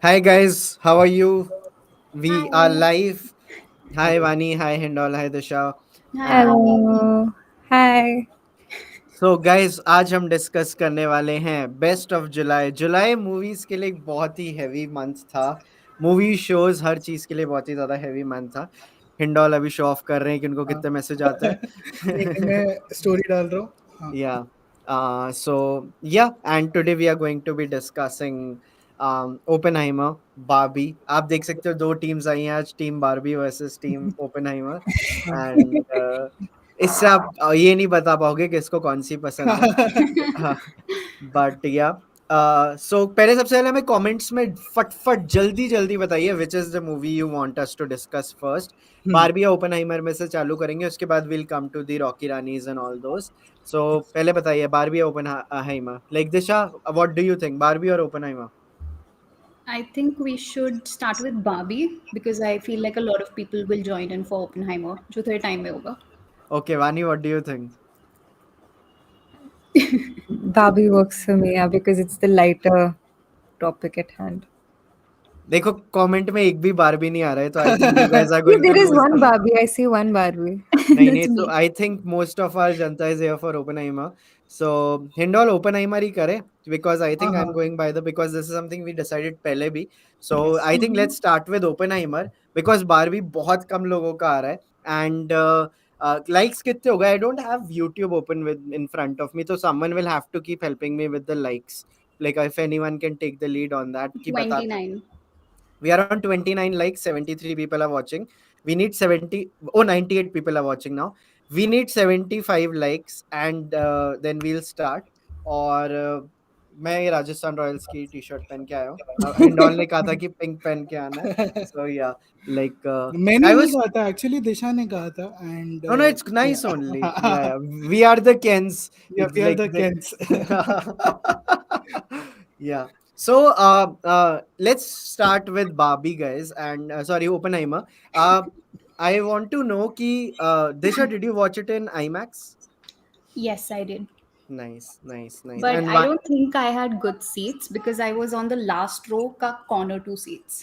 Hi guys, how are you? We are Hi. live. Hi Hello. Vaani, hi Hindol, hi Disha. Hi. And Hello. Hi. so guys, आज हम discuss करने वाले हैं best of July. July movies के लिए एक बहुत ही heavy month था. मूवी शोज हर चीज के लिए बहुत ही ज्यादा हैवी मंथ था. हिंडोल अभी शो ऑफ कर रहे हैं कि उनको हाँ कितने मैसेज आते नहीं हैं. मैं स्टोरी डाल रहा हूँ। हाँ Yeah. And today we are going to be discussing Oppenheimer, Barbie. आप देख सकते हो दो टीम्स आई हैं आज, team Barbie versus team Oppenheimer. हाँ एंड इससे आप ये नहीं बता पाओगे कि इसको कौन सी पसंद है. बट या सो पहले सबसे पहले हमें कमेंट्स में फटफट जल्दी जल्दी बताइए which is the movie you want us to discuss first. Hmm, Barbie या ओपेनहाइमर में से चालू करेंगे, उसके बाद will come to the Rocky Ranis and all those. So पहले बताइए बारबी या Oppenheimer. Like Disha, what do you think, Barbie और Oppenheimer? I think we should start with Barbie because I feel like a lot of people will join in for Oppenheimer. जो थोड़े time में होगा. Okay वानी, what do you think? Barbie works for me, yeah, because it's the lighter topic at hand. देखो comment में एक भी Barbie नहीं आ रहा है, तो I think you guys are Yeah, going to there is lose. one Barbie. I see one Barbie. नहीं नहीं, That's तो me. I think most of our janta is here for Oppenheimer. So Hindol Oppenheimer ही करे, बिकॉज आई हाँ think I am हाँ going by the, because this is something we decided पहले भी. So yes I think Mhm. Let's start with Oppenheimer, because Barbie बहुत कम लोगों का आ रहा है. एंड लाइक्स कितने हो गए? I don't have YouTube open with in front of me, तो someone will have to keep helping me with the likes. Like if anyone can take the lead on that कि बता. 29. We are on 29 likes, 73 people are watching. We need 70, oh, 98 people are watching now. We need 75 likes and then we'll start. और मैं ये Rajasthan Royals की T shirt पहन के आया हूँ. हिंडॉल ने कहा था कि पिंक पहन के आना है. सो या, लाइक मैंने आई नहीं वाज. कहा था, एक्चुअली दिशा ने कहा था and No, no, it's nice only. Yeah, yeah. We are the Kens. It's we are like the Kens yeah. So, let's start with Barbie, guys, and sorry, Oppenheimer. I want to know ki Disha, did you watch it in IMAX? Yes, I did. Nice, nice, nice. But And I don't think I had good seats because I was on the last row ka corner two seats.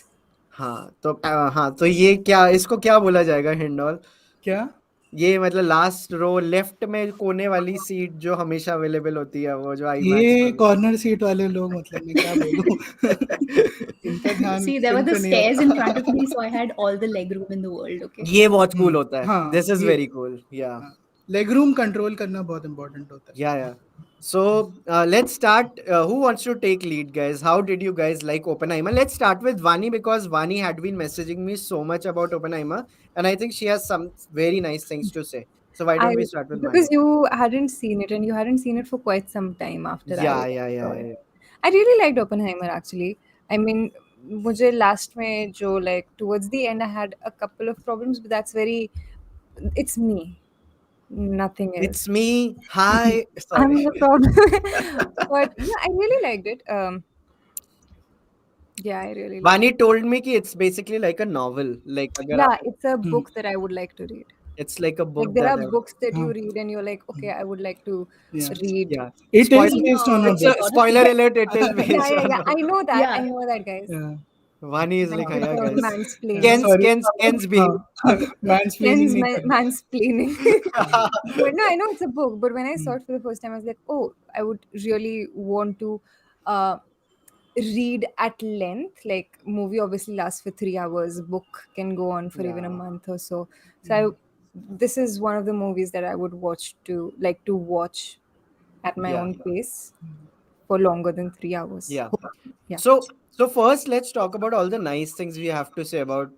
हाँ, तो ये क्या, इसको क्या बोला जाएगा हिंडॉल? क्या ये मतलब लास्ट रो लेफ्ट में कोने वाली सीट जो हमेशा अवेलेबल होती है, वो जो आईमैक्स ये वाली. कॉर्नर सीट वाले लोग, मतलब मैं क्या बोलूँ इनका ध्यान See, there were कहीं the तो नहीं stairs in होता front of me, so I had all the leg room in the world, okay? ये बहुत कूल होता है. हाँ दिस इज ये वेरी कूल. या. लेग रूम कंट्रोल करना बहुत इम्पोर्टेंट होता है। Yeah, yeah. So let's start. Who wants to take lead, guys? How did you guys like Oppenheimer? Let's start with Vani, because Vani had been messaging me so much about Oppenheimer, and I think she has some very nice things to say. So why don't I we start with because Vani? you hadn't seen it and you hadn't seen it for quite some time after Yeah, I yeah, yeah, saw yeah, it. yeah. I really liked Oppenheimer actually. I mean, मुझे last में जो like towards the end I had a couple of problems, but that's very, it's me, nothing It's else. me. Hi. I'm Sorry. the problem. But yeah, I really liked it. Yeah, I really liked Vani it. told me कि it's basically like a novel. Like अगर Yeah, आप, it's a hmm, book that I would like to read. it's like a Like book there that are I. books that you हाँ read and you're like, okay, I would like to या read. Yeah. It Spoil. Is Speaking based on a of It's a book. spoiler authority, alert. It is Yeah, based yeah, on yeah. a I book. know that. I yeah. know that, guys. Vani is like, yeah, Stop guys. mansplaining. Ken's, sorry Ken's, Ken's being. मैंसप्लेनिंग Ken's नहीं करना। mansplaining. But no, I know it's a book. But when I saw it for the first time, I was like, oh, I would really want to uh, read at length. Like movie obviously lasts for 3 hours. Book can go on for even a Yeah. month or so. So this is one of the movies that I would watch at my Yeah. own pace for longer than 3 hours. Yeah. Yeah. So first, let's talk about all the nice things we have to say about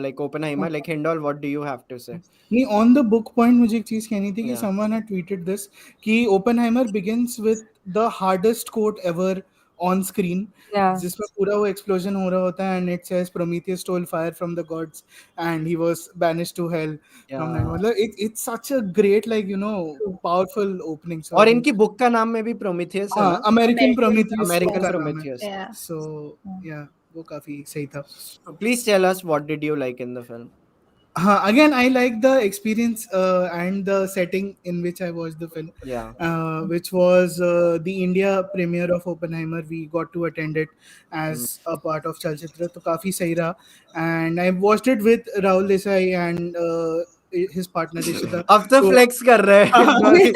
like Oppenheimer. हाँ Like Hindol, what do you have to say? नहीं, on the book point मुझे एक चीज कहनी थी कि Yeah. Someone had tweeted this कि Oppenheimer begins with the hardest quote ever on screen, Yeah. जिसमें पूरा वो एक्सप्लोजन हो रहा होता है and it says Prometheus stole fire from the gods and he was banished to hell from nine. Yeah. मतलब it's such a great, like you know, True. Powerful opening. So I और think इनकी book का नाम में भी Prometheus है हाँ, ना? American American Prometheus book American का Prometheus. नाम है। प्रोमीथियस. Yeah. सो या वो काफी सही था। So please tell us, what did you like in the film? Again, I like the experience and the setting in which I watched the film, Yeah. which was the India premiere of Oppenheimer. We got to attend it Mm. as a part of Chalchitra, तो काफी सही रहा. And I watched it with Rahul Desai and his partner Dishita. अब तो So flex कर रहे हाँ, हैं हाँ, भाई.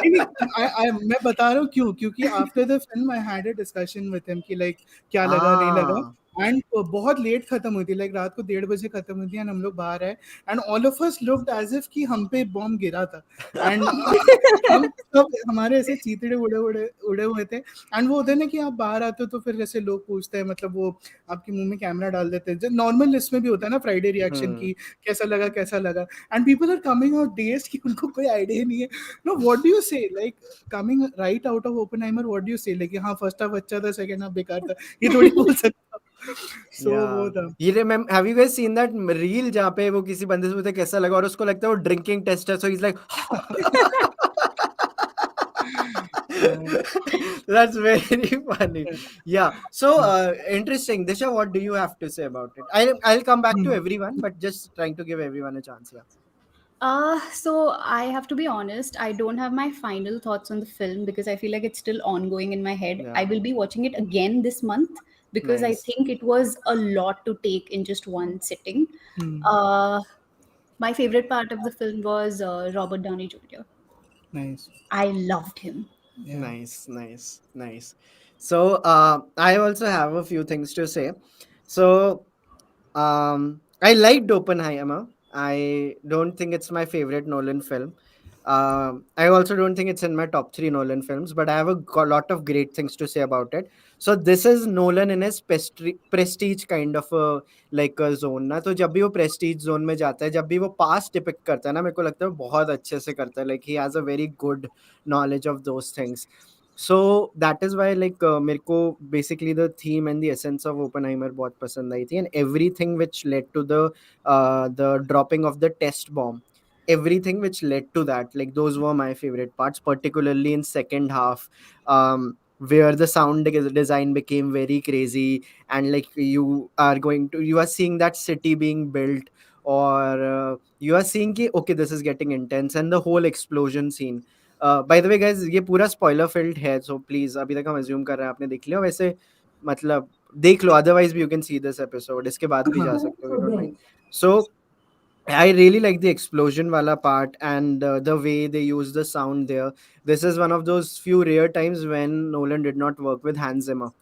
नहीं, मैं बता रहा हूँ क्यों, क्योंकि after the film I had a discussion with him कि लाइक क्या लगा नहीं लगा. हाँ. एंड बहुत लेट खत्म हुई थी, लाइक रात को 1:30 बजे खत्म हुई थी एंड हम लोग बाहर आए and all of us looked as if कि हम पे बॉम्ब गिरा था. एंड हम सब हमारे ऐसे चीतड़े उड़े उड़े उड़े हुए थे. एंड वो होता है ना कि आप बाहर आते हो तो फिर जैसे लोग पूछते हैं, मतलब वो आपके मुंह में कैमरा डाल देते हैं, जो नॉर्मल लिस्ट में भी होता है ना फ्राइडे रिएक्शन हम्म. की, कैसा लगा कैसा लगा. And people are coming out days कि उनको कोई आइडिया नहीं है. No, what do you say, like coming right out of Oppenheimer, what do you say, like हाँ फर्स्ट हाफ अच्छा था सेकंड हाफ बेकार था, ये थोड़ी बोल सकता. सो वो Yeah. था. ये have you guys seen that reel जहाँ पे वो किसी बंदे से पूछते हैं कैसा लगा और उसको लगता है वो ड्रिंकिंग टेस्ट है, so he is like that's very funny. Yeah, so interesting. Disha, what do you have to say about it? I'll come back to everyone, but just trying to give everyone a chance. Yeah. So I have to be honest, I don't have my final thoughts on the film because I feel like it's still ongoing in my head. Yeah. I will be watching it again this month because I Nice. think it was a lot to take in just one sitting. Uh, my favorite part of the film was Robert Downey Jr. Nice. I loved him. Yeah. Nice, nice, nice. So I also have a few things to say. So I liked Oppenheimer. I don't think it's my favorite Nolan film. I also don't think it's in my top three Nolan films, but I have a lot of great things to say about it. So this is Nolan in his prestige kind of a like a zone ना. तो जब भी वो prestige zone में जाता है, जब भी वो past depict करता है ना, मेरे को लगता है वो बहुत अच्छे से करता है. Like he has a very good knowledge of those things. So that is why like मेरे को basically the theme and the essence of Oppenheimer बहुत पसंद आई थी, and everything which led to the dropping of the test bomb, everything which led to that, like those were my favorite parts, particularly in second half, where the sound design became very crazy, and like you are seeing that city being built, or you are seeing ki, okay, this is getting intense, and the whole explosion scene. Bye the way guys, ये पूरा spoiler field है, so please अभी तक हम assume कर रहे हैं आपने देख लिया वैसे, मतलब देख लो, अदरवाइज भी you can see this episode, इसके बाद भी जा सकते हो, we don't mind. So I really like the explosion wala part, and the way they use the sound there. This is one of those few rare times when Nolan did not work with Hans Zimmer.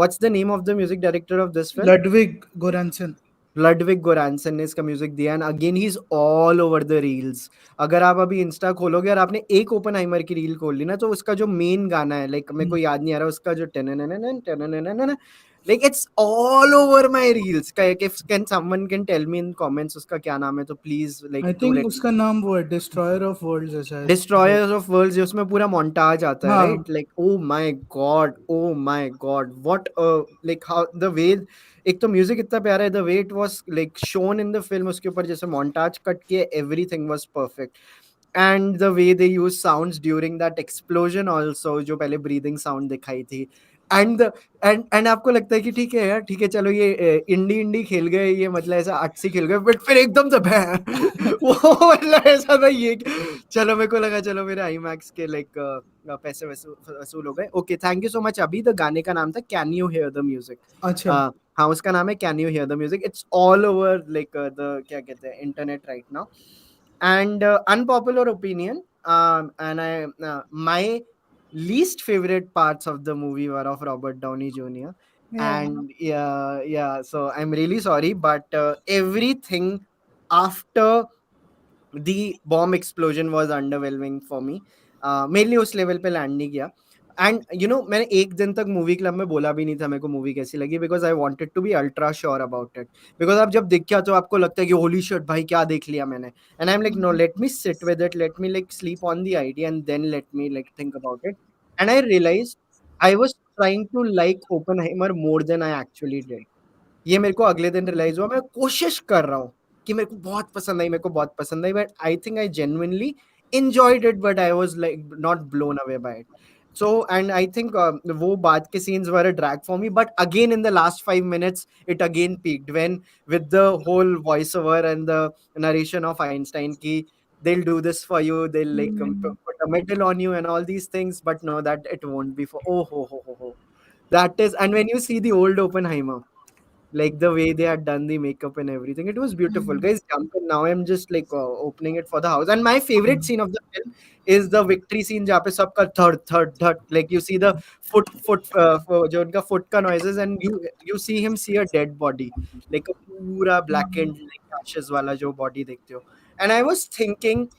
What's the name of the music director of this film? Ludwig Göransson. Ludwig गोरानसन ने इसका music दिया, and again he is all over the reels. अगर आप अभी Insta खोलोगे और आपने एक ओपनहाइमर की रील खोल ली ना, तो उसका जो मेन गाना है, लाइक मेरे को याद नहीं आ रहा उसका जो like it's all over my reels. Can someone can tell me in comments उसका क्या नाम है, तो please like I do think late. उसका नाम वो है डिस्ट्रॉयर ऑफ वर्ल्ड्स है शायद. डिस्ट्रॉयर्स ऑफ वर्ल्ड्स, उसमें पूरा मोन्टाज आता है, हाँ. Right? Like oh my God, what like how the way, एक तो म्यूजिक इतना प्यारा है, the way it was like shown in the film, उसके ऊपर जैसे मोन्टाज कट किए, everything was perfect. And the way they use sounds during that explosion also, जो पहले ब्रीदिंग साउंड दिखाई थी, एंड एंड आपको लगता है कि ठीक है यार, ठीक है, चलो ये इंडी इंडी खेल गए, ये मतलब ऐसा आर्ट्सी खेल गए, बट फिर एकदम से वो मतलब ऐसा था ये चलो, मेरे को लगा चलो मेरे आई मैक्स के लाइक पैसे वसूल हो गए. Okay, thank you so much. अभी द गाने का नाम था can you here the music. अच्छा. हाँ, उसका नाम है can you here the music. It's all over like the क्या कहते हैं internet right now. And unpopular opinion, and my least favorite parts of the movie were of Robert Downey Jr. Yeah. And yeah, so I'm really sorry, but everything after the bomb explosion was underwhelming for me. Mainly उस level पे land नहीं किया. And you know, मैंने एक दिन तक movie club में बोला भी नहीं था मेरे को मूवी कैसी लगी, because I wanted to be ultra sure about it. Because आप जब देख गया तो आपको लगता है कि होली शिट भाई क्या देख लिया मैंने, and I am like no, let me sit with it, let me like sleep on the idea, and then let me like think about it. And I realise I was trying to like Oppenheimer more than I actually did. ये मेरे को अगले दिन realise हुआ. मैं कोशिश कर रहा हूँ कि मेरे को बहुत पसंद आई, मेरे को बहुत पसंद आई, but I think I genuinely enjoyed it, but I was like not blown away by it. So, and I think wo baat ke scenes were a drag for me, but again in the last 5 minutes it again peaked when, with the whole voiceover and the narration of Einstein ki they'll do this for you, they'll like Mm. put a medal on you and all these things, but no, that it won't be for, oh ho. That is, and when you see the old Oppenheimer, like the way they had done the makeup and everything, it was beautiful. Mm. Guys, jump in now. I'm just like opening it for the house. And my favorite scene of the film is the victory scene जहाँ पे सबका thud, like you see the जो उनका foot का noises, and you see him see a dead body, like a पूरा blackened like ashes वाला जो body देखते हो. And I was thinking,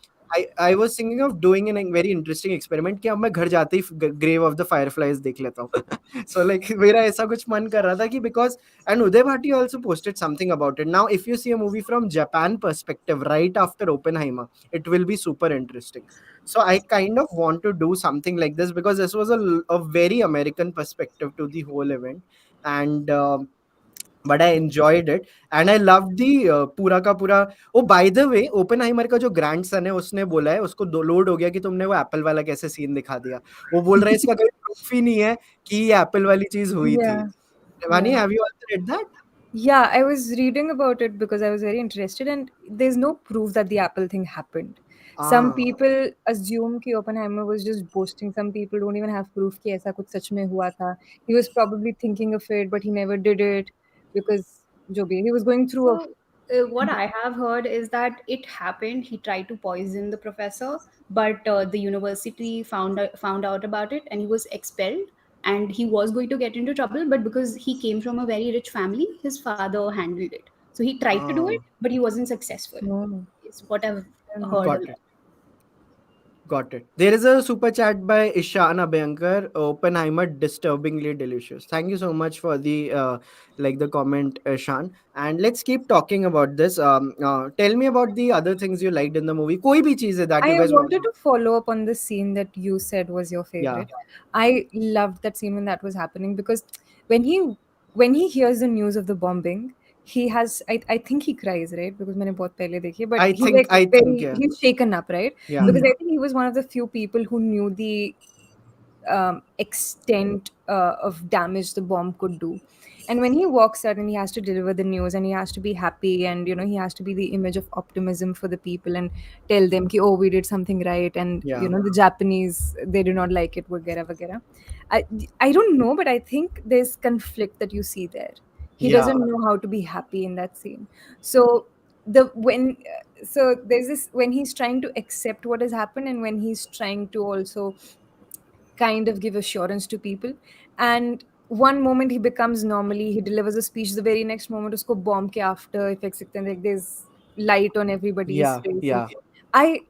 I was thinking of doing a very interesting experiment कि अब मैं घर जाते ही grave of the fireflies देख लेता हूँ. So like मेरा ऐसा कुछ मन कर रहा था कि because, and Uday Bhatti also posted something about it. Now, if you see a movie from Japan perspective right after Oppenheimer, it will be super interesting. So I kind of want to do something like this because this was a very American perspective to the whole event, and but I enjoyed it, and I loved the पूरा का पूरा. Oh, by the way, Oppenheimer का जो grandson है उसने बोला है उसको लोड हो गया कि तुमने वो एप्पल वाला कैसे सीन दिखा दिया. वो बोल रहा है इसका कोई प्रूफ ही नहीं है कि ये एप्पल वाली चीज हुई थी. Yeah, Vani, yeah. have you also read that? Yeah, I was reading about it because I was very interested, and there's no proof that the Apple thing happened. Some Ah, people assume कि Oppenheimer was just boasting. Some people don't even have proof कि ऐसा कुछ सच में हुआ था. He was probably thinking of it, but he never did it because जो भी he was going through a. So, what I have heard is that it happened. He tried to poison the professor, but the university found out about it, and he was expelled. And he was going to get into trouble, but because he came from a very rich family, his father handled it. So he tried to do it, ah, but he wasn't successful. No, Is what I've I don't know. heard a got lot. it. Got it. There is a super chat by Ishan Abhyankar. Oppenheimer disturbingly delicious. Thank you so much for the like the comment, Ishan. And let's keep talking about this. Tell me about the other things you liked in the movie. कोई भी चीज़ है that you I guys want wanted to. to follow up on the scene that you said was your Yeah. favorite. I loved that scene when that was happening because when he when he hears the news of the bombing, he has I think he cries, right? Because मैंने बहुत पहले देखी है, but he's like I think very yeah. he's shaken up, right? Yeah. Because I think he was one of the few people who knew the extent of damage the bomb could do. And when he walks out and he has to deliver the news and he has to be happy and he has to be the image of optimism for the people and tell them ki, oh, we did something right, and Yeah. the Japanese, they do not like it, vagera vagera. I I don't know, but I think there's conflict that you see there. He Yeah. doesn't know how to be happy in that scene. So the when so there's this when he's trying to accept what has happened and when he's trying to also kind of give assurance to people. And one moment he becomes normally, he delivers a speech. The very next moment, usko bomb ke after effects, like there's light on everybody's Yeah. face. And Yeah. I,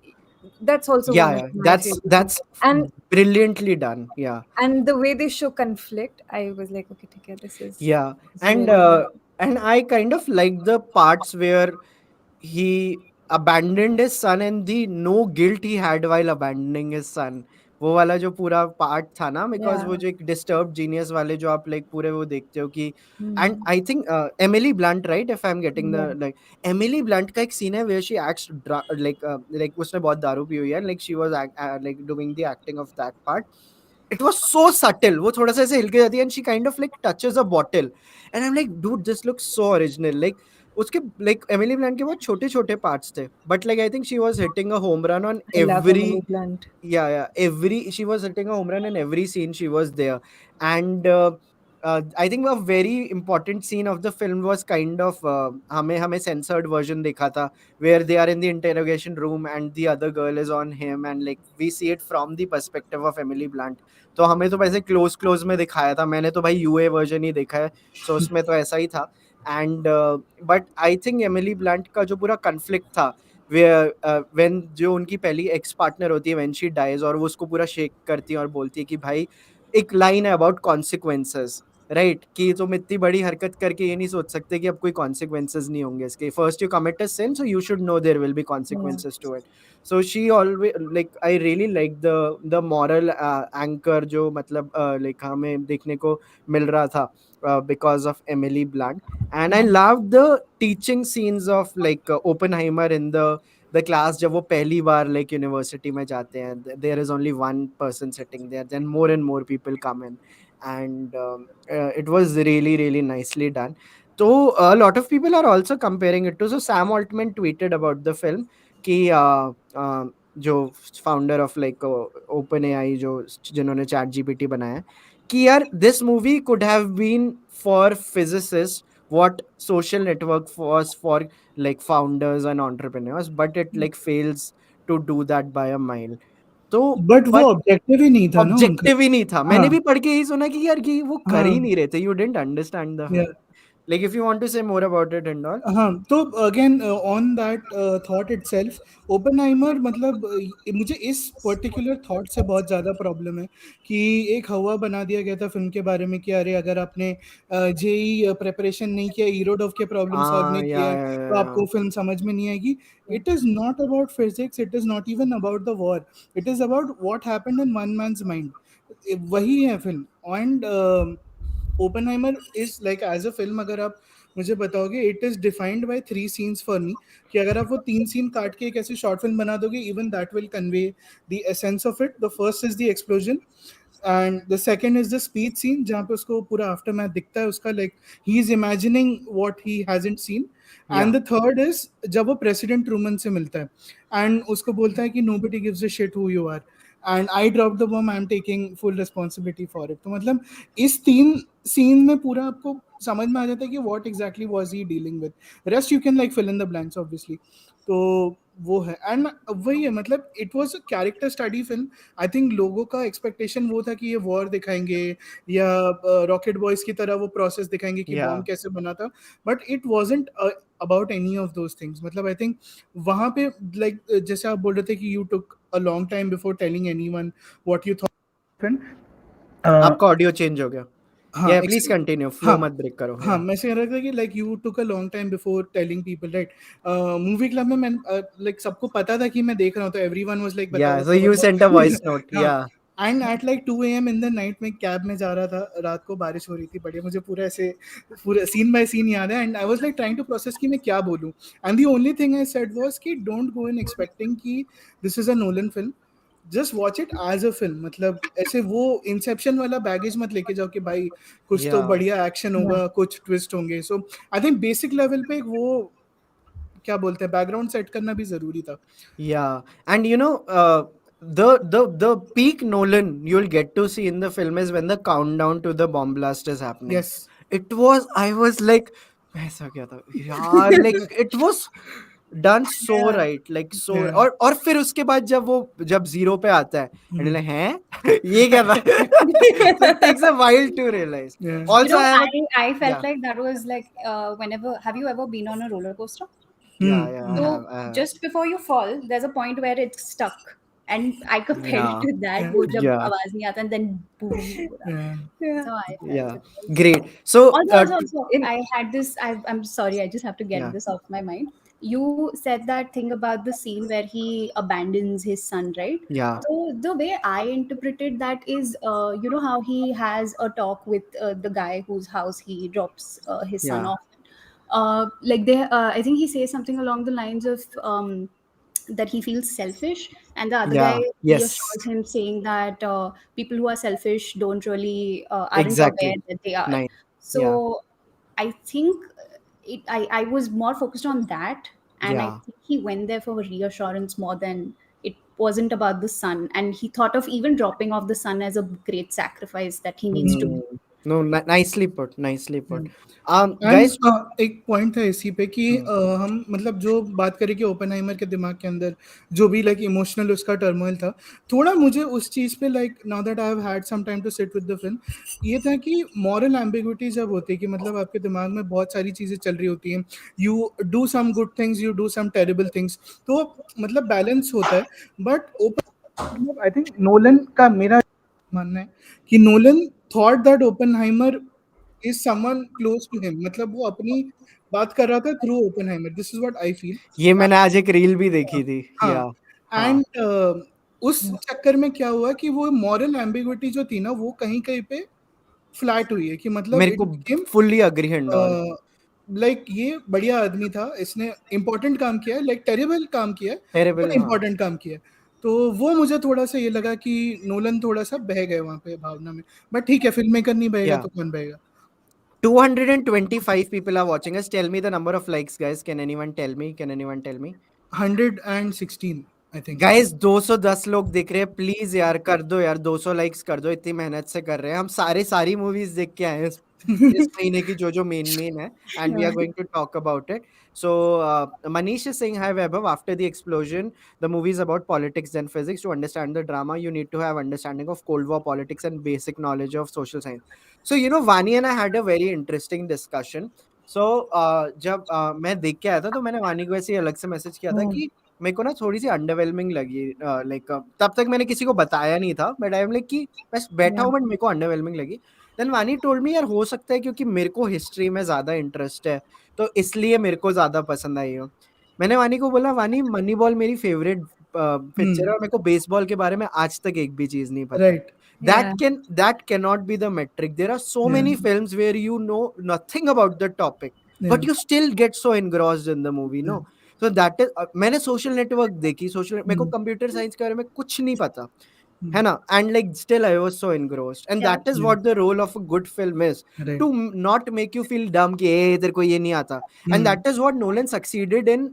that's also Yeah. one of Yeah. my That's favorite scenes. brilliantly done. Yeah. And the way they show conflict, I was like, okay, okay, Yeah. this is And really good. I kind of like the parts where he abandoned his son and the no guilt he had while abandoning his son. वो वाला जो पूरा part था ना, because Yeah. वो जो एक disturb genius वाले जो आप लाइक पूरे वो देखते हो कि. And Mm. I think Emily blunt, right, if I am getting Yeah. The like, Emily blunt का एक सीन है वेयर शी एक्ट्स लाइक उसने बहुत दारू पी हुई है, like she was like doing the acting of that part. It was so subtle. वो थोड़ा सा ऐसे हिल के जाती है and she kind of like touches a bottle and I'm like, dude, this looks so original. Like उसके like Emily blunt के बहुत छोटे छोटे parts थे, but like I think she was hitting a home run on I love every. Emily Blunt. Yeah, every, she was hitting a home run in every scene she was there. And I think a very important scene of the film was kind of हमें हमें censored version देखा था where they are in the interrogation room and the other girl is on him and like we see it from the perspective of Emily Blunt. तो हमें तो वैसे close में दिखाया था, मैंने तो भाई यूए वर्जन ही देखा है, सो उसमें तो ऐसा ही था. And but I think Emily blunt का जो पूरा कन्फ्लिक्ट था व्हेन जो उनकी पहली एक्स पार्टनर होती है व्हेन शी डाइज और वो उसको पूरा शेक करती है और बोलती है कि भाई एक लाइन है अबाउट कॉन्सिक्वेंसेस, राइट, कि तुम इतनी बड़ी हरकत करके ये नहीं सोच सकते कि अब कोई कॉन्सिक्वेंसेस नहीं होंगे इसके. First you commit a sin so you should know there will be Yeah. Consequences to it. So she always like, I really like the moral anchor जो मतलब like हमें देखने को मिल रहा था because of Emily Blunt. And I loved the teaching scenes of like Oppenheimer in the the class जब वो पहली बार like university में जाते हैं, there is only one person sitting there, then more and more people come in, and it was really really nicely done. So a lot of people are also comparing it to, so Sam Altman tweeted about the film कि जो founder of like open AI जो जिन्होंने chat GPT बनाया है, कि यार this movie could have been for physicist what social network was for like founders and entrepreneurs, but it like fails to do that by a mile. तो but वो but objective ही नहीं था ना उनका। ऑब्जेक्टिव ही नहीं था, मैंने हाँ भी पढ़ के यही सुना कि यार ये वो कर ही हाँ नहीं रहे थे, you didn't understand the या film. Like if you want to say more about it and all. हाँ, तो again on that thought itself, Oppenheimer मतलब मुझे इस पर्टिकुलर थॉट से बहुत ज़्यादा प्रॉब्लम है कि एक हवा बना दिया गया था फिल्म के बारे में कि अरे अगर आपने जेई प्रिपरेशन नहीं किया, ईरोडोव के प्रॉब्लम सॉल्व हाँ नहीं या किया है, तो आपको फिल्म समझ में नहीं आएगी। It is not about physics, it is not even about the war, it is about what happened in one man's mind. वही है film. And Oppenheimer is like as a film, अगर आप मुझे बताओगे, it is defined by 3 scenes for me, कि अगर आप वो 3 सीन काट के एक ऐसी शॉर्ट फिल्म बना दोगे, even that will convey the essence of it. The first is the explosion, and the second is the speech scene, जहाँ पे उसको पूरा आफ्टर मैथ दिखता है उसका, like he is imagining what he hasn't seen. Yeah and the third is जब वो president Truman से मिलता है एंड उसको बोलता है कि nobody gives a shit who you are, and I drop the bomb, I am taking full responsibility for it. तो मतलब इस 3 सीन में पूरा आपको समझ में आ जाता है कि what exactly was he dealing with. Rest you can like fill in the blanks obviously. तो वो है, एंड वही है, मतलब it was a character study film. I think लोगों का एक्सपेक्टेशन वो था कि ये वॉर दिखाएंगे या रॉकेट बॉयज की तरह वो प्रोसेस दिखाएंगे कि या बॉम्ब कैसे बना था, but it wasn't about any of those things. मतलब आई थिंक वहां पे लाइक जैसे आप बोल रहे थे कि you took a long time before telling anyone what you thought. आपका ऑडियो चेंज हो गया। हाँ या प्लीज कंटिन्यू, फ्लो हाँ मत ब्रेक करो। हाँ, या मैं से कह रहा था कि like you took a long time before telling people, right. Movie club में मैं लाइक सबको पता था कि मैं देख रहा हूँ, तो एवरीवन वाज लाइक या बताओ सो बताओ यू सेंट अ बताओ। Voice note. हाँ, yeah and at like 2 AM in the night में कैब में जा रहा था, रात को बारिश हो रही थी बढ़िया, मुझे पूरा ऐसे पूरा सीन बाय सीन याद है, and I was like trying to process कि मैं क्या बोलूं, and the only thing I said was कि डोंट गो इन एक्सपेक्टिंग कि this is a Nolan film, just watch it as a film. मतलब ऐसे वो इंसेप्शन वाला बैगेज मत लेके जाओ कि भाई कुछ या तो बढ़िया एक्शन होगा, कुछ ट्विस्ट होंगे। सो आई थिंक बेसिक लेवल पे वो क्या बोलते हैं, बैकग्राउंड सेट करना भी जरूरी था। Yeah, and you know, the peak Nolan you'll get to see in the film is when the countdown to the bomb blast is happening. Yes It was, I was like, ऐसा क्या था यार, like it was done so right, like so, और फिर उसके बाद जब zero पे आता है, and like हैं ये क्या था? So it takes a while to realize. You Also, know, I have a I felt yeah, like that was like whenever, have you ever been on a roller coaster? yeah, So I have, just before you fall, there's a point where it's stuck, and I compared it yeah, to that. वो जब yeah, आवाज नहीं आता, and then boom हो रहा है. Yeah. So I felt yeah, it was. great. So, Also, I had this. I'm sorry, I just have to get yeah, this off my mind. You said that thing about the scene where he abandons his son, right? yeah, So the way I interpreted that is, you know how he has a talk with the guy whose house he drops his son yeah, off. Like I think he says something along the lines of that he feels selfish, and the other guy yeah, reassures yes, him, saying that people who are selfish don't really aren't aware exactly. that they are. Nice. Yeah, So I think I was more focused on that, and I yeah. think he went there for reassurance more than it wasn't about the son, and he thought of even dropping off the son as a great sacrifice that he needs to. Mm. No, nicely put, nicely put. And Guys. एक point था इसी पे कि Hmm. हम मतलब जो बात करें कि ओपेनहाइमर के दिमाग के अंदर जो भी लाइक इमोशनल उसका टर्मोइल था, थोड़ा मुझे उस चीज़ पे like now that I have had some time to sit with the film, ये था कि मॉरल एम्बिग्विटी जब होती है कि मतलब आपके दिमाग में बहुत सारी चीज़ें चल रही होती हैं, you do some good things, you do some terrible things, तो मतलब बैलेंस होता है। But open I think Nolan का मेरा मानना है कि Nolan thought that Oppenheimer is someone close to him, मतलब वो अपनी बात कर रहा था through Oppenheimer, this is what I feel. ये मैंने आज एक रील भी देखी थी। हाँ, या हाँ, एंड उस चक्कर में क्या हुआ कि वो मॉरल एम्बिग्विटी जो थी ना, वो कहीं कहीं पे फ्लैट हुई है कि मतलब मेरे इट को became fully agree and all. Like ये बढ़िया आदमी था, इसने इम्पोर्टेंट काम किया है, लाइक टेरिबल काम किया है टेरेबल, और हाँ। इम्पोर्टेंट काम किया है। तो वो मुझे थोड़ा सा ये लगा कि नोलन थोड़ा सा बह गए वहाँ पे भावना में, बट ठीक है, फिल्म मेकर नहीं बहेगा Yeah. तो कौन बहेगा। 225 people are watching us. Tell me the number of likes, guys. Can anyone tell me? Can anyone tell me? 116 I think. Guys 210 लोग देख रहे हैं, प्लीज यार कर दो यार, 200 लाइक्स कर दो, इतनी मेहनत से कर रहे हैं हम, सारी मूवीज देख के आए हैं इस महीने की, जो मेन है, and we are going to talk about it. So Manish is saying, hi Vaibhav, after the explosion the movie is about politics and physics. To understand the drama you need to have understanding of Cold War politics and basic knowledge of social science. So Vani and I had a very interesting discussion. So जब मैं देख के आया था तो मैंने वानी को ऐसे ही अलग से मैसेज किया था कि मेरे को ना थोड़ी सी अंडरवेलमिंग लगी, लाइक तब तक मैंने किसी को बताया नहीं था, बट आई एम लाइक कि बस बैठा हूँ, बट मेरे को अंडरवेलमिंग लगी. देन वानी टोल्ड मी, यार हो सकता है क्योंकि मेरे को हिस्ट्री में ज्यादा इंटरेस्ट है तो इसलिए मेरे को ज्यादा पसंद आई हो. मैंने वानी को बोला, वानी मनी बॉल मेरी फेवरेट पिक्चर है और मेरे को बेसबॉल के बारे में आज तक एक भी चीज नहीं पता. Right. That cannot be the metric. There are so many films where you know nothing about the topic, but you still get so engrossed in the movie, no? So that is, मैंने social network देखी, मेरे को computer science के बारे में कुछ नहीं पता है ना, and like still I was so engrossed, and that is what the role of a good film is, to not make you feel dumb कि ए तेरे को ये नहीं आता. And that is what Nolan succeeded in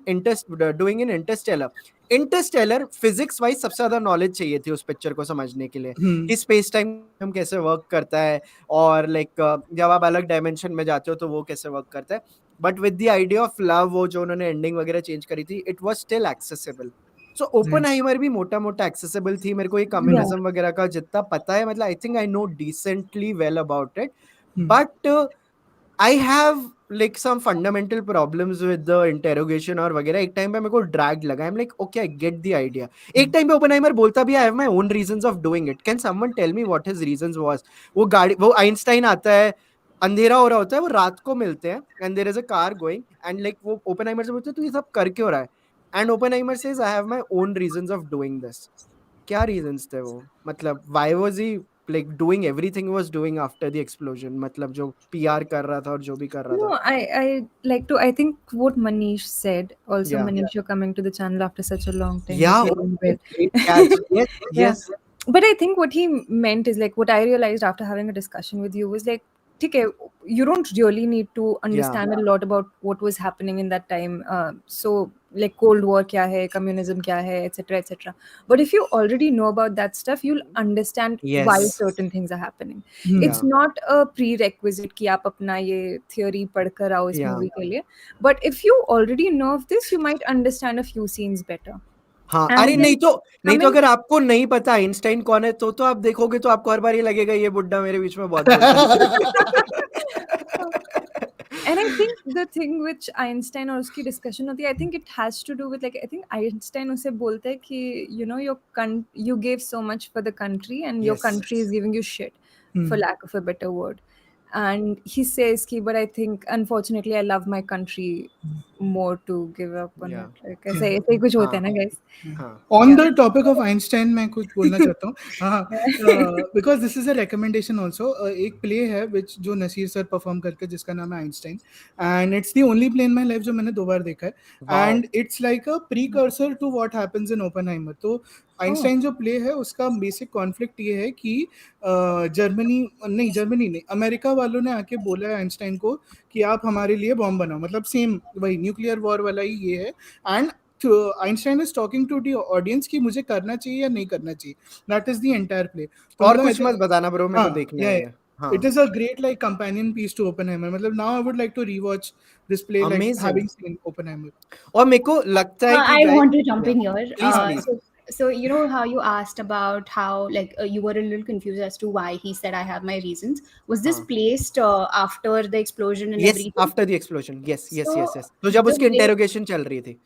doing in Interstellar. Physics wise सबसे ज्यादा knowledge चाहिए थी उस पिक्चर को समझने के लिए कि स्पेस टाइम हम कैसे वर्क करता है, और लाइक जब आप अलग डायमेंशन में जाते हो तो वो कैसे वर्क करता है. But with the idea of love, वो जो उन्होंने एंडिंग वगैरह चेंज करी थी, it was still accessible. So Oppenheimer भी मोटा मोटा एक्सेसिबल थी. मेरे को ये कम्युनिज्म वगैरह का जितना पता है, मतलब आई think I know decently well about it, but I have like some fundamental problems with the interrogation और वगैरह. एक टाइम पे मेरे को ड्रैग लगा. I'm like, okay, I get the idea. एक टाइम पे ओपनहाइमर बोलता भी, I have my own reasons of doing it. Can someone tell me what his reasons was? वो आइंस्टाइन आता है, अंधेरा हो रहा होता है, वो रात को मिलते हैं, and there is a car going, and like वो ओपनहाइमर से बोलते हैं, तू ये सब कर क्यों हो रहा है? And Oppenheimer says, I have my own reasons of doing this. क्या reasons थे वो? मतलब why was he like doing everything he was doing after the explosion? मतलब जो PR कर रहा था और जो भी कर रहा No, था. I like to. I think what Manish said. Also, Yeah. Manish, you're coming to the channel after such a long time. Yeah, You're doing well. great catch. Yes, Yeah. yes. But I think what he meant is like what I realized after having a discussion with you was like, okay, you don't really need to understand a lot about what was happening in that time. So like Cold War kya hai, communism kya hai, etc., etc. But if you already know about that stuff, you'll understand why Yes. certain things are happening. It's Yeah. not a prerequisite कि आप अपना ये theory पढ़ कर आओ इस Yeah. movie के लिए. But if you already know of this, you might understand a few scenes better. हाँ, And अरे then नहीं तो coming- अगर आपको नहीं पता आइंस्टाइन कौन है तो आप देखोगे तो आपको हर बार ये लगेगा ये बुड्ढा मेरे बीच में बहुत बोलता है. And I think the thing which Einstein और उसकी discussion होती है, I think it has to do with like, I think Einstein उसे बोलता है कि you gave so much for the country and your Yes. country is giving you shit, for lack of a better word. And he says कि but I think unfortunately I love my country more to give up on Yeah. it. Like ऐसे ही कुछ होता है ना guys. हाँ. On the topic of Einstein मैं कुछ बोलना चाहता हूँ. हाँ, because this is a recommendation also. एक प्ले है विच जो नसीर सर परफॉर्म करके, जिसका नाम है Einstein, and it's the only play in my life जो मैंने 2 बार देखा है, and it's like a precursor to what happens in Oppenheimer. तो आइंस्टाइन जो प्ले है उसका बेसिक कॉन्फ्लिक्ट ये है कि जर्मनी नहीं, अमेरिका वालों ने आके बोला है आइंस्टाइन को कि आप हमारे लिए बॉम्ब बनाओ, मतलब सेम वही न्यूक्लियर वॉर वाला ही ये है. And Einstein is talking to the audience कि मुझे करना चाहिए या नहीं करना चाहिए. That is the entire play. तो और मतलब कुछ मत बताना ब्रो, मेरे को देखना है. हाँ. It is a great like companion piece to Oppenheimer. मतलब now I would like to rewatch this play, like Amazing. having seen Oppenheimer. और मेरे को लगता है कि I guys- want to jump in Yeah. here. Please. So you know how you asked about how like you were a little confused as to why he said I have my reasons. Was this placed after the explosion and Yes, everything? after the explosion. Yes. So, तो जब the उसकी way- interrogation चल रही थी.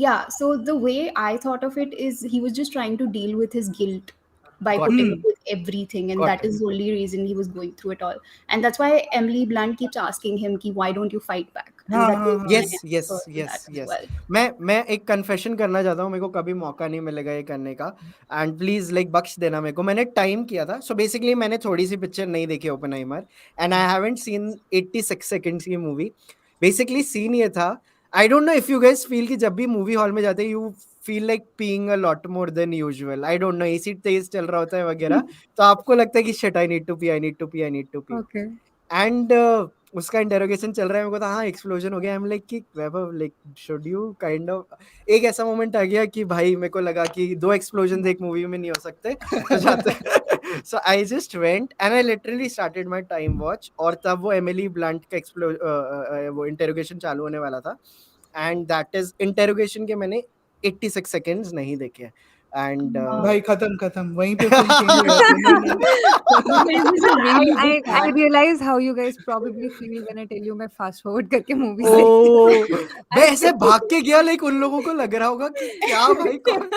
Yeah, so the way I thought of it is he was just trying to deal with his guilt by Got putting it. up with everything, and Got that it. is the only reason he was going through it all. And that's why Emily Blunt keeps asking him, ki, why don't you fight back? And that was my Yes. answer to that as Yes. well. मैं एक confession करना चाहता हूँ, मेरे को कभी मौका नहीं मिलेगा ये करने का, एंड प्लीज लाइक बख्श देना मेरे को. मैंने टाइम किया था. सो बेसिकली मैंने थोड़ी सी पिक्चर नहीं देखी Oppenheimer, and I haven't seen 86 seconds की मूवी. बेसिकली सीन ये था, I don't know if you guys feel कि जब भी मूवी हॉल में जाते हैं you feel like peeing a lot more than usual, I don't know AC तेज चल रहा होता है वगैरह, तो आपको लगता है कि shit I need to pee, I need to pee, I need to pee. Okay. And उसका इंटेरोगेशन चल रहा है, मेरे को था हाँ एक्सप्लोजन हो गया, आई एम लाइक कि Vaibhav like should you kind of, एक ऐसा मोमेंट आ गया कि भाई मेरे को लगा कि 2 एक्सप्लोजन एक मूवी में नहीं हो सकते, तो जाते so I just went and I literally started my time watch, और तब वो एमिली ब्लंट का वो इंटेरोगेशन चालू होने वाला था, एंड दैट इज इंटेरोगेशन के मैंने 86 सेकेंड्स नहीं देखे, एंड भाई खत्म वहीं पे फिल्म चेंज हो जाती है। नहीं, It was a really I good part. realize how you guys probably feel when I tell you मैं fast forward करके movies ओ देखती हूँ. मैं ऐसे भाग के गया, लाइक उन लोगों को लग रहा होगा कि क्या भाई कौन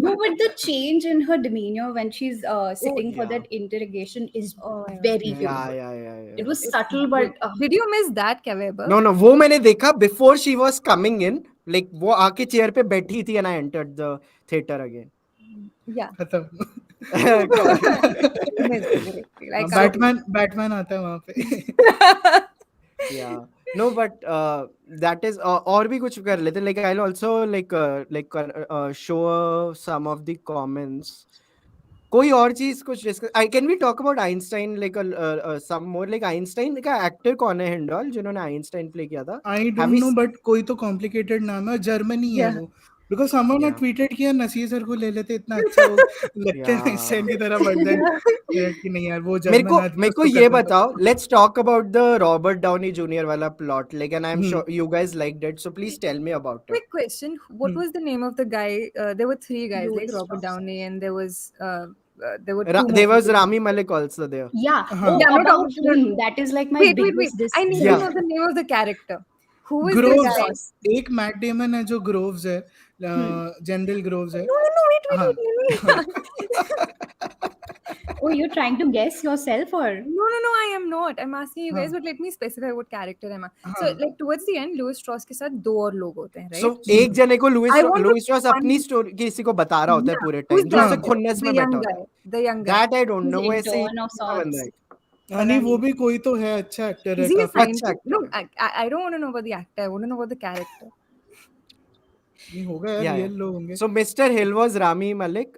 No, but the change in her demeanor when she's sitting for yeah. that interrogation is Oh, yeah. very या beautiful. या या It was It's subtle, great. but Did you miss that, क्या Vaibhav? नो नो वो मैंने देखा before she was coming in, like वो आके chair पे बैठी थी and I entered the theatre again. Yeah. खत्म। Missed great. Like बैटमैन आता है वहां पे। yeah no but that is और भी कुछ कर लेते, like I'll also like show some of the comments, कोई और चीज कुछ discuss, I can we talk about Einstein, like some more, like Einstein का एक्टर कौन है हिंडॉल जिन्होंने आइंस्टाइन प्ले किया था? I Have don't we know but कोई तो कॉम्प्लिकेटेड नाम है, जर्मनी है Yeah. वो, बिकॉज समवन ने Yeah. ट्वीटेड किया नसीर सर को ले लेते, इतना अच्छा वो लगते हैं Yeah. आइंस्टाइन की तरह, बट देन कि नहीं यार वो मेरे जर्मन को आदमी ये बताओ, let's talk about the Robert Downey Junior वाला plot, like and I am sure you guys liked it, so please tell me about it. Quick question. What was the name of the guy? There were 3 guys, like Louis Robert Strauss. Downey, and there were 2 more. There was Rami Malek also there. Yeah. हाँ Oh, Yeah, I'm not about talking about. him. That is like my Wait. biggest I need to Yeah. know the name of the character. Who is the groves, guy? Strauss. एक Matt Damon है जो groves है, general groves है। No. Wait. हाँ। Let me. Oh, you're trying to guess yourself, or No. I am not. I'm asking you guys, हाँ। but let me specify what character am I. So, हाँ। like towards the end, Louis Strauss के साथ 2 और लोग होते हैं, सो right? एक जने को I want to Lewis Strauss one- अपनी स्टोरी किसी को बता रहा होता है Yeah. पूरे Who's टाइम, जो that उससे guy? खुन्नस The में young बैठा होता guy. है, The young guy. That I don't he's no, वो an ऐसे ही intern of का बंदा है। sorts. नहीं वो नहीं। भी कोई तो है, अच्छा एक्टर है Is he a काफी। scientist? actor Look, I don't want to know about the actor. I want to know about the character. नहीं होगा यार, Yeah. रियल लोग होंगे। So Mr. Hill was Rami Malek,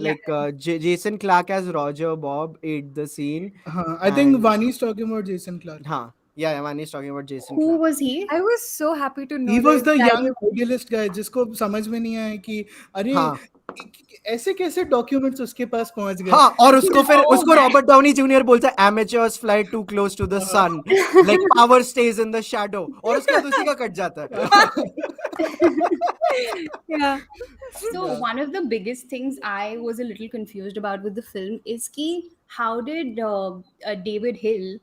like Yeah. Jason Clarke as Roger Bob ate the scene. हाँ, I think And- Vani is talking about Jason Clark. हाँ, yeah, Vani is talking about Jason Who Clarke. was he? I was so happy to know He was the that young idealist guy जिसको समझ में नहीं आया कि अरे हाँ। ऐसे कैसे डॉक्यूमेंट्स उसके पास पहुंच गए। हाँ, और उसको फिर Oh, उसको रॉबर्ट डाउनी जूनियर बोलता है amateurs fly too close to the sun, like power stays in the shadow, और उसके बाद उसी का कट जाता है। yeah. So one of the biggest things I was a little confused about with the film is ki how did David Hill,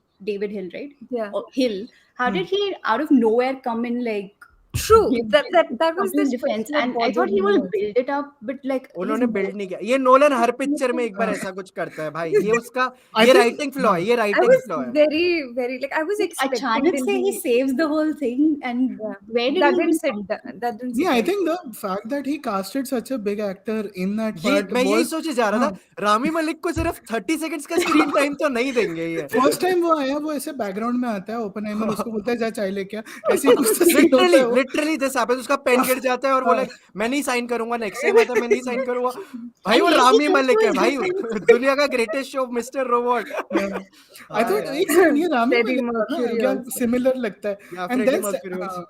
right? Yeah. Or Hill, how did he out of nowhere come in like True. give That come was to the his defense? question that And I thought bothered he me will also. build it up, but like उन्होंने his build नहीं किया, ये Nolan हर picture में एक बार ऐसा कुछ करता है भाई, ये उसका I ये think- राइटिंग फ्लॉ है, ये I राइटिंग was फ्लॉ है। very like I was expecting अचानक it से he saves the whole thing, and Yeah. where did That he didn't become? sit. That didn't sit. Yeah, I right. think the fact that he casted such a big actor in that ये part मैं यही was सोचे जा रहा था, रामी मलिक को सिर्फ 30 seconds का स्क्रीन टाइम तो नहीं देंगे ये। फर्स्ट टाइम वो आया, वो ऐसे बैकग्राउंड में आता है, ओपनहाइमर उसको बोलता है जा चाय लेके आ, ऐसे ही कुछ तो scene होता है वो। लिटरली दिस हैपेंस, उसका पेन गिर जाता है और वो लाइक मैं नहीं साइन करूंगा, नेक्स्ट टाइम आता है मैं नहीं साइन करूंगा। भाई वो And yet he Rami comes Malik to है his भाई, defense. दुनिया का greatest show mister robot. I thought एक second ये रामी Freddie मलिक था ना, Mercury क्या also. सिमिलर लगता है। Yeah, And Freddie then Mercury also.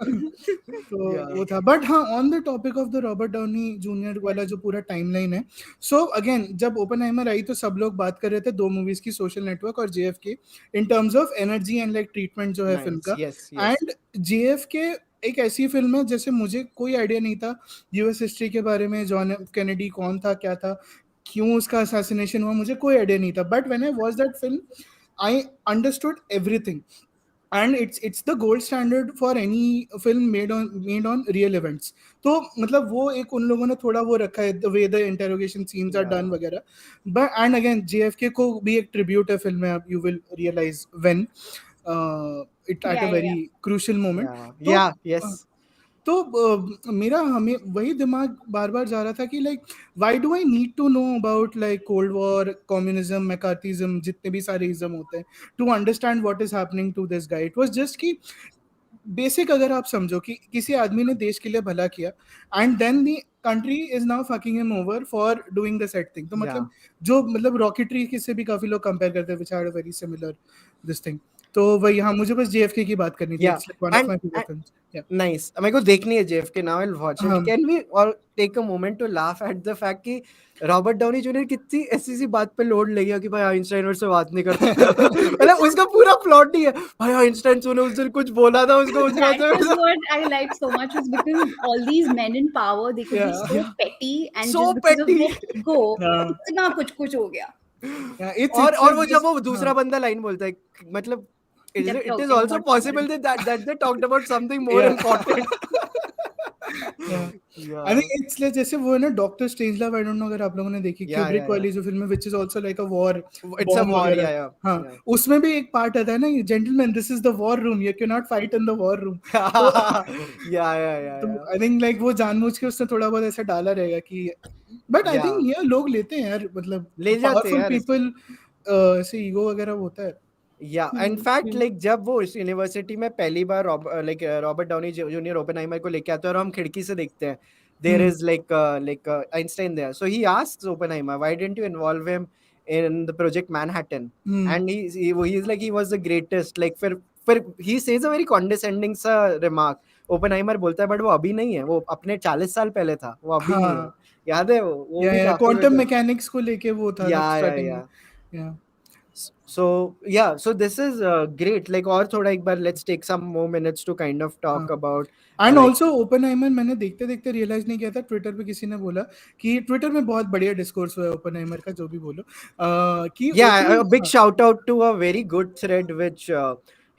तो Yeah. वो था, बट हाँ on the topic of the Robert Downey Junior वाला जो पूरा टाइमलाइन है, सो अगेन जब ओपनहाइमर आई तो सब लोग बात कर रहे थे 2 मूवीज की, सोशल नेटवर्क और JFK, in terms of energy and like treatment जो है फिल्म का। Yes, yes. एंड जेएफके एक ऐसी फिल्म है जैसे मुझे कोई आइडिया नहीं था यूएस हिस्ट्री के बारे में, जॉन एफ कैनेडी कौन था, क्या था, क्यों उसका असैसिनेशन हुआ, मुझे कोई आइडिया नहीं था, but when I watch that film I understood everything, and it's the gold standard for any film made on real events. तो मतलब वो एक उन लोगों ने थोड़ा वो रखा है, the way the interrogation scenes are done वगैरह, but and again JFK को भी एक tribute है फिल्म में, आप you will realize when it at a very crucial moment. Yeah, yes. तो मेरा हमें वही दिमाग बार बार जा रहा था कि like why do I need to know about like cold war, communism, McCarthyism, जितने भी सारे इज्म होते हैं, to understand what is happening to this guy. It was just कि बेसिक अगर आप समझो कि किसी आदमी ने देश के लिए भला किया and then the country is now fucking him over for doing the set thing, तो मतलब जो मतलब रॉकेटरी से भी काफी लोग कंपेयर करते हैं which are very similar this thing. तो वही, हाँ मुझे बस जेएफके की बात करनी थी, Yeah, it's like one of and my favourite films. या nice. मेरे को देखनी है JFK now. I'll watch it. हाँ Can we all take a moment to laugh at the fact कि रॉबर्ट डाउनी जूनियर कितनी ऐसी सी बात पे लोड ले गया कि भाई आइंस्टाइन मेरे से बात नहीं करता। मतलब उसका पूरा प्लॉट नहीं है भाई आइंस्टाइन तूने उस दिन कुछ बोला था उसको उस बात That was में। what I liked so much, was because all these men in power, they could be Yeah. so petty, and So just because of petty. their ego, Yeah. इतना कुछ हो गया. Yeah, it's और like वो this, जब वो हाँ दूसरा बंदा लाइन बोलता है मतलब They're it is talking also about possible that they talked about something more yeah important. yeah I Yeah. think it's like जैसे वो है ना डॉक्टर स्ट्रेंजलव, आई डोंट नो अगर आप लोगों ने देखी Yeah, क्यूब्रिक yeah, वाली जो फिल्म है which is also like a war it's a bomb war. वगैरह। Yeah, हाँ yeah. उसमें भी एक पार्ट आता है ना, gentleman this is the war room, you can not fight in the war room. तो Yeah. आई थिंक लाइक वो जानबूझ के उसने थोड़ा बहुत ऐसा डाला रहेगा कि, बट आई थिंक Yeah. ये लोग लेते हैं यार, मतलब ले जाते हैं पावरफुल यार इसको। पीपल ऐसे ईगो वगैरह होता है। या इनफैक्ट लाइक जब वो इस यूनिवर्सिटी में पहली बार रॉबर्ट डाउनी जूनियर ओपेनहाइमर को लेके आते हैं और हम खिड़की से देखते हैं there is like Einstein there, so he asks Oppenheimer why didn't you involve him in the project Manhattan and he is like he was the greatest, like फिर ही सेज अ वेरी कॉन्डेसेंडिंग सा remark. Oppenheimer बोलता है but वो अभी नहीं है, वो अपने 40 साल पहले था, वो अभी नहीं है। हाँ याद है वो भी या काफी क्वांटम मतलब मैकेनिक्स को लेके वो था या स्टार्टिंग में। या या so yeah, so this is great, like और थोड़ा एक बार let's take some more minutes to kind of talk हाँ about and like also Oppenheimer मैंने देखते देखते रियलाइज नहीं किया था, ट्विटर पे किसी ने बोला कि ट्विटर में बहुत बढ़िया डिस्कोर्स हुआ है ओपनहाइमर का, जो भी बोलो कि yeah, a big हाँ shout out to a very good thread which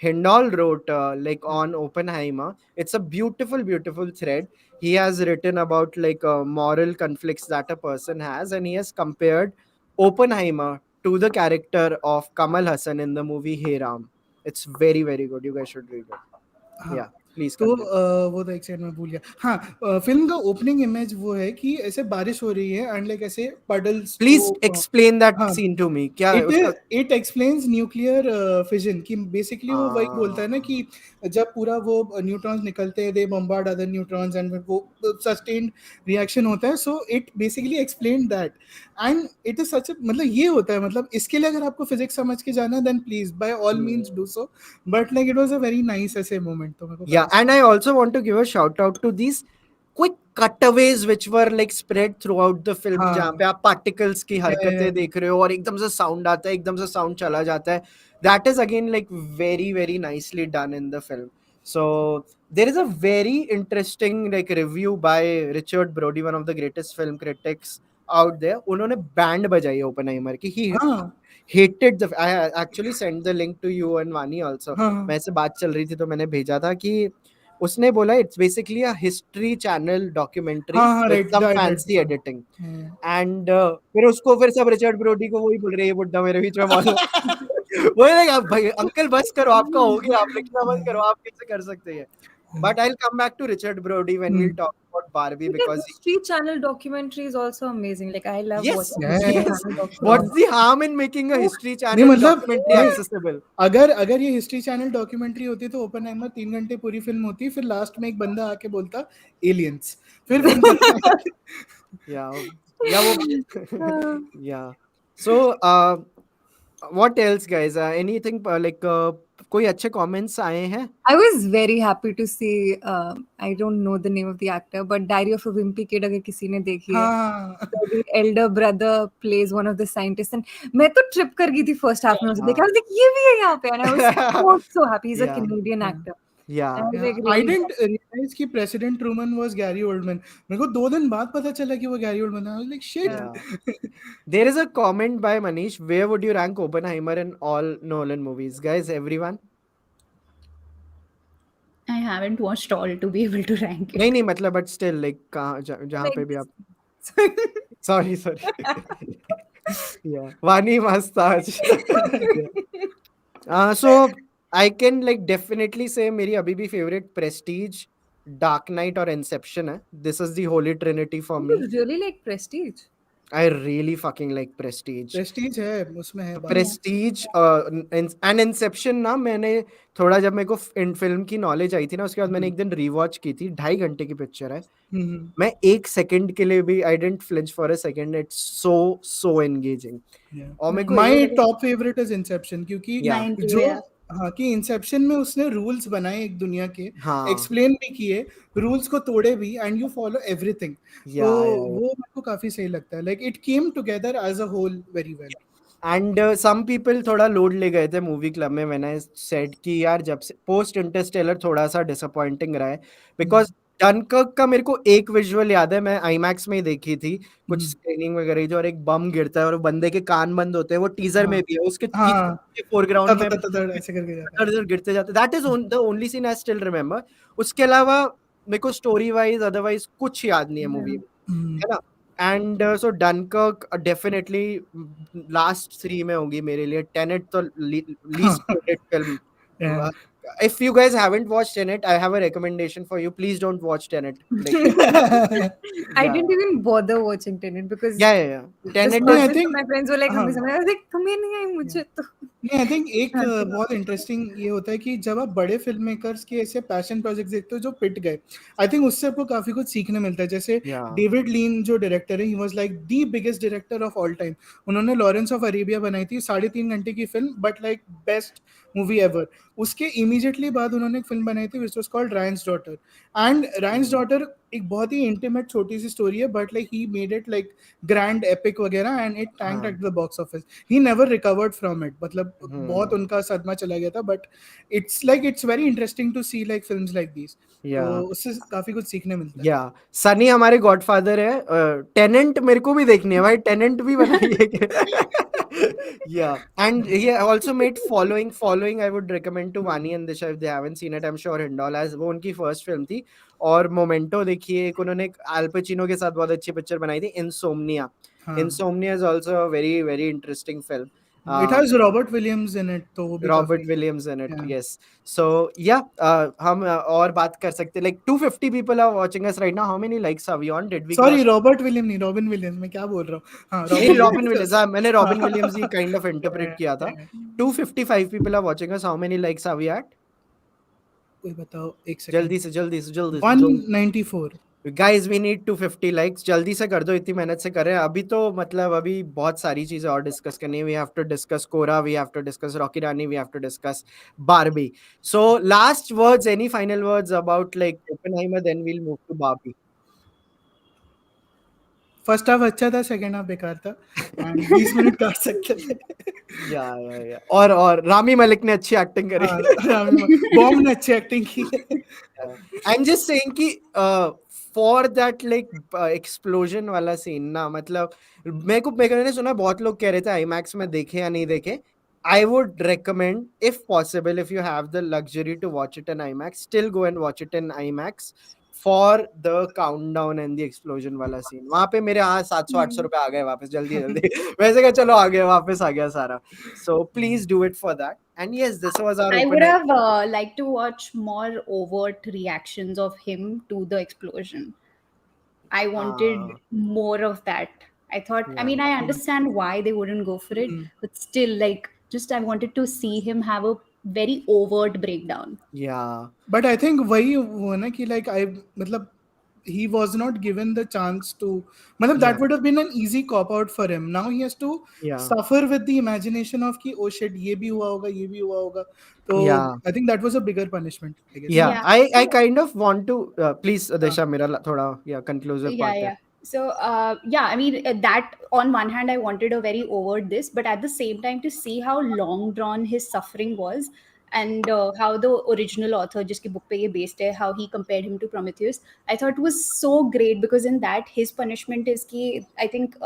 Hindol wrote like on Oppenheimer. It's a beautiful thread. He has written about like moral conflicts that a person has, and he has compared Oppenheimer to the character of Kamal Hassan in the movie Hey Ram. It's very good, you guys should read it. हाँ Yeah, please तो continue. वो तो एक second में भूल गया। हाँ film का ओपनिंग इमेज वो है कि ऐसे बारिश हो रही है एंड लाइक ऐसे पडल्स Please वो explain that हाँ scene to me. क्या है इट उसका? इट एक्सप्लेन्स न्यूक्लियर फिजन, कि बेसिकली वो वही बोलता है ना Ah, कि जब पूरा वो न्यूट्रॉन्स निकलते हैं, दे बम्बार्ड अदर न्यूट्रॉन्स एंड वो सस्टेन्ड रिएक्शन होता है, so it basically explain that and it is such, मतलब ये होता है, मतलब इसके लिए अगर आपको फिजिक्स समझ के जाना है then please by all means do so, but like it was a very nice ऐसे मोमेंट, तो मेरे को yeah, काफी and I also want to give a shout out to these quick cutaways which were like spread throughout the film, जहाँ पे हाँ आप particles की हरकतें देख रहे हो और एकदम से sound आता है, एकदम से sound चला जाता है. That is again like very nicely done in the film. So there is a very interesting like review by Richard Brody, one of the greatest film critics out there. उन्होंने band बजाई है Oppenheimer की. He हाँ hated the, I actually sent the link to you and Vaani also. हाँ मैं से बात चल रही थी तो मैंने भेजा था कि उसने बोला it's basically a history channel documentary हाँ with right some right fancy right editing and फिर उसको फिर सब रिचर्ड ब्रोडी को वही बोल रहे हैं, ये बुड्ढा मेरे बीच में बोलो। वही लगा भाई अंकल बस करो, आपका हो गया, आप लिखना बंद करो, आप कैसे कर सकते हैं। But I will come back to Richard Brody when we will talk about Barbie But because the History Channel documentary is also amazing. Like I love yes watching History yes yes Channel what's documentaries. the harm in making a history नहीं channel मतलब documentary नहीं, accessible? अगर ये history channel documentary होती तो Oppenheimer 3 घंटे पूरी film होती, फिर लास्ट में एक बंदा आके बोलता एलियंस, फिर फिल्म खत्म। Yeah, yeah, Uh, yeah. So what else guys, anything like कोई अच्छे comments आए हैं? I was very happy to see. I don't know the name of the actor, but Diary of a Wimpy Kid. अगर किसी ने देखी है, हाँ so the elder brother plays one of the scientists, and मैं तो trip कर गई थी first half में उसे देख, I was like ये भी है यहाँ पे, and I was so happy. He's a Yeah, Canadian actor, yeah. and I was like I really didn't realise कि president Truman was Gary Oldman, मेरे को 2 दिन बाद पता चला कि वो गैरी ओल्डमैन है, आई was like shit. Yeah. There is a comment by Manish. Where would you rank Oppenheimer in all Nolan movies? Guys, everyone? I haven't watched all to be able to rank it. नहीं मतलब but still like कहाँ जहाँ like पे भी this. आप sorry yeah Vaani मस्त था आज yeah. So I can like definitely say मेरी अभी भी favorite Prestige, Dark Knight और Inception है. This is the holy trinity for me. You really like Prestige? I really fucking like Prestige. Prestige है, उसमें है बात. Yeah. प्रेस्टीज एंड इंसेप्शन ना, मैंने थोड़ा, जब मेरे को फिल्म की नॉलेज आई थी ना, उसके बाद मैंने एक दिन रीवॉच की थी. 2.5 घंटे की पिक्चर है. हम्म. मैं एक सेकंड के लिए भी I didn't flinch for a second. It's so engaging. और मेरे को माय एक टॉप फेवरेट इज इंसेप्शन, क्योंकि या Mine too, जो yeah. हाँ कि इंसेप्शन में उसने रूल्स बनाए एक दुनिया के, हाँ एक्सप्लेन भी किए, रूल्स को तोड़े भी, एंड यू फॉलो एवरीथिंग. तो या वो मेरे को काफी सही लगता है. Like it came together as a whole very well. And some people थोड़ा लोड ले गए थे मूवी क्लब में व्हेन आई सेड कि यार जब से पोस्ट इंटरस्टेलर थोड़ा सा डिसअपॉइंटिंग रहा है, बिकॉज डनकर्क का मेरे को एक विजुअल याद है, मैं आईमैक्स में ही देखी थी कुछ स्क्रीनिंग वगैरह जो, और एक बम गिरता है और वो बंदे के कान बंद होते हैं, वो टीजर में हाँ भी है, उसके हाँ, पीछे फोरग्राउंड में ऐसे करके जाता है. इधर गिरते जाते. That is the only seen I still remember. उसके अलावा मेरे को स्टोरी वाइज अदरवाइज कुछ याद नहीं है मूवी में, है ना. And so Dunkirk definitely last 3 में होगी मेरे लिए. टेनेट तो least favourite film. Yeah. If you guys haven't watched Tenet, I have a recommendation for you. Please don't watch Tenet. Like, I yeah, didn't even bother watching Tenet because yeah. the Tenet No, I is synopsis think of my friends were like, हाँ. "हमें समझ," I was like, "तुम्हें नहीं आई मुझे तो." नहीं, I think एक हाँ, तो बहुत इंटरेस्टिंग ये होता है कि जब आप बड़े फिल्म मेकर्स के ऐसे पैशन प्रोजेक्ट देखते हो जो पिट गए, आई थिंक उससे आपको काफी कुछ सीखने मिलता है. जैसे yeah. डेविड लीन जो डायरेक्टर है, ही was like the biggest director of all time. उन्होंने लॉरेंस ऑफ अरेबिया बनाई थी, 3.5 घंटे की film, but like best movie ever. उसके इमीडिएटली बाद उन्होंने एक फिल्म बनाई थी which was called रायन्स daughter. And रायन्स daughter एक बहुत ही इंटीमेट छोटी सी स्टोरी है, but like he made it like grand epic वगैरह, एंड इट टैंक्ड हाँ. At the box office. He never recovered from it. मतलब बहुत Hmm. उनका सदमा चला गया था, but it's like it's very interesting to see like films like these. तो Yeah. उससे काफी कुछ सीखने मिलता है. या सनी हमारे गॉडफादर है. टेनेंट मेरे को भी देखनी है भाई. टेनेंट भी बनाइए. या and he also made Following I would recommend to Vani and Disha if they haven't seen it. I am sure Hindol as वो उनकी फर्स्ट फिल्म थी. और मोमेंटो देखिए. एक उन्होंने अल पचिनो के साथ बहुत अच्छी पिक्चर बनाई थी, इनसोम्निया. हाँ, Insomnia is also a very very interesting film. It has Robert Williams in it, तो वो भी रॉबर्ट काफी. Williams in it. Yeah. Yes. So या हम और बात कर सकते हैं. Like 250 people are watching us right now. How many likes are we on? Did we sorry, cross? Robert William नहीं, रॉबिन विलियम्स. मैं क्या बोल रहा हूँ. हाँ, नहीं, रॉबिन रॉबिन विलियम्स. विलियम्स. हाँ, मैंने रॉबिन हाँ. Williams he kind of interpret किया था. 255 people are watching us. How many likes are we at? कोई बताओ, एक जल्दी सेकंड. से जल्दी से जल्दी से 194. Guys we need 250 likes. जल्दी से कर दो. इतनी मेहनत से कर रहे हैं अभी तो. मतलब अभी बहुत सारी चीजें और डिस्कस करनी है. We have to discuss Kohrra, we have to discuss Rocky Rani, we have to discuss Barbie. So last words, any final words about like Oppenheimer, then we'll move to Barbie. First half अच्छा था, सेकंड हाफ बेकार था, and 20 minute काट सकते थे. या और रामी मलिक ने अच्छी एक्टिंग करी. हाँ, बॉम्ब ने अच्छी एक्टिंग की है. आई एम जस्ट सेइंग कि फॉर दैट लाइक एक्सप्लोजन वाला सीन ना, मतलब मैंने सुना बहुत लोग कह रहे थे आईमैक्स में देखे या नहीं देखे. I would recommend if possible, if you have the luxury to watch it in IMAX, still go and watch it in IMAX for the countdown and the explosion वाला सीन. वहां पे मेरे 700-800 रुपए आ गए वापस जल्दी जल्दी. वैसे क्या, चलो आ गया, वापस आ गया सारा. So please do it for that. And yes, this was our I would open. have liked to watch more overt reactions of him to the explosion. I wanted more of that. I thought, I mean, I understand why they wouldn't go for it, but still, like, just I wanted to see him have a very overt breakdown. Yeah. But I think वही वो ना कि like I मतलब he was not given the chance to, मतलब that Yeah. would have been an easy cop out for him. Now he has to Yeah. suffer with the imagination of कि oh shit ये भी हुआ होगा, ये भी हुआ होगा. तो Yeah. I think that was a bigger punishment, I guess. Yeah, Yeah. I kind of want to please Disha, मेरा थोड़ा conclusive Yeah, part है. yeah. So yeah, I mean, that on one hand I wanted a very overt this, but at the same time to see how long drawn his suffering was, and how the original author जिसकी book पे ये based है, how he compared him to Prometheus. I thought it was so great because in that his punishment is कि I think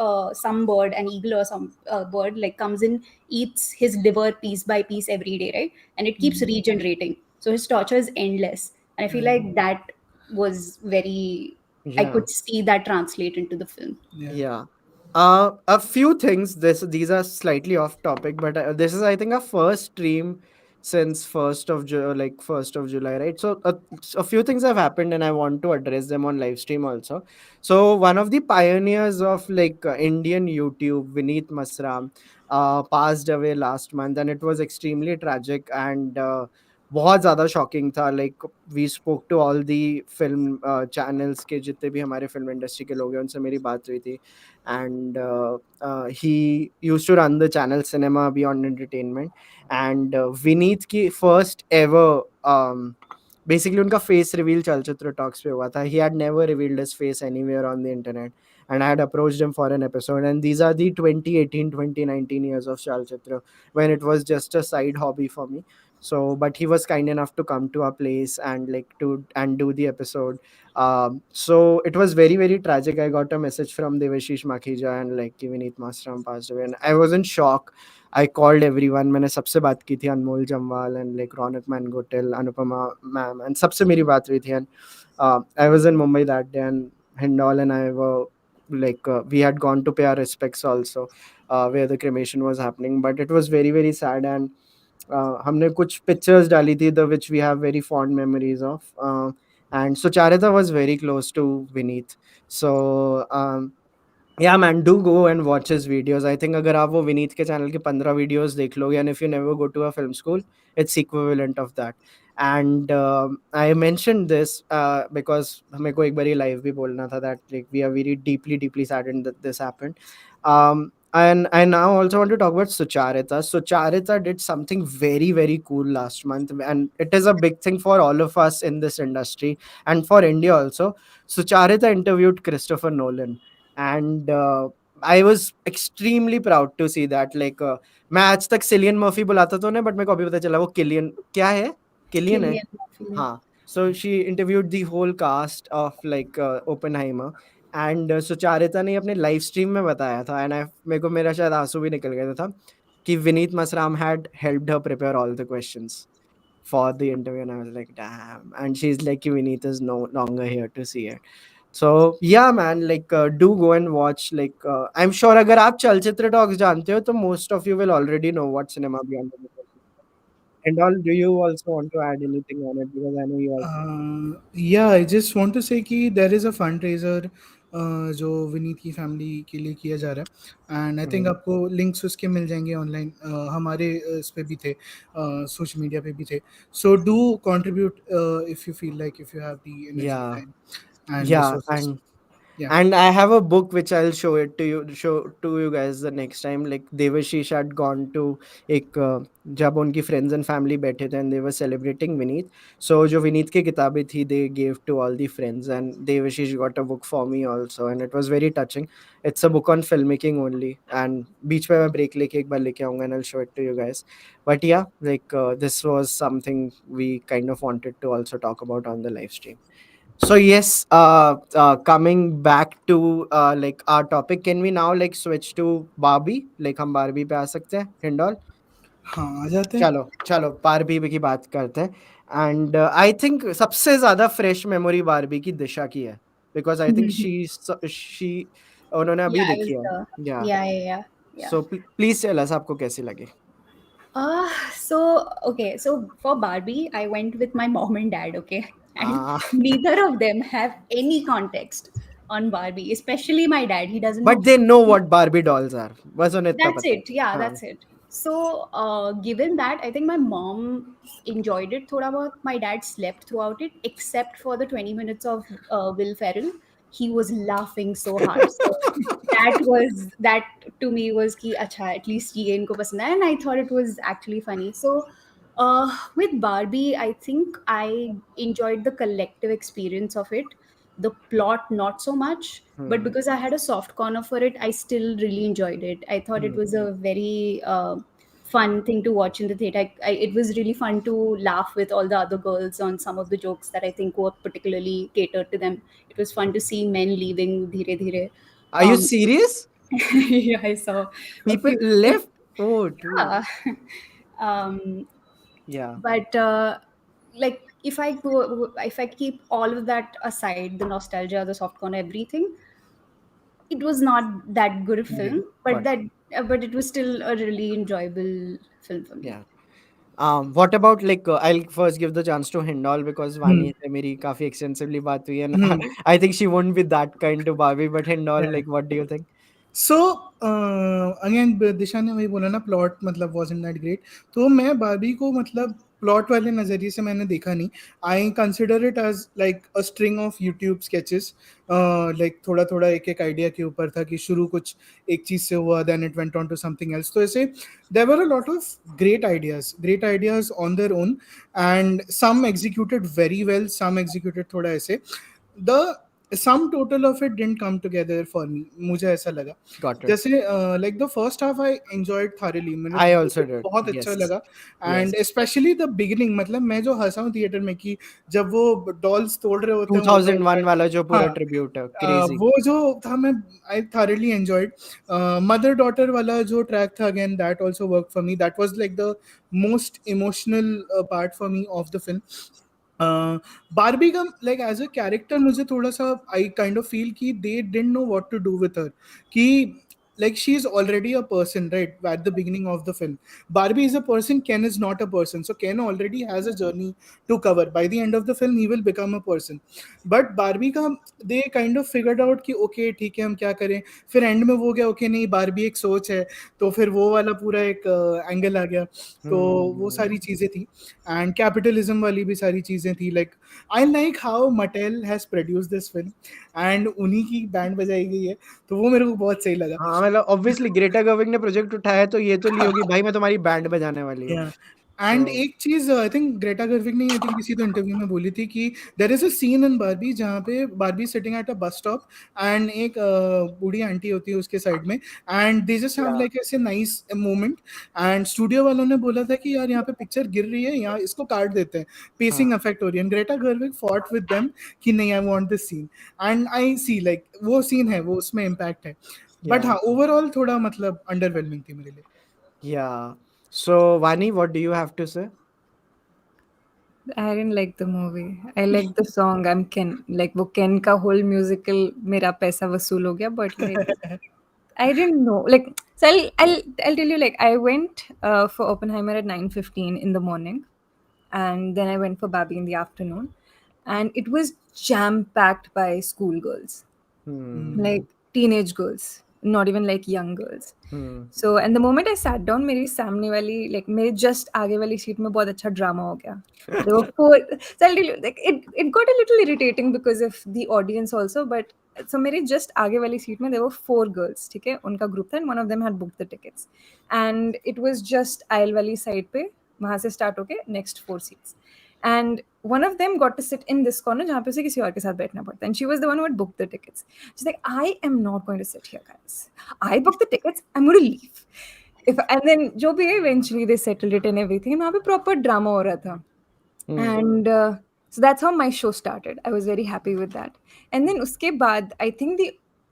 some bird, an eagle or some bird, like comes in, eats his liver piece by piece every day, right? And it keeps regenerating. So his torture is endless, and I feel like that was very, I Yeah. could see that translate into the film. Yeah. A few things. These are slightly off topic, but this is, I think, our first since first of July, right? So a few things have happened, and I want to address them on live stream also. So one of the pioneers of Indian YouTube, Vineet Masram, passed away last month, and it was extremely tragic and बहुत ज़्यादा shocking था. Like we spoke to all the film channels के जितने भी हमारे film industry के लोग हैं, उनसे मेरी बात हुई थी. And he used to run the channel cinema beyond entertainment. And Vineet की फर्स्ट एवर बेसिकली उनका फेस रिवील चलचित्र टॉक्स पे हुआ था. He had never revealed his face anywhere on the internet, and I had approached him for an episode. And these are the 2018, 2019 years of Chalchitra, when it was just a side hobby for me. So but he was kind enough to come to our place and do the episode. So it was very very tragic. I got a message from Devashish Makhija and like Vineet Mastram passed away, and I was in shock. I called everyone. मैंने सबसे बात की थी, Anmol Jamwal and like Raunak Mangottil, Anupama ma'am, and सबसे मेरी बात हुई थी. And I was in Mumbai that day, and Hindol and I were we had gone to pay our respects also, where the cremation was happening. But it was very very sad. And हमने कुछ pictures डाली थी, the which we have very fond memories of. And so Charita was very close to Vineet. So yeah man, do go and watch his videos. I think अगर आप वो विनीत के channel के 15 videos देख लोगे, and if you never go to a film school, it's equivalent of that. And I mentioned this because हमें को एक बारी live भी बोलना था that like we are very deeply deeply saddened that this happened. And I now also want to talk about Sucharita. Sucharita did something very very cool last month, and it is a big thing for all of us in this industry and for India also. Sucharita interviewed Christopher Nolan, and I was extremely proud to see that. मैं आज तक Cillian Murphy बुलाता तो नहीं, but मेरे को अभी पता चला वो किलियन क्या है, किलियन है. Killian Murphy. हाँ. So she interviewed the whole cast of Oppenheimer. And Sucharita ने अपने लाइव स्ट्रीम में बताया था, एंड मेरे को मेरा शायद आंसू भी निकल गया था कि Vineet Masram had helped her prepare all the questions for the interview. And I was like, damn. And she's like, Vineet is no longer here to see it. So yeah man, do go and watch. I'm sure अगर आप चलचित्र talks जानते हो तो most of you will already know what cinema beyond the Universe is. And all, do you also want to add anything on it, because I know you also. Yeah, I just want to say कि there is a fundraiser जो विनीत की family के लिए किया जा रहा है, and I think आपको लिंक्स उसके मिल जाएंगे ऑनलाइन. हमारे इस पे भी थे, सोशल मीडिया पे भी थे. So do contribute if you feel like, if you have the energy, Yeah, time and yeah. Resources. Yeah. And I have a book which I'll show to you guys the next time. Like Devashish had gone to एक जब उनकी friends and family बैठे थे and they were celebrating Vineet. So जो विनीत की किताबें थी, they gave to all the friends, and Devashish got a book for me also, and it was very touching. It's a book on filmmaking only, and बीच में मैं break लेके एक बार लेके आऊँगा and I'll show it to you guys. But yeah, this was something we kind of wanted to also talk about on the live stream. So yes, coming back to our topic, can we now switch to Barbie? हम Barbie पे आ सकते हैं, Hindol? हाँ, आ जाते हैं. चलो चलो Barbie की बात करते हैं. And I think सबसे ज़्यादा fresh memory Barbie की दिशा की है, because I think she उन्होंने Yeah, अभी I was देखी है. the. Yeah. Yeah. So please tell us आपको कैसी लगी. So for Barbie, I went with my mom and dad, okay? And Ah. neither of them have any context on Barbie, especially my dad. He doesn't know. But they know what Barbie dolls are. बस उन्हें इतना That's पता है. it. Yeah, हाँ. that's it. So, given that, I think my mom enjoyed it. Thoda bahut. My dad slept throughout it, except for the 20 minutes of Will Ferrell. He was laughing so hard. So that to me was ki acha, at least ye inko pasand hai, and I thought it was actually funny. So with Barbie, I think I enjoyed the collective experience of it. The plot not so much, but because I had a soft corner for it, I still really enjoyed it. I thought it was a very fun thing to watch in the theater. It was really fun to laugh with all the other girls on some of the jokes that I think were particularly catered to them. It was fun to see men leaving dheere dheere. Are you serious? Yeah, I saw a People few. left? Oh, dude. Yeah. um, Yeah. but if I keep all of that aside, the nostalgia, the soft corner, everything, it was not that good a film, but got but it was still a really enjoyable film for me. Yeah. What about like I'll first give the chance to Hindol because Hmm. Vaani से मेरी काफी extensively बात हुई and Hmm. I think she won't be that kind to Barbie. But Hindol, Yeah. like, what do you think? So again Disha ने वही बोला ना, plot मतलब वाजंट दैट ग्रेट. तो मैं बारबी को मतलब प्लॉट वाले नज़रिए से मैंने देखा नहीं. I consider it as like a string of YouTube sketches. Like थोड़ा थोड़ा एक एक आइडिया के ऊपर था कि शुरू कुछ एक चीज़ से हुआ, then it went on to something else. तो ऐसे there were a lot of great ideas on their own, and some executed very well, some executed थोड़ा ऐसे. The sum total of it didn't come together for me, मुझे ऐसा लगा. Got it. जैसे like the first half I enjoyed thoroughly, मुझे I also did. बहुत अच्छा Yes. लगा. Yes. And specially the beginning, मतलब मैं जो हंसा हूँ थिएटर में कि जब वो डॉल्स तोड़ रहे होते हैं वो उड़ रहा 2001 है. वाला जो हाँ, पूरा ट्रिब्यूट है, crazy. वो जो था, मैं आई थारली एंजॉयड. मदर डॉटर वाला जो ट्रैक था, again that also work for me. That was like the most emotional part for me of the film. Barbie का लाइक एज अ कैरेक्टर मुझे थोड़ा सा आई काइंड ऑफ फील कि they didn't know what to do with her. कि like she is already a person, right, at the beginning of the film. Barbie is a person, Ken is not a person, so Ken already has a journey to cover. By the end of the film he will become a person. But Barbie का they kind of figured out कि okay ठीक है हम क्या करें. फिर and में वो गया okay नहीं बारबी एक सोच है, तो फिर वो वाला पूरा एक एंगल आ गया. तो वो Hmm. सारी चीज़ें थी. एंड कैपिटलिज्म वाली भी सारी चीज़ें थी. Like I like how metal has produce this film, and उन्हीं की बैंड बजाई गई है, तो वो मेरे को बहुत सही लगा. हाँ मतलब ऑब्वियसली ग्रेटा गर्विंग ने प्रोजेक्ट उठाया तो ये तो ली होगी भाई मैं तुम्हारी बैंड बजाने वाली हूँ. या एंड So एक चीज आई थिंक ग्रेटा गर्विग ने आई थिंक किसी तो इंटरव्यू में बोली थी कि there is a scene in Barbie जहाँ पे Barbie sitting at a bus stop, and एक बूढ़ी आंटी होती है उसके साइड में, and they just have yeah. Like ऐसे नाइस मोमेंट. एंड स्टूडियो वालों ने बोला था कि यार यहाँ पे पिक्चर गिर रही है, यहाँ इसको काट देते हैं, हाँ. पेसिंग अफेक्ट हो रही है. Greta Gerwig fought with them कि नहीं I want this scene, and I see like वो सीन है, वो उसमें इम्पैक्ट है. But Yeah. हाँ ओवरऑल थोड़ा मतलब अंडरवेलमिंग थी मेरे लिए. Yeah. So Vani, what do you have to say? I didn't like the movie. I like the song. I'm Ken. Like वो Ken का whole musical मेरा पैसा वसूल हो गया. But like I didn't know. Like so I'll tell you. Like I went for Oppenheimer at 9:15 in the morning, and then I went for Barbie in the afternoon, and it was jam packed by schoolgirls, Hmm. like teenage girls, not even like young girls. Hmm. So and the moment I sat down, मेरी सामने वाली like मेरे just आगे वाली seat में बहुत अच्छा drama हो गया. There were four. So I'll tell you, like it got a little irritating because of the audience also. But so मेरे just आगे वाली सीट में there were four girls, ठीक है, उनका group था, and one of them had booked the tickets, and it was just aisle वाली side पे, वहाँ से start होके next four seats. And one of them got to sit in this corner जहाँ पे उसे किसी और के साथ बैठना पड़ता. And she was the one who had booked the tickets. She's like, I am not going to sit here, guys. I booked the tickets. I'm going to leave. And then जो भी है, eventually they settled it and everything. And वहाँ पे proper drama हो रहा था. Hmm. And so that's how my show started. I was very happy with that. And then uske baad, I think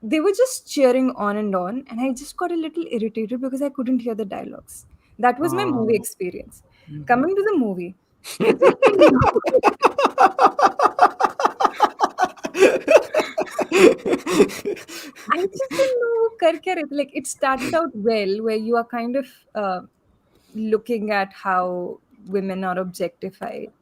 they were just cheering on, and I just got a little irritated because I couldn't hear the dialogues. That was my movie experience. Coming to the movie, I just didn't know. I just didn't know वो कर क्या रहे थे. Like it started out well, where you are kind of looking at how women are objectified.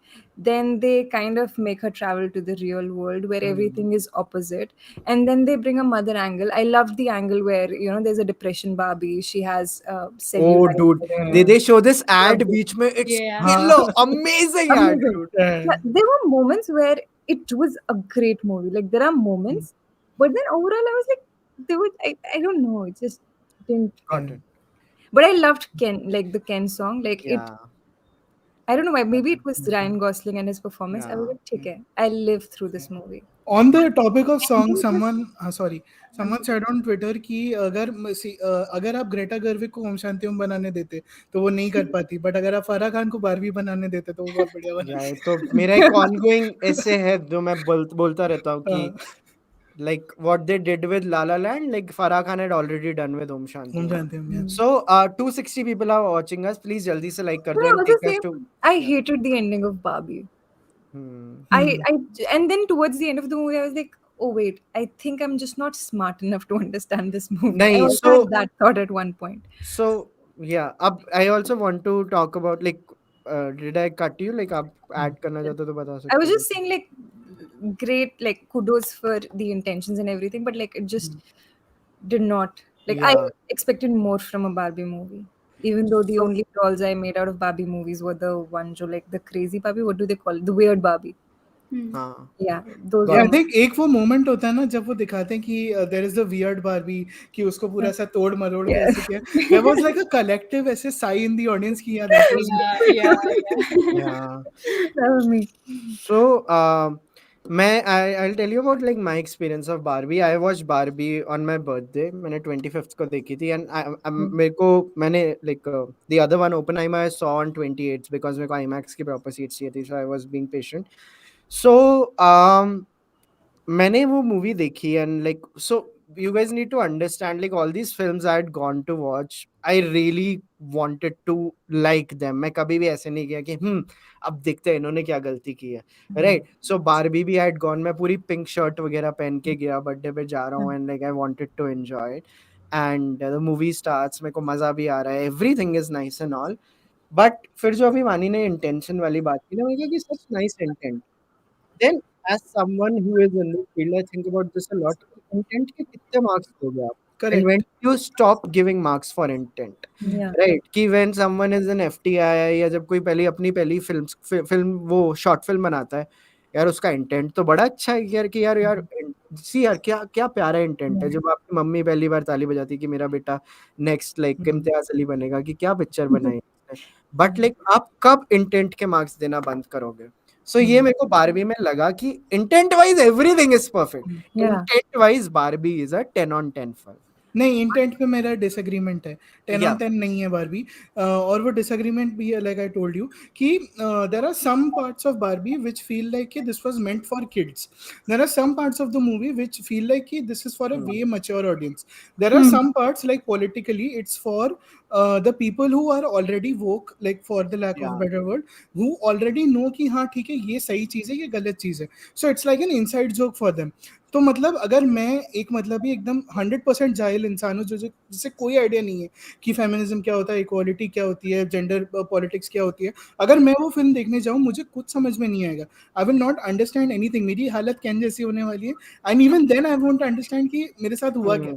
Then they kind of make her travel to the real world where everything is opposite. And then they bring a mother angle. I loved the angle where, you know, there's a depression Barbie. She has Oh, cellulite. dude, Whatever. they show this ad Loved it. बीच में. It's Yeah. killer, amazing ad, Amazing. dude. Yeah, there were moments where it was a great movie. Like there are moments, but then overall I was like, there was I don't know, it just didn't. Got it. But I loved Ken, like the Ken song. Like it, Yeah. I don't know why. Maybe it was Ryan Gosling and his performance. I was Yeah. like, ठीक है, I'll live through this movie. On the topic of song, And someone said on Twitter कि अगर आप Greta गर्विग को ओम शांति ओम बनाने देते तो वो नहीं कर पाती, बट अगर आप फराह खान को बारबी बनाने देते तो वो बहुत बढ़िया बना. Yeah, तो मेरा एक ongoing ऐसे है जो मैं बोलता रहता हूँ कि like what they did with La La Land, like Farah Khan had already done with Om Shanti Om Om. Shanti Om, yeah. So 260 people are watching us. Please jaldi se like kar but do I and also take us say to. I hated the ending of Barbie. Hmm. I and then towards the end of the movie, I was like, oh wait, I think I'm just not smart enough to understand this movie. I Nahi, also had that thought at one point. so yeah. I also want to talk about like Did I cut you? Like आप add करना चाहते हो तो बता I सकते was हो. just saying, like, great, like, kudos for the intentions and everything, but like, it just did not. Like, I Yeah. expected more from a Barbie movie, even though the So only dolls I made out of Barbie movies were the ones, jo, like the crazy Barbie. What do they call it? The weird Barbie. Hmm. हाँ. Yeah, those या Got आई ones. Think एक वो moment होता है ना जब वो दिखाते हैं कि there is the weird Barbie कि उसको पूरा Yeah. ऐसा तोड़ मरोड़ के Yeah. ऐसे किया there was like a collective ऐसे साई इन द ऑडियंस की yeah that was Yeah, yeah, yeah. Yeah. That was me. So, I'll tell you about like my experience of Barbie. I watched Barbie on my birthday. मैंने 25th को देखी थी and मेरे को मैंने like the other one Oppenheimer I saw on 28th because मेरे को IMAX की proper seats चाहिए थी, so I was being patient. So मैंने वो मूवी देखी and like so you guys need to understand like all these films I had gone to watch, I really wanted to like them. मैं कभी भी ऐसे नहीं किया कि अब देखते हैं इन्होंने क्या गलती की है, राइट? सो बारबी भी I had gone, मैं पूरी पिंक शर्ट वगैरह पहन के गया, बर्थडे पे जा रहा हूँ and like I wanted to enjoy it and the movie starts, मेरे को मजा भी आ रहा है, everything is nice and all, but फिर जो अभी वानी ने इंटेंशन वाली बात की ना, मुझे कि such nice intent. Then, as someone who is in the field, I think about this a lot. Intent के कितने marks दोगे आप? And when correct you stop giving marks for intent, Yeah. right? कि when someone is in FTI या जब कोई पहली film वो शॉर्ट फिल्म बनाता है, यार उसका इंटेंट तो बड़ा अच्छा है यार, कि यार सी यार क्या क्या प्यारा इंटेंट है. Yeah. जब आपकी मम्मी पहली बार ताली बजाती है कि मेरा बेटा नेक्स्ट लाइक इम्तियाज अली बनेगा, कि क्या पिक्चर बनाई है. बट लाइक आप कब इंटेंट के मार्क्स देना बंद करोगे? सो ये मेरे को बारबी में लगा कि intent wise everything is perfect. Yeah. Intent wise Barbie is a 10 on 10 film. नहीं इंटेंट पे मेरा डिसएग्रीमेंट है 10 या on 10 नहीं है बारबी और वो डिसएग्रीमेंट भी है लाइक आई टोल्ड यू कि there are some parts of Barbie which feel like कि this was meant for kids there are some parts of the movie which feel like कि this is for a way mature audience there are some parts like politically it's for the people who are already woke like for the lack of या a better word who already know कि हाँ ठीक है ये सही चीज़ है ये गलत चीज़ है so it's like an inside joke for them. तो मतलब अगर मैं एक मतलब ही एकदम 100% जाहिल इंसान हूँ जो जिसे कोई आइडिया नहीं है कि फेमिनिज्म क्या होता है, इक्वालिटी क्या होती है, जेंडर पॉलिटिक्स क्या होती है, अगर मैं वो फिल्म देखने जाऊँ मुझे कुछ समझ में नहीं आएगा. I will not understand anything. मेरी हालत कैन जैसी होने वाली है and even then I won't understand कि मेरे साथ हुआ क्या.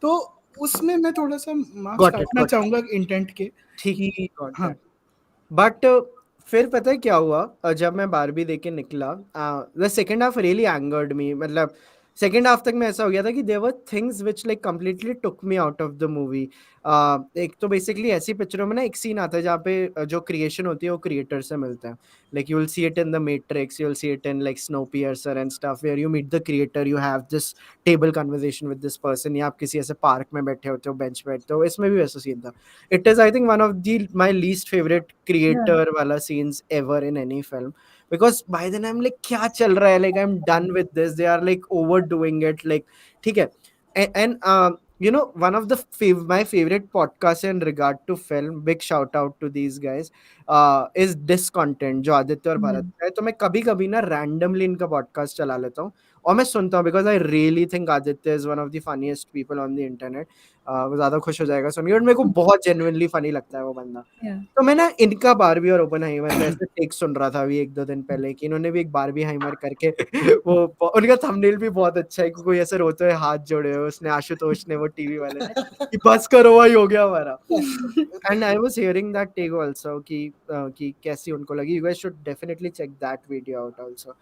तो उसमें मैं थोड़ा सा मार्क्स गॉट इट काटना गॉट इट. चाहूंगा इंटेंट के ठीक, कि गॉट हाँ. दैट. बट फिर पता है क्या हुआ? जब मैं बारबी देख के निकला, the second half really angered me. मतलब सेकेंड हाफ तक में ऐसा हो गया था कि there were things which like completely took me out of the movie. एक तो बेसिकली ऐसी पिक्चरों में ना एक सीन आता है जहाँ पे जो क्रिएशन होती है वो क्रिएटर से मिलता है. Like you will see it in the Matrix, you will see it in like Snowpiercer and stuff, where you meet the creator, you have this table conversation with this person, या आप किसी ऐसे park में बैठे होते हो, bench पे बैठते हो. इसमें भी वैसा सीन था. It is, I think, one of the my least favorite Yeah. creator wala scenes ever in any film, because by then I'm like क्या चल रहा है, like I'm done with this. They are like overdoing it, like ठीक है. And you know, one of the my favorite podcasts in regard to film, big shout out to these guys, is Discontent जो आदित्य और भारत का है. तो मैं कभी कभी ना randomly इनका podcast चला लेता हूँ और मैं सुनता हूँ, because I really think Aditya is one of the funniest people on the internet. वो ज्यादा खुश हो जाएगा सुन के, और मेरे को बहुत जेन्युइनली फनी लगता है वो बंदा. Yeah. तो मैं ना इनका बारबी और ओपनहाइमर का ऐसे टेक सुन रहा था अभी 1-2 दिन पहले, कि इन्होंने भी एक बारबी हाइमर करके वो उनका थंबनेल भी बहुत अच्छा है कि कोई ऐसे रोते हुए हाथ जोड़े हुए, उसने आशुतोष ने, वो टीवी वाले ने, कि बस करो वही हो गया हमारा. And I was hearing that take also कि कैसी उनको लगी. You guys should definitely check that video out also.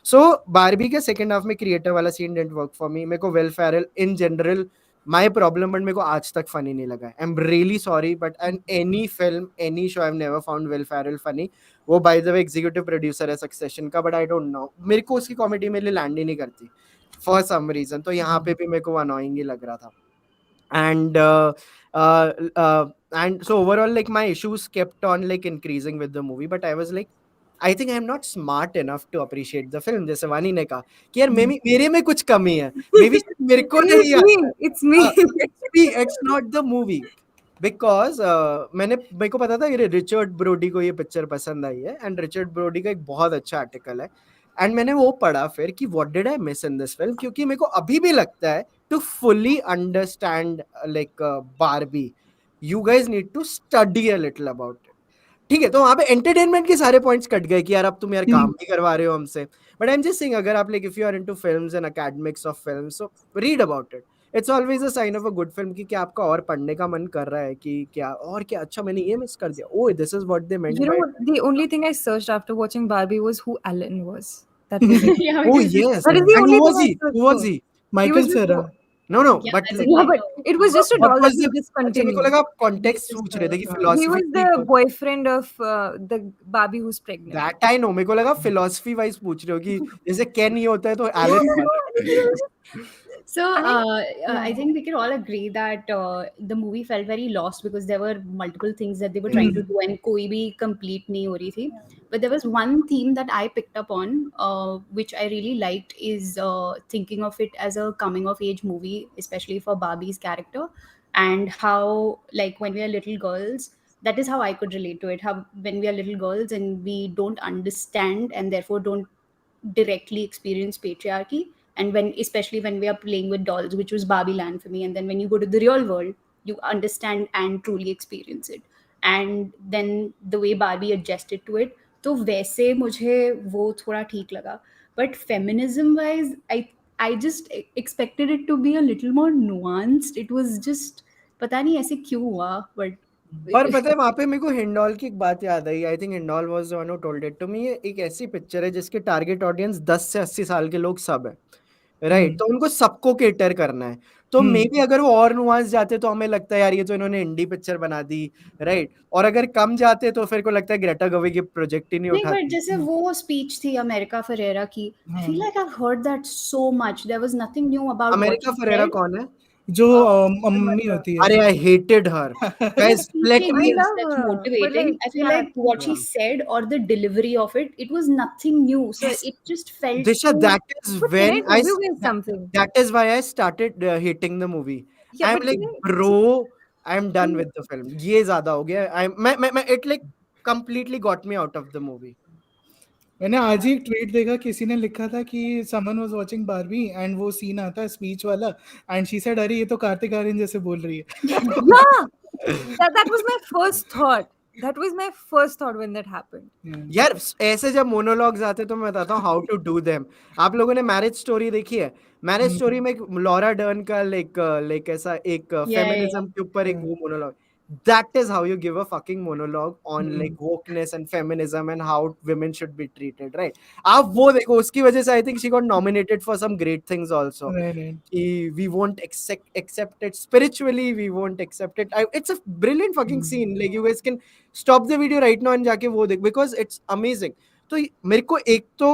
So Barbie के सेकंड हाफ में क्रिएटर वाला scene didn't work for me. मेरे को Will Ferrell in general my problem, but मेरे को आज तक funny नहीं लगा. I'm really sorry, but in any film, any show, I've never found Will Ferrell funny. वो by the way executive producer है Succession का, but I don't know, मेरे को उसकी comedy मेरे लिए land ही नहीं करती for some reason. तो यहाँ पे भी मेरे को annoying ही लग रहा था. And uh, uh, and so overall, like my issues kept on like increasing with the movie, but I was like, I think I'm not smart enough to appreciate the film. जैसे वानी ने कहा कि यार मेरे में कुछ कमी है, मे बी मेरे को It's नहीं आता. me. It's me. It's me, it's not the movie. Because मेरे को पता था कि रिचर्ड ब्रोडी को ये पिक्चर पसंद आई है, एंड रिचर्ड ब्रोडी का एक बहुत अच्छा आर्टिकल है, एंड मैंने वो पढ़ा फिर कि what did I miss in this film, क्योंकि मेरे को अभी भी लगता है to fully understand like Barbie, you guys need to study a little about it. ठीक है, तो वहाँ पे एंटरटेनमेंट के सारे पॉइंट्स कट गए कि यार अब तुम यार काम भी करवा रहे हो हमसे। But I am just saying, अगर आप like if you are into films and academics of film, so read about it. It's always a sign of a good film कि क्या आपका और पढ़ने का मन कर रहा है कि क्या और क्या, अच्छा मैंने ये मिस कर दिया, oh this is what they meant You know bye. what? The only thing I searched after watching Barbie was who Alan was. That was it. Yeah, Oh because yes, That is the and who only thing was I he? searched Who was for. he? He was Michael just Sarah. No, yeah, but as like in yeah, like but it was just a what doll that was was the, just अच्छा मेरे को continuing. लगा आप This context is पूछ रहे थे कि He philosophy was थी। the boyfriend of the Barbie who's pregnant. That I know, मेरे को लगा फिलॉसफी वाइज पूछ रहे हो कि जैसे कैन ये होता है तो No, एलन no, कौन है? so. I Yeah. think we can all agree that the movie felt very lost because there were multiple things that they were trying to do, and कोई भी complete नहीं हो रही थी. But there was one theme that I picked up on, which I really liked, is thinking of it as a coming of age movie, especially for Barbie's character, and how, like, when we are little girls, that is how I could relate to it. How when we are little girls and we don't understand and therefore don't directly experience patriarchy, and when, especially when we are playing with dolls, which was Barbie land for me, and then when you go to the real world, you understand and truly experience it, and then the way Barbie adjusted to it, तो वैसे मुझे वो थोड़ा ठीक लगा. But feminism wise, I just expected it to be a little more nuanced. It was just, पता नहीं ऐसे क्यों हुआ, but पर पता है वहां पे मेरे को हिंडोल की एक बात याद आई। I think Hindol was the one who told it to me. एक ऐसी पिक्चर है जिसके टारगेट ऑडियंस 10 से 80 साल के लोग सब है, राइट? तो उनको सबको केटर करना है। तो मे बी अगर वो और नुआंस जाते तो हमें लगता है यार ये तो इन्होंने इंडी पिक्चर बना दी, राइट? और अगर कम जाते तो फिर को लगता है ग्रेटा गवे की प्रोजेक्ट ही नहीं नहीं, बट उठाती। जैसे वो स्पीच थी अमेरिका फरेरा की, I feel like I have heard that so much. There was nothing new about what America she Ferrera said. कौन है? जो The मम्मी mother. होती है। अरे I hated her The guys, let speaking me. I is love that's her, but motivating. like, I feel yeah, like what she said or the delivery of it, it was nothing new. So Yes, it just felt Disha, too. that is but can when I tell you guys something? that is why I started hating the movie. Yeah, I'm but like, can I see? bro, I'm done See, with the film. ये ज़्यादा हो गया। मैं it like completely got me out of the movie. मैंने आज ही एक tweet देखा, किसी ने लिखा था कि someone was watching Barbie and वो सीन आता है स्पीच वाला, एंड शी सेड अरे ये तो कार्तिक आर्यन जैसे बोल रही है। yeah, that was my first thought. That was my first thought when that happened. यार ऐसे जब मोनोलॉग्स आते तो मैं बताता हूँ हाउ टू डू देम। आप लोगों ने मैरिज स्टोरी देखी है? मैरिज स्टोरी में एक लॉरा डर्न का लाइक लाइक ऐसा एक Yeah, yeah, फेमिनिज्म के ऊपर एक वो monologue, that is how you give a fucking monologue on like wokeness and feminism and how women should be treated, right? आप वो देखो, उसकी वजह से I think she got nominated for some great things also. Right. We won't accept it spiritually, we won't accept it. It's a brilliant fucking scene. Like you guys can stop the video right now and जाके वो देख, because it's amazing. तो मेरे को एक तो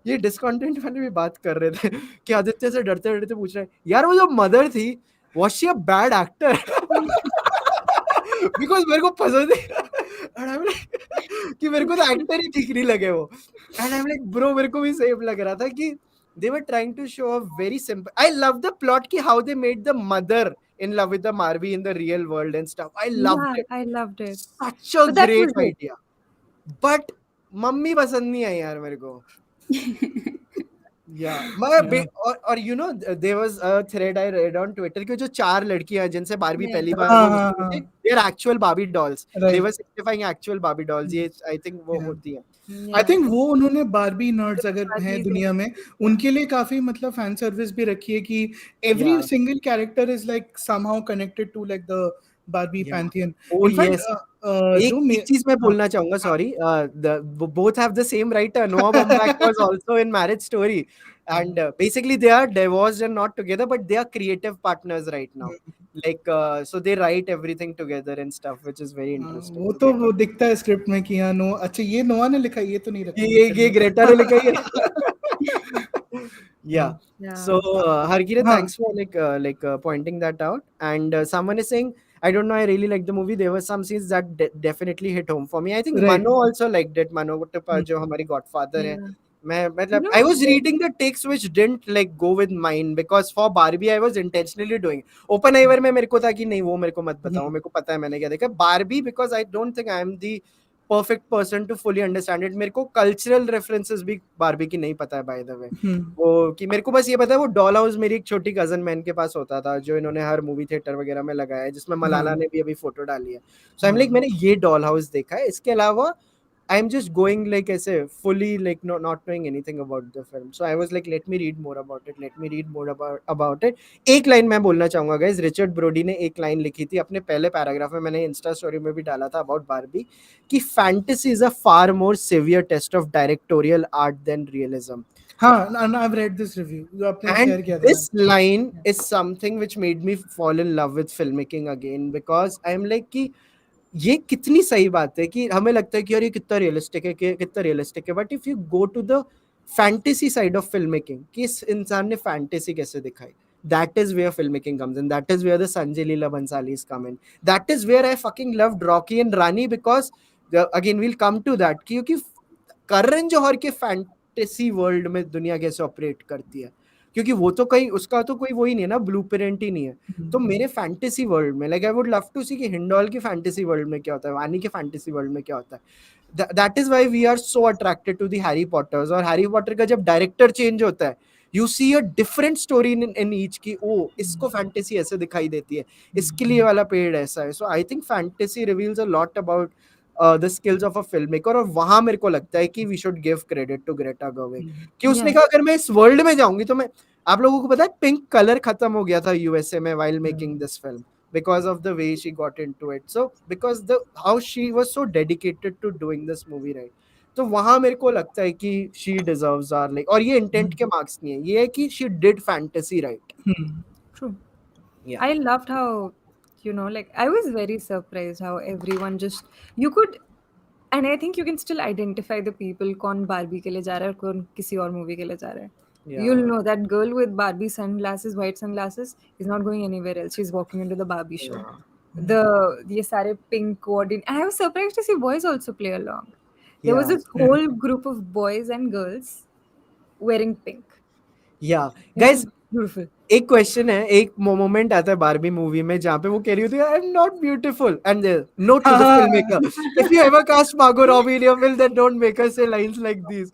ये discontent वाले भी बात कर रहे थे कि आदित्य से डरते डरते पूछ रहे हैं यार वो जो मदर थी, was she a bad actor? Because मेरे को पसंद है and I'm like, कि मेरे को तो एक्टर ही ठीक नहीं लगे वो। And I am like bro, मेरे को भी सेम लग रहा था कि they were trying to show a very simple, I love the plot ki how they made the mother in love with the Barbie in the real world and stuff. I loved Yeah, it. I loved it. Such a But that was great it. idea. But mummy पसंद नहीं आई यार मेरे को। Yeah, और you know there was a thread I read on Twitter कि जो 4 लड़कियां हैं जिनसे बारबी Yeah. पहली बार हाँ वो हाँ मिलती हाँ थी, they are actual Barbie dolls. They right. were signifying actual Barbie dolls. ये I think वो होती है। आई Yeah. थिंक वो उन्होंने बारबी नर्ड्स अगर हैं Barbies दुनिया में, उनके लिए काफी मतलब फैन सर्विस भी रखी है कि every Yeah, single character is like somehow connected to like the Barbie yeah. Pantheon. Oh in fact yes. एक जो एक चीज मैं हाँ बोलना चाहूंगा, हाँ sorry, both have the same writer. Noah Baumbach was also in Marriage Story, and basically they are divorced and not together, but they are creative partners right now. Like so they write everything together and stuff, which is very हाँ, interesting वो to तो get. वो दिखता है script में कि हाँ no, अच्छा ये नोआ ने लिखा है, ये तो नहीं रखेंगे ये फिल्म ग्रेटा ने लिखा ही है। में। Yeah. So, Yeah. Harkira, हाँ thanks for pointing that out. And someone is saying, I don't know, I really like the movie. There were some scenes that definitely hit home for me. I think right. Mano also liked it. Mano Guttappa, जो हमारी Godfather है। Yeah. मैं You मतलब know, I was reading the takes which didn't like go with mine, because for Barbie I was intentionally doing. Oppenheimer में मेरे को था कि नहीं वो मेरे को मत बताओ, मेरे को पता है मैंने क्या देखा। Barbie, because I don't think I am the perfect person to fully understand it. मेरे को cultural references भी बार्बी की नहीं पता है by the way. वो कि मेरे को बस ये पता है वो डॉल हाउस मेरी एक छोटी कजन मैन के पास होता था जो इन्होंने हर मूवी थिएटर वगैरह में लगाया है जिसमें मलाला ने भी अभी फोटो डाली है. So I'm like मैंने ये डॉल हाउस देखा है. इसके अलावा I'm just going like ऐसे fully like not knowing anything about the film. So I was like, let me read more about it. Let me read more about it. एक line मैं बोलना चाहूंगा guys. Richard Brodie ने एक line लिखी थी अपने पहले पैराग्राफ में, मैंने इंस्टा स्टोरी में भी डाला था about Barbie कि fantasy is a far more severe test of directorial art than realism. हाँ, and I've read this review जो आपने And share किया था. this line is something which made me fall in love with filmmaking again because I'm like कि ये कितनी सही बात है कि हमें लगता है कि यार ये कितना रियलिस्टिक है but if you go to the fantasy side of film making कि इस इंसान ने फैंटेसी कैसे दिखाई, that is where filmmaking comes in. That is where the Sanjay Leela Bhansalis come in. That is where I fucking loved Rocky and Rani because again we'll come to that क्योंकि करण जौहर के fantasy world में दुनिया कैसे operate करती है क्योंकि वो तो कहीं उसका तो कोई वही नहीं है ना, ब्लूप्रिंट ही नहीं है. तो मेरे फैंटेसी वर्ल्ड में like I would love to see कि हिंडोल की फैंटेसी वर्ल्ड में क्या होता है, वानी के फैंटेसी वर्ल्ड में क्या होता है. That is why we are so attracted to the Harry Potters. और हैरी पॉटर का जब डायरेक्टर चेंज होता है you see a different story in each की. ओ इसको फैंटेसी ऐसे दिखाई देती है, इसके लिए वाला पेड़ ऐसा है. So I think fantasy reveals a lot about the skills of a film maker. और वहां मेरे को लगता है कि we should give credit to Greta Gerwig कि उसने कहा अगर मैं इस वर्ल्ड में जाऊंगी तो मैं, आप लोगों को पता है पिंक कलर खत्म हो गया था यूएसए में while making this film because of the way she got into it. So because the how she was so dedicated to doing this movie, right? तो वहां मेरे को लगता है कि she deserves our like, और ये इंटेंट के मार्क्स नहीं है, ये है कि she did fantasy right. True. Yeah. I loved how, like I was very surprised how everyone you could, and I think you can still identify the people कौन Barbie के लिए जा रहा है और कौन किसी और मूवी के लिए जा रहा है. You'll know that girl with Barbie sunglasses, white sunglasses, is not going anywhere else. She's walking into the Barbie show. ये सारे pink coordinate. And I was surprised to see boys also play along. There was this whole group of boys and girls wearing pink. Yeah, guys, beautiful. एक question है, एक moment आता है Barbie movie में जहाँ पे वो कह रही होती है I am not beautiful and note to the film maker if you ever cast Margot Robbie in your film then don't make us say lines like this.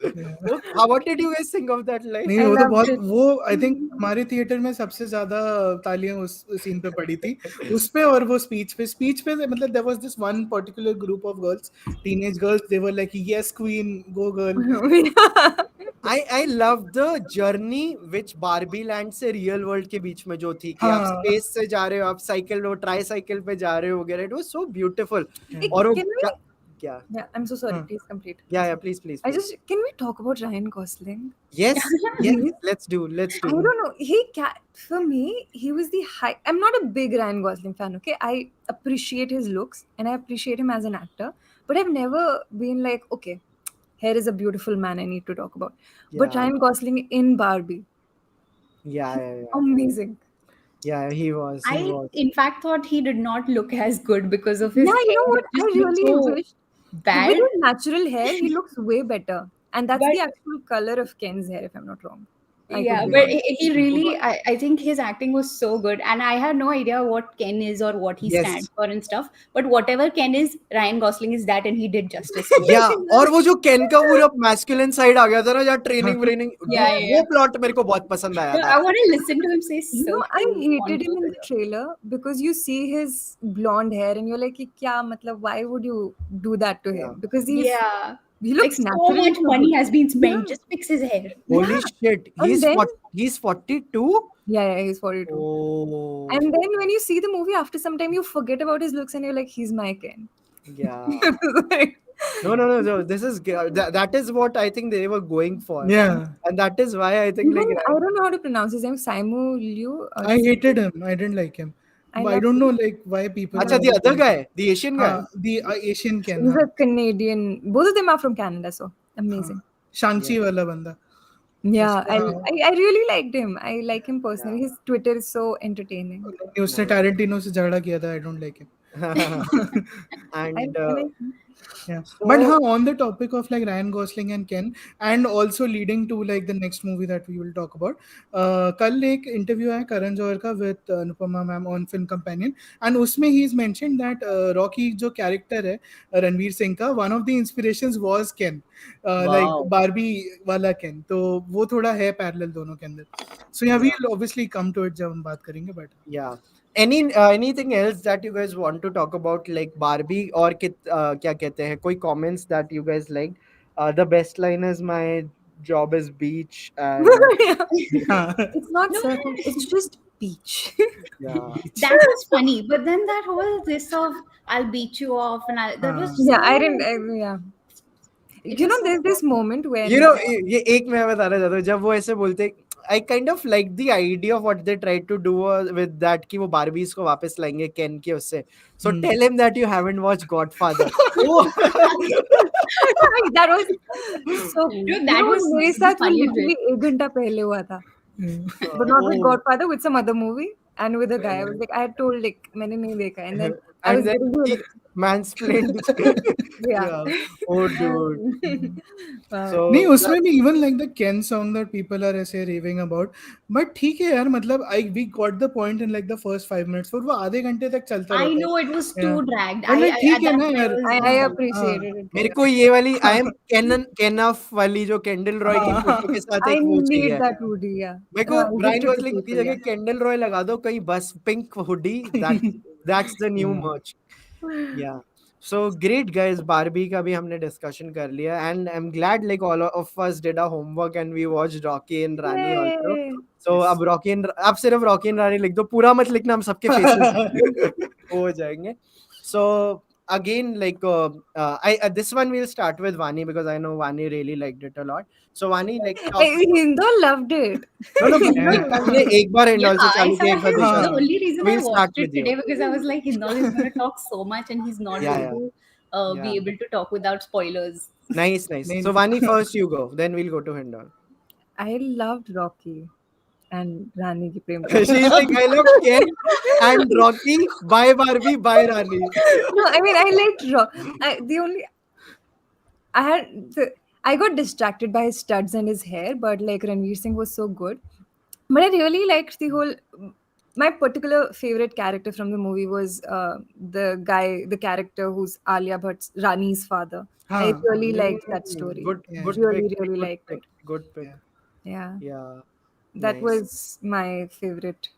How what did you guys think of that line? नहीं वो तो बहुत, वो I think हमारे theatre में सबसे ज्यादा तालियां उस सीन पे पड़ी थी उस पे. और वो स्पीच पे मतलब there was this one particular group of girls, teenage girls, they were like yes queen go girl. I love the journey which Barbie Land से real world के बीच में जो थी कि आप स्पेस से जा रहे हो, आप साइकिल वो ट्राई साइकिल पे जा रहे हो वगैरह. It was so beautiful. और वो क्या? Yeah, I'm so sorry. Please complete. Yeah, please. Can we talk about Ryan Gosling? Yes, let's do. I don't know. For me, he was the high. I'm not a big Ryan Gosling fan. Okay, I appreciate his looks and I appreciate him as an actor, but I've never been like, okay, here is a beautiful man I need to talk about. But Ryan Gosling in Barbie. Yeah. Amazing. Yeah, he was. I in fact thought he did not look as good because of his hair. You know what? I really wish bad. With his natural hair, he looks way better. And that's the actual color of Ken's hair, if I'm not wrong. But he really, I think his acting was so good, and I had no idea what Ken is or what he stands for and stuff. But whatever Ken is, Ryan Gosling is that, and he did justice. Yeah, और वो जो Ken का पूरा masculine side आ गया था ना, या training, वो plot मेरे को बहुत पसंद आया था. I want to listen to him say so. No, I hated him in the trailer because you see his blonde hair and you're like, क्या मतलब? Why would you do that to him? Because he looks like so much money has been spent. Just fix his hair. Holy shit. He's 42? Yeah, he's 42. Oh. And then when you see the movie, after some time, you forget about his looks and you're like, he's my Ken. Yeah. No. This is that is what I think they were going for. Yeah. And that is why I think I don't know how to pronounce his name. Simu Liu. I hated him. I didn't like him. I don't know like why people. Acha, the other guy, the Asian guy. The Asian Ken. He's a Canadian. Both of them are from Canada, so amazing. Shang-Chi wala banda. Yeah, I really liked him. I like him personally. His Twitter is so entertaining. उसने Tarantino से झगड़ा किया था. I don't like him. And Yeah, but So on the topic of like Ryan Gosling and Ken, and also leading to like the next movie that we will talk about. कल एक interview है करण जौहर का with Anupama ma'am on film companion, and उसमें ही is mention that Rocky जो character है रणवीर सिंह का, one of the inspirations was Ken, like wow, Barbie वाला केन, तो वो थोड़ा है पैरेलल दोनों के अंदर. So yeah we yeah, will obviously come to it जब हम बात करेंगे, but yeah. Anything else that you guys want to talk about, like Barbie, or क्या कहते हैं, कोई comments that you guys liked? The best line is my job is beach, and Yeah. हाँ. It's not No, surfing, it's just beach. yeah, that was funny. But then that whole this of I'll beat you off, and that was हाँ. Yeah, I so. didn't. Yeah. It You was know, so. there's this moment when you know, ये एक मैं बताना चाहता हूँ, जब वो ऐसे बोलते, I kind of like the idea of what they tried to do with that, कि वो बारबीज को वापस लाएंगे केन के उससे. So tell him that you haven't watched Godfather. Oh. that was so. Dude, You that know, was मेरे the साथ वो funniest literally 1 घंटा पहले हुआ था, but not with Oh. Godfather, with some other movie and with a guy. I was like, I had told like मैंने नहीं देखा, and then I was And then getting to he like, mansplained. yeah. Yeah. Oh, dude. Wow. So नहीं, उसमें भी even like the Ken song that people are ऐसे raving about, but ठीक है यार, मतलब I we got the point in like the first 5 minutes, फिर वो आधे घंटे तक चलता I रहता know it was है. too dragged. बट लाइक ठीक है That's ना why I यार. was. I हाँ. appreciated it. मेरे Yeah. को ये वाली आई एम केनफ वाली जो केंडल रॉय की फोटो के साथ I एक वो need चाहिए. that hoodie. Yeah. मेरे को I'll Brian gift it to Gosling की people. जगह Yeah. केंडल रॉय लगा दो कहीं, बस pink hoodie, that's the new Yeah. merch. Yeah. So great guys, Barbie का भी हमने डिस्कशन कर लिया, and I'm glad like all of us did our homework and we watched Rocky and Rani also. Yay. So Yes. अब अब सिर्फ Rocky and रानी लिख दो, पूरा मत लिखना, हम सबके फेसेस हो जाएंगे. So again, like this one we'll start with Vaani, because I know Vaani really liked it a lot. So Vaani, like Hindol loved it. no, but Hindol loved हमने it. एक बार Yeah, हिंडोल से चालू किया, एक बार दिशा the से. only reason I We'll start watched it with you. today because I was like, Hindol is going to talk so much and he's not Yeah, going to be yeah. able to talk without spoilers. Nice. नहीं. So Vaani, first you go, then we'll go to Hindol. I loved Rocky and Rani ki Prem She's Kahani. like, I love Ken and Rocky, bye Barbie, bye Rani. No, I mean I liked I had I got distracted by his studs and his hair, but like Ranveer Singh was so good. But I really liked the whole. My particular favorite character from the movie was the character who's Alia Bhatt's Rani's father. I हाँ. really liked that story. Good Yeah. Really, pick. really Good liked pick. it. Good pick. Yeah. Yeah, Yeah. that Nice. was my favorite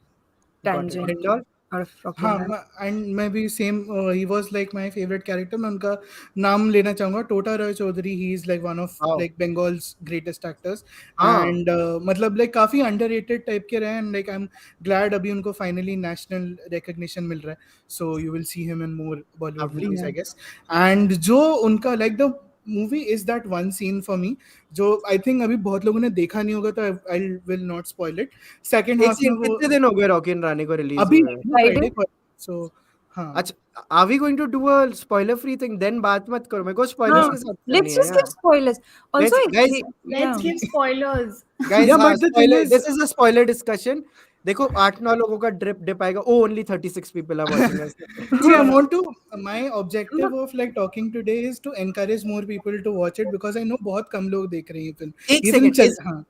Got it. tangent Hindol? out of Rocky हाँ. and Rani. And मैं भी same, he was like my favourite character. मैं उनका नाम लेना चाहूंगा, Tota Roy Chowdhury. He is like one of Wow. Like Bengal's greatest actors, हाँ. And मतलब लाइक काफी अंडररेटेड टाइप के रहे, and like I am glad अभी उनको फाइनली नेशनल रिकॉग्निशन मिल रहा है. So you will see him in more Bollywood Lovely. Movies I guess. And जो उनका like the movie is that one scene for me, जो आई थिंक अभी बहुत लोगों ने देखा नहीं होगा, तो आई will not spoil it. Second एक हाफ में सीन, वो कितने दिन हो गए रॉकी एंड रानी को रिलीज अभी हुए? फ्राइडे को, सो हाँ. अच्छा, are we going to do a spoiler free thing? Then बात मत करो, मेरे को spoilers के साथ करनी Let's है just give यार. spoilers. Also, Guys, Let's give spoilers. guys, Yeah, हाँ, but the thing spoiler. is- This is a spoiler discussion. देखो 8-9 लोगों का डिप आएगा. Oh, only 36 people are watching us. See, I want to. My objective of like talking today is to encourage more people to watch it, because I know बहुत कम लोग देख रहे हैं ये फिल्म. एक ये फिल्म second, हाँ.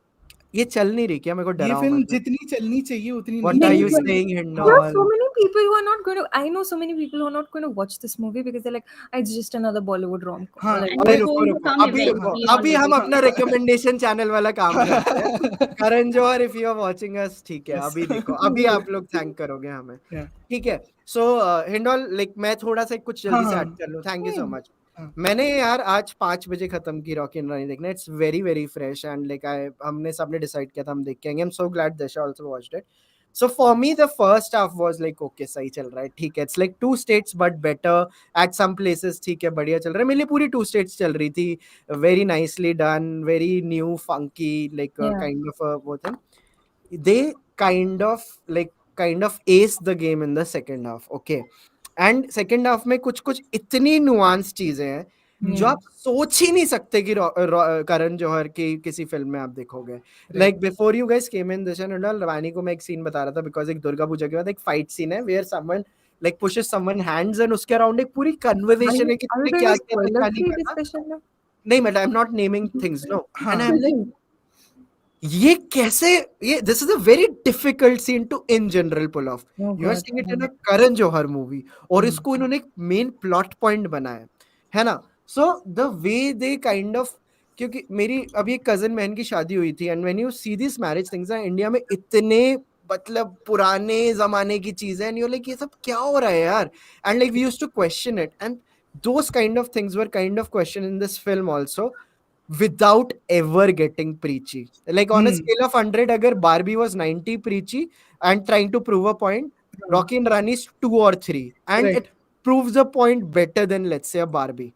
ये चल नहीं रही क्या? मेरे को ये डराओ फिल्म मत. जितनी चलनी चाहिए उतनी What नहीं are चल you रही है. saying, there are so Hindol? many people who are not going to. I know so many people who are not going to watch this movie because they're like, it's just another Bollywood rom-com. हाँ. Like, And अबे it's going to रुको, come अभी eventually on अभी हम TV. अपना recommendation channel वाला काम करते हैं. Karan Johar, if you are watching us, ठीक है, अभी देखो, अभी आप लोग थैंक करोगे हमें. Yeah. ठीक है. सो हिंडोल, लाइक मैं थोड़ा सा कुछ जल्दी से हाँ. ऐड कर लूं. Thank you so much. हाँ. मैंने यार आज 5 बजे खत्म की रॉकी एंड रानी देखना. It's very very fresh, and like हमने सबने डिसाइड किया था हम देख के आएंगे. I am so glad Disha also watched it. So for me, the first half was like, okay, सही चल रहा है, ठीक है. It's like 2 states but better at some places. ठीक है, बढ़िया चल रहा है. मेरे लिए पूरी 2 states चल रही थी. Very nicely done, very new, funky, like Yeah. kind of a what thing. They kind of ace the game in the second half. Okay. And second half में कुछ कुछ इतनी नुआंस चीजें हैं जो आप सोच ही नहीं सकते कि करण जौहर की किसी फिल्म में आप देखोगे. Like before you guys came in this and Rani को मैं एक सीन बता रहा था, बिकॉज एक दुर्गा पूजा के बाद एक फाइट सीन है where someone like pushes someone hands and उसके around एक पूरी conversation है कि Are we तूने doing क्या a किया था क्या नहीं spoiler-free करा. discussion now? नहीं मतलब I'm not naming things, no. हाँ. And I'm like, ये कैसे, ये this is a very difficult scene to in general pull off. Oh You are God. seeing it in a Karan Johar movie और इसको इन्होंने एक main plot point बनाया है ना. So the way they kind of, क्योंकि मेरी अभी एक कजन बहन की शादी हुई थी and when you see these marriage things ना इंडिया में इतने मतलब पुराने जमाने की चीजें and you're like ये सब क्या हो रहा है यार, and like we used to question it and those kind of things were kind of questioned in this film also without ever getting preachy. Like on a scale of 100, agar Barbie was 90 preachy and trying to prove a point, Rocky and Rani is 2 or 3. And Right. it proves a point better than, let's say, a Barbie.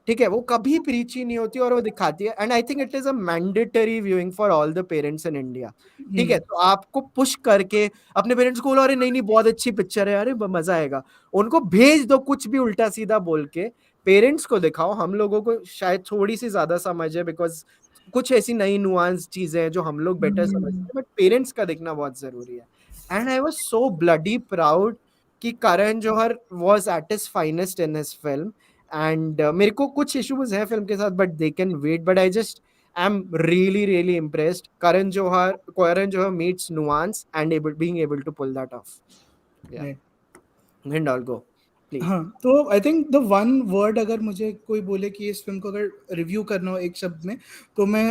ठीक है, वो कभी प्रीची नहीं होती और वो दिखाती है and I think it is a mandatory viewing for all the parents in India. ठीक है, तो आपको पुश करके अपने पेरेंट्स को बोलो अरे नहीं नहीं बहुत अच्छी पिक्चर है, अरे मजा आएगा, उनको भेज दो कुछ भी उल्टा सीधा बोल के, पेरेंट्स को दिखाओ. हम लोगों को शायद थोड़ी सी ज्यादा समझ है बिकॉज कुछ ऐसी नई नुआंस चीजें हैं जो हम लोग बेटर समझते हैं, बट पेरेंट्स का देखना बहुत जरूरी है. And I was so bloody proud कि Karan Johar was at his finest in his film. And मेरे को कुछ इश्यूज हैं फिल्म के साथ but they can wait, but I just I am really really impressed. Karan Johar meets nuance and being able to pull that off. Yeah. Right. Hindol, go please. हाँ, तो I think the one word अगर मुझे कोई बोले कि इस film को अगर रिव्यू करना हो एक शब्द में, तो मैं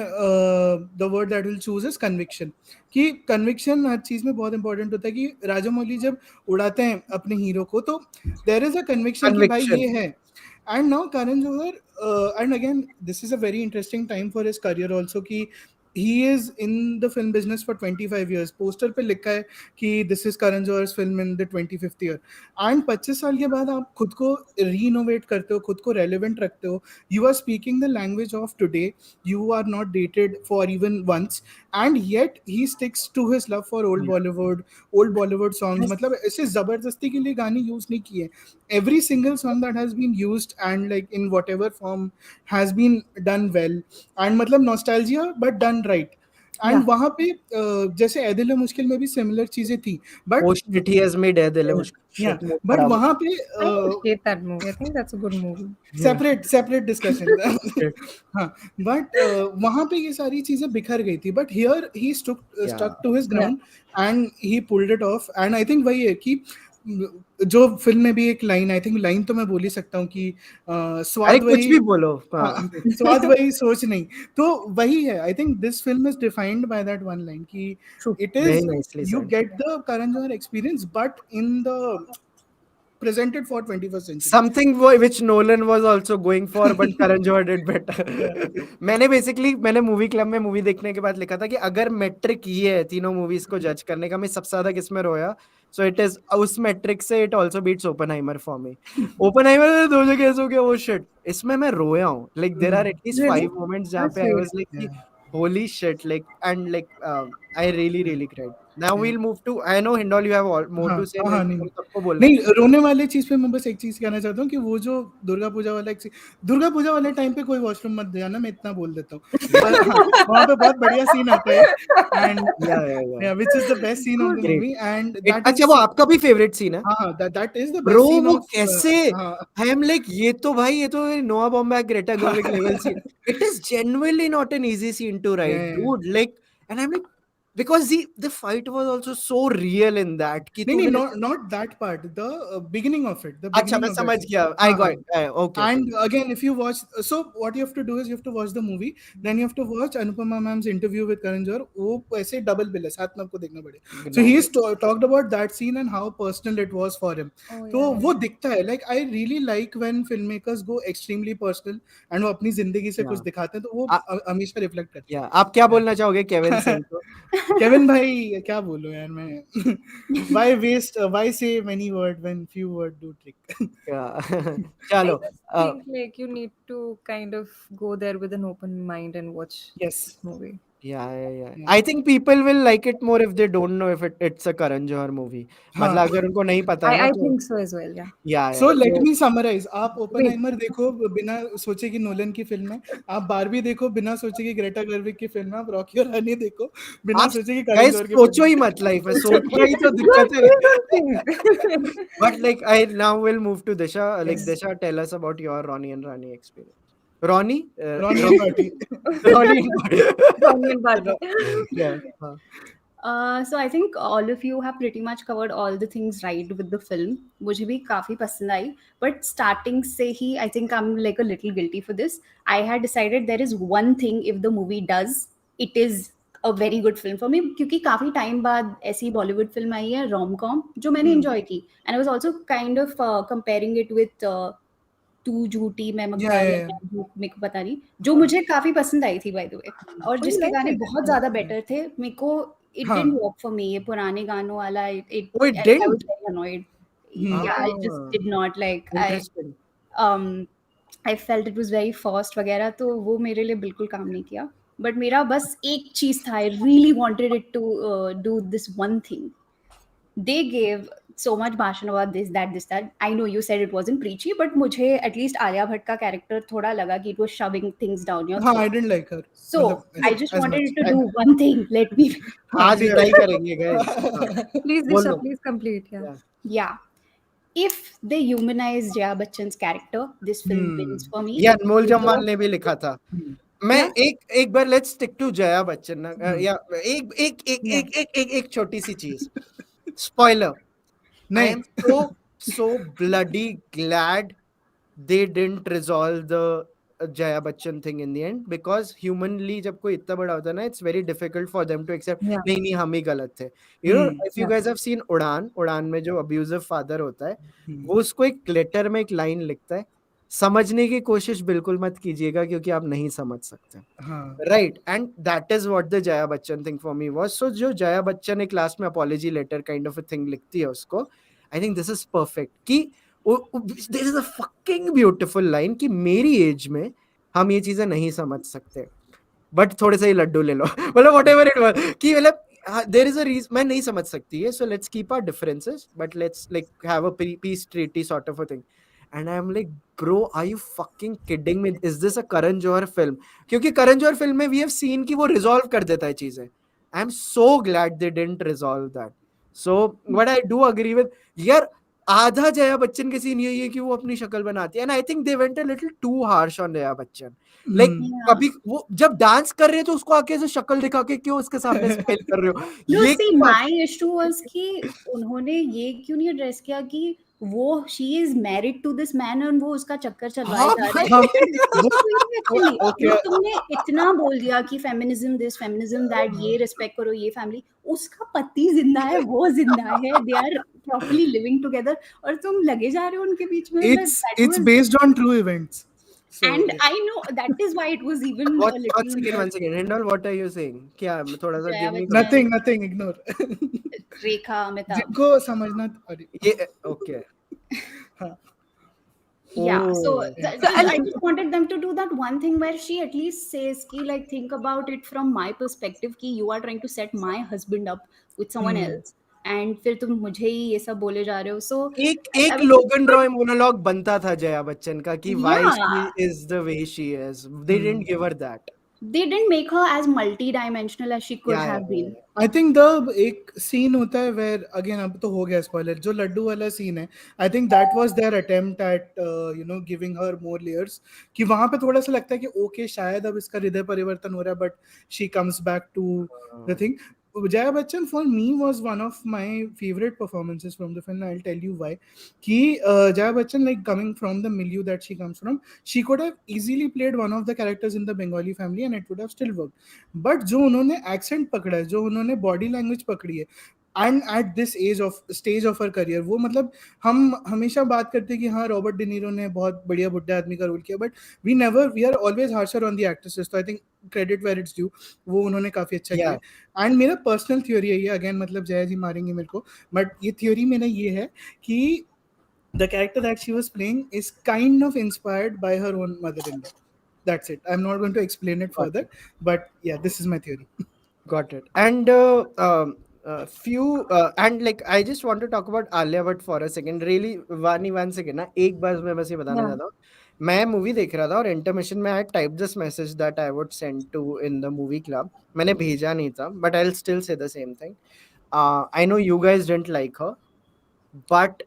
the word that will choose is conviction. कि कन्विक्शन हर चीज में बहुत इंपॉर्टेंट होता है. कि राजामौली जब उड़ाते हैं अपने हीरो को तो देयर इज अ कन्विक्शन कि भाई ये है. And now Karan Johar and again this is a very interesting time for his career also कि he is in the film business for 25 years. Poster पे लिखा है कि this is Karan Johar's film in the 25th year. And 25 साल के बाद आप खुद को रीइनोवेट करते हो, खुद को रेलेवेंट रखते हो. You are speaking the language of today. You are not dated for even once. And yet he sticks to his love for old Bollywood songs. मतलब ऐसे जबरदस्ती के लिए गाने यूज नहीं किए. Every single song that has been used and like in whatever form has been done well. And मतलब nostalgia but done right. And वहां पे जैसे ए दिल है मुश्किल में भी सिमिलर चीजें थी but Oh shit, he has made ए दिल है मुश्किल. बट वहां पे I don't hate that movie. I think that's a good movie. Separate discussion. हाँ, बट वहां पे ये सारी चीजें बिखर गई थी. But here he stuck to his ground and he pulled it off. And I think वही है कि जो फिल्म में भी एक लाइन, आई थिंक लाइन तो मैं बोल ही सकता हूँ कि स्वाद वही, कुछ भी बोलो. स्वाद वही सोच नहीं. तो वही है. I think this film is defined by that one line कि it is you get the Karan Johar experience but in the presented for 21st century. Something which Nolan was also going for, but Karan Johar did better. मैंने movie club में movie देखने के बाद लिखा था कि अगर मैट्रिक ये है तीनों मूवीज को जज करने का, मैं सबसे ज्यादा किस में रोया, सो इट इज उस मैट्रिक से it also beats Oppenheimer for me. Oppenheimer में दो जगह ऐसा हो गया, वो शिट, इसमें मैं रोया हूँ. Like there are at least 5 moments जहाँ पे I was like holy shit, like, and like I really cried. Now we'll move to, I know Hindol you have more to say. सबको बोलना नहीं, रोने वाले चीज पे मैं बस एक चीज कहना चाहता हूँ कि वो जो दुर्गा पूजा वाले टाइम पे कोई वॉशरूम मत जाना, मैं इतना बोल देता हूँ. वहाँ पे बहुत बढ़िया सीन आता है and which is the best scene of the movie. And that अच्छा, वो आपका भी फेवरेट सीन है? हाँ, that is the best scene वो of कैसे I am like, ये तो भाई, ये तो Noah Baumbach Greta Gerwig level scene. It is genuinely not an easy scene to write, dude. Like, and I'm like, because the fight was also so real in that कि नहीं, not that part, the beginning of it, अच्छा, मैं समझ गया. I got it. Okay. And again, if you watch, so what you have to do is you have to watch the movie, then you have to watch Anupama ma'am's interview with Karan Johar. वो ऐसे double bill है, साथ में आपको देखना पड़ेगा. So he's talked about that scene and how personal it was for him. तो वो दिखता है. Like, I really like when filmmakers go extremely personal and वो अपनी जिंदगी से कुछ दिखाते हैं, तो वो हमेशा रिफ्लेक्ट करते हैं. आप क्या बोलना चाहोगे केविन सिंह को? केविन भाई क्या बोलूं यार मैं. why say many word when few word do trick. चलो. I think like you need to kind of go there with an open mind and watch Yes. this movie. Yeah. Yeah. I think people will like it more if they don't know if it's a Karan Johar movie. हाँ. मतलब अगर उनको नहीं पता है ना I तो think so as well. Yeah. So yeah. Let So me summarise. आप Wait. ओपनहाइमर देखो बिना सोचे कि नोलन की फिल्म है. आप बारबी देखो बिना सोचे कि ग्रेटा गर्विग की फिल्म है. आप रॉकी और रानी देखो बिना आप सोचे कि करण guys जौहर की सोचो फिल्म ही है. मत लाइफ में सोचना ही तो Don't दिक्कत है. think. But like I now will move to Disha. Like Yes. Disha, tell us about your Ronnie and Rani experience. Ronnie, Ronnie and party. Ronnie and Ronnie and Barbie. yeah. हाँ. So I think all of you have pretty much covered all the things right with the film. मुझे भी काफी पसंद आई. But starting से ही I think I'm like a little guilty for this. I had decided there is one thing if the movie does, it is a very good film for me. क्योंकि काफी time बाद ऐसी Bollywood film आई है rom com जो मैंने enjoy की. And I was also kind of comparing it with तू झूठी मैं मक्कार या मैं झूठ मेरे को पता नहीं जो मुझे काफी पसंद आई थी बाय द वे और Oh, you जिसके liked गाने it? बहुत ज्यादा बेटर थे मेरे को इट हाँ. डिडंट वर्क फॉर मी ये पुराने गानों वाला it Oh, it I was didn't. Very annoyed Hmm. या I just did not like Interesting. I felt it was very fast वगैरह तो वो मेरे लिए बिल्कुल काम नहीं किया बट मेरा बस एक चीज था I really wanted it to do this one thing they gave so much bhashan about this that I know you said it wasn't preachy but mujhe at least Alia Bhatt ka character thoda laga ki it was shoving things down your हाँ. throat. I didn't like her. So I just as wanted much. it to do one thing. Let me आज लड़ाई करेंगे guys. हाँ. Please, बोल Disha, दो. please complete. Yeah. Yeah. yeah. If they humanize Jaya Bachchan's character, this film wins for me. ये अनमोल जम्वाल ने भी लिखा था. मैं Yeah. एक बार let's stick to Jaya Bachchan ना या एक एक एक Yeah. एक एक एक एक छोटी सी चीज. Spoiler. I नहीं. am so bloody glad they didn't resolve the Jaya Bachchan thing in the end because humanly जब कोई इतना बड़ा होता है ना it's very difficult for them to accept Yeah. नहीं हम ही गलत थे. You know if you Yeah. guys have seen उड़ान में जो abusive father होता है वो उसको एक लेटर में एक लाइन लिखता है समझने की कोशिश बिल्कुल मत कीजिएगा क्योंकि आप नहीं समझ सकते. हाँ. Right, and that is what the Jaya Bachchan thing for me was. So जो Jaya Bachchan एक class में apology letter kind of a thing लिखती है उसको, I think this is perfect. कि there is a fucking beautiful line कि मेरी age में हम ये चीजें नहीं समझ सकते, but थोड़े से ही लड्डू ले लो, मतलब whatever it was, कि मतलब there is a reason मैं नहीं समझ सकती है, so let's keep our differences, but let's like have a peace treaty sort of a thing. And I'm like, bro, are you fucking kidding me? Is this a Karan Johar film? क्योंकि Karan Johar film में we have seen कि वो resolve कर देता है चीजें. I'm so glad they didn't resolve that. So what I do agree with, यार आधा जया बच्चन के सीन यही है कि वो अपनी शक्ल बनाती है. And I think they went a little too harsh on Jaya Bachchan. Like कभी वो जब डांस कर रहे हैं तो उसको आके ऐसे शक्ल दिखा के क्यों उसके सामने स्माइल कर रहे हो? No, ये see, my issue was कि उन्होंने ये क्यों नहीं एड्रेस किया कि वो she is married to this man और वो उसका चक्कर चलवाए जा रहा है. Actually, वो तुमने इतना बोल दिया कि feminism this, feminism that, ये respect करो, ये family, उसका पति जिंदा है, वो जिंदा है, they are properly living together और तुम लगे जा रहे हो उनके बीच में. It's based on true events. So, and I know that is why it was even a little one second. Hindol, what are you saying? क्या थोड़ा सा give me nothing, ignore. रेखा अमिताभ. जिनको समझना ये okay. Yeah, so Oh. I just wanted them to do that one thing where she at least says ki like think about it from my perspective कि you are trying to set my husband up with someone else and फिर तुम मुझे ही ये सब बोले जा रहे हो. So एक लोगन रॉय मोनोलॉग बनता था जया बच्चन का कि why she is the way she is. They didn't give her that. they didn't make her as multi-dimensional as she could have been. I think the एक सीन होता है where again अब तो हो गया spoiler, जो लड्डू वाला सीन है, I think that was their attempt at giving her more layers, कि वहाँ पे थोड़ा सा लगता है कि okay शायद अब इसका हृदय परिवर्तन हो रहा है, but she comes back to the thing. Jaya Bachchan for me was one of my favorite performances from the film. I'll tell you why. कि Jaya Bachchan, like coming from the milieu that she comes from, she could have easily played one of the characters in the Bengali family and it would have still worked. But जो उन्होंने accent पकड़ा है, जो उन्होंने body language पकड़ी है, and at this stage of her career, वो मतलब हम हमेशा बात करते हैं कि हाँ रॉबर्ट डिनीरो ने बहुत बढ़िया बुड्ढे आदमी का रोल किया, but we are always harsher on the actresses. तो I think credit where it's due, वो उन्होंने काफी अच्छा किया. एंड मेरा पर्सनल थ्योरी है ये, अगेन मतलब जया जी मारेंगे मेरे को, बट ये थ्योरी मेरा ये है कि the character that she was playing is kind of inspired by her own mother-in-law. That's it. I'm not going to explain it Got further, it. but yeah, this is my theory. Got it. And few and like I just want to talk about Alia Bhatt for a second. Really, वानी one second ना एक बार मैं बस ये बताना Yeah. चाहता हूँ. मैं मूवी देख रहा था और इंटरमिशन में I type this message that I would send to in the movie club. मैंने भेजा नहीं था, but I will still say the same thing. I know you guys didn't like her, but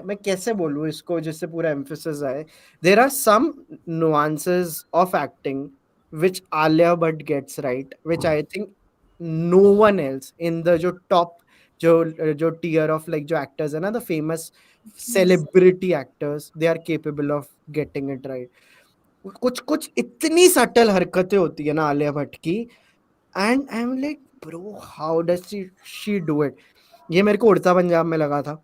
मैं कैसे बोलूँ इसको जिससे पूरा एम्फेसिस आए. There are some nuances of acting which Alia Bhatt gets right, which I think no one else in the जो top जो tier of like जो actors है ना, the famous Yes. celebrity actors, they are capable of getting it right. कुछ कुछ इतनी subtle हरकतें होती है ना आलिया भट्ट की, and I am like bro how does she do it. ये मेरे को उड़ता पंजाब में लगा था.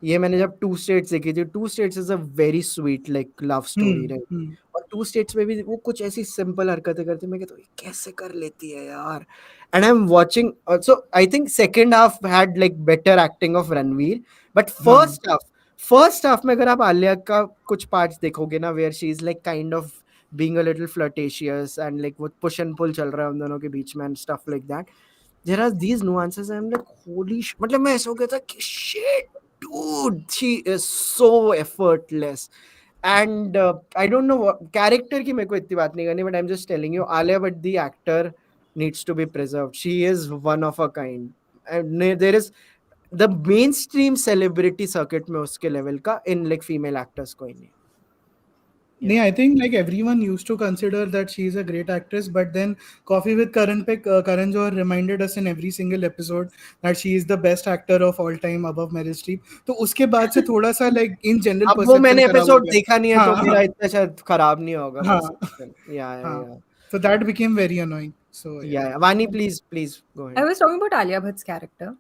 ये मैंने जब टू स्टेट्स देखी थी. Two States is a very sweet like love story, right. Hmm. और टू स्टेट्स में भी वो कुछ ऐसी सिंपल हरकतें करती, मैं कहता हूँ ये कैसे कर लेती है यार. And I am watching so I think second half had like better acting of Ranveer, but हाँ. फर्स्ट हाफ में अगर आप आलिया का कुछ पार्ट्स देखोगे ना, where she is like kind of being a little flirtatious and like वो पुश एंड पुल चल रहा है उन दोनों के बीच में and stuff like that. There are these nuances. I'm like, holy मतलब मैं ऐसा हो गया था कि shit, dude, she is so effortless. And I don't know what character की मेरे को इतनी बात नहीं करनी, but I'm just telling you, Alia Bhatt the actor needs to be preserved. She is one of a kind. And there is the mainstream celebrity circuit में उसके level का in like female actors कोई नहीं. Yeah, I think like everyone used to consider that she is a great actress, but then Coffee with Karan pe Karan Johar reminded us in every single episode that she is the best actor of all time above Meryl Streep. तो उसके बाद से थोड़ा सा like in general अब वो perception मैंने खराब हो एपिसोड गया. देखा नहीं है तो हाँ मेरा इतना शायद खराब नहीं होगा हाँ perception. Yeah, हाँ. yeah. So that became very annoying. So yeah. Yeah, Vaani, please go I ahead. was talking about Alia Bhatt's character.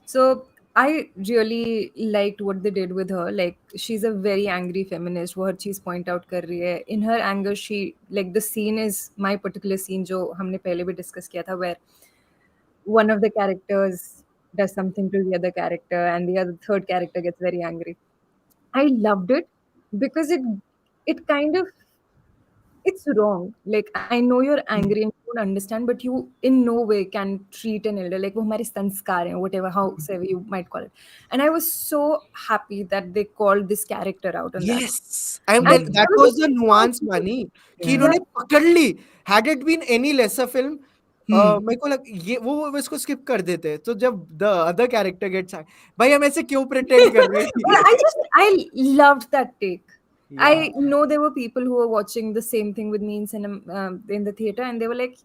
So I really liked what they did with her. Like she's a very angry feminist. वो हर चीज point out कर रही है. In her anger, she like the scene is my particular scene जो हमने पहले भी discuss किया था, where one of the characters does something to the other character and the other third character gets very angry. I loved it because it kind of it's wrong. Like I know you're angry and you don't understand, but you in no way can treat an elder like वो हमारे संस्कार हैं, whatever however you might call it. And I was so happy that they called this character out on that. Yes, I'm And like Hmm. I that was was like, the so nuance, Vaani, कि Yeah. इन्होंने पकड़ ली. Had it been any lesser film, Hmm. मेरे को लग ये वो इसको skip कर देते. तो जब the other character gets भाई हम ऐसे क्यों pretend कर रहे But हैं? I loved that take. Yeah. I know there were people who were watching the same thing with me in cinema, in the theater, and they were like,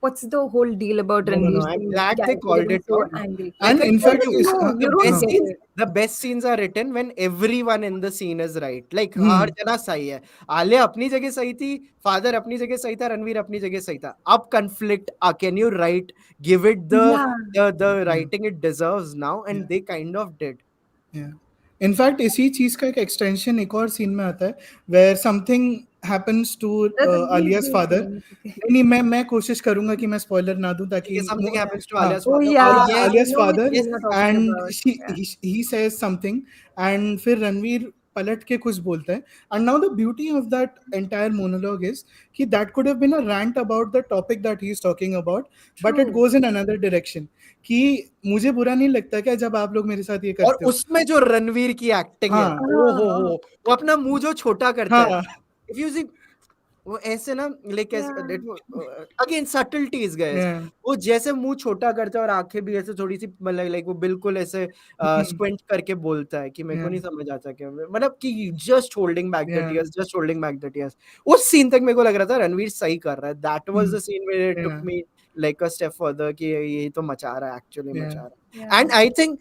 "What's the whole deal about No. Ranveer I'm Singh's glad they character called getting it so out. angry?" Like And I in told fact, you, is No, you don't get it. the best scenes are written when everyone in the scene is right. Like her hmm. जना सही है. आलिया अपनी जगह सही थी, father अपनी जगह सही था, रणवीर अपनी जगह सही था. अब conflict, can you write, give it Yeah. the Yeah. writing it deserves now, and Yeah. they kind of did. Yeah. In fact इसी चीज का एक एक्सटेंशन एक और सीन में आता है where something happens to Alia's father. Okay. नहीं मैं कोशिश करूंगा कि मैं स्पॉइलर ना दूं ठीक ताकि है, something happens to हाँ. Alia's Oh father. yeah, Yes, I Alia's know which father yes. scene you're talking and about. she Yeah. he says something and फिर रणवीर पलट के कुछ बोलता है. And now the beauty of that entire monologue is कि that could have been a rant about the topic that he is talking about, but it True. goes in another direction. कि मुझे बुरा नहीं लगता क्या जब आप लोग मेरे साथ ये और करते हो. उसमें जो रणवीर की एक्टिंग है, हाँ ओ हो, वो अपना मुंह जो छोटा करता है. हाँ If you see, वो ऐसे ना like Yeah. Again subtleties guys. yeah. वो जैसे मुंह छोटा करता है और आंखें भी ऐसे थोड़ी सी मतलब लाइक वो बिल्कुल ऐसे स्क्विंट करके बोलता है कि मेरे को Yeah. नहीं समझ आता क्या मतलब कि just holding back the Yeah. Tears, just holding back the tears. उस सीन तक मेरे को लग रहा था रणवीर सही कर रहा है. That was the scene where it took Yeah. Me like a step further कि ये तो मचा रहा है, एक्चुअली Yeah. मचा रहा है. Yeah. And I think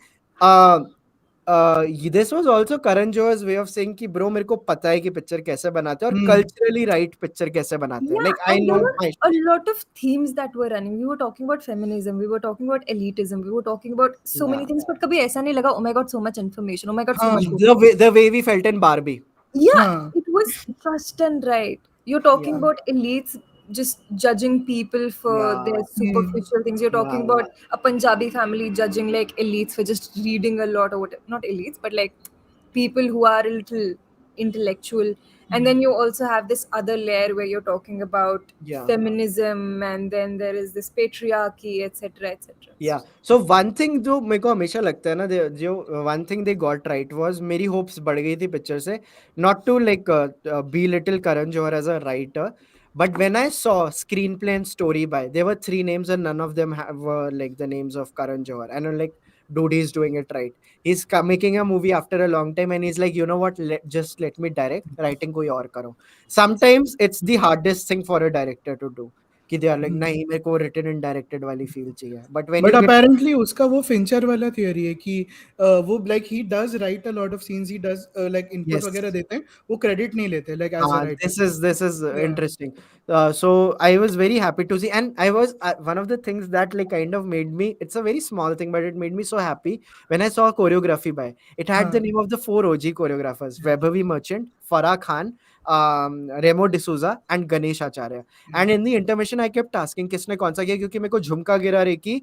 this was also Karan Johar's way of saying कि bro मेरे को पता है कि पिक्चर कैसे बनाते हैं और culturally right पिक्चर कैसे बनाते हैं. Yeah, Like I and know there were my a lot of themes that were running. We were talking about feminism, we were talking about elitism, we were talking about so many yeah. things, but कभी ऐसा नहीं लगा, oh my god, so much information, oh my god, so much हाँ book. The way we felt in Barbie. Yeah, हाँ it was just and right. You're talking Yeah. about elites just judging people for their Yeah. superficial things. You're talking Yeah. about a Punjabi family judging like elites for just reading a lot or whatever. Not elites, but like people who are a little intellectual. And then you also have this other layer where you're talking about Yeah. feminism, and then there is this patriarchy, etc., etc. Yeah. So one thing जो मेरे को हमेशा लगता है ना, जो one thing they got right was, मेरी hopes बढ़ गई थी picture से, not to like belittle Karan Johar as a writer, but when I saw screenplay and story by, there were three names and none of them were like the names of Karan Johar, and I'm like, dude, he's doing it right. He's making a movie after a long time, and he's like, you know what, just let me direct, writing कोई और करो. Sometimes it's the hardest thing for a director to do, कि they are like नहीं, मेरे को written and directed वाली feel चाहिए, but when but you get apparently उसका वो फिंचर वाला थियरी है कि वो like he does write a lot of scenes, he does like input yes, वगैरह देते हैं, वो क्रेडिट नहीं लेते like as a writer. this is या. interesting. So I was very happy to see, and I was one of the things that like kind of made me, it's a very small thing but it made me so happy when I saw choreography by, it had the हाँ. name of the four OG choreographers: Vaibhavi Merchant, Farah Khan, Remo D'Souza and Ganesh Acharya. And in the intermission I kept asking किसने कौन सा किया, क्योंकि मेरे को झुमका गिरा रे की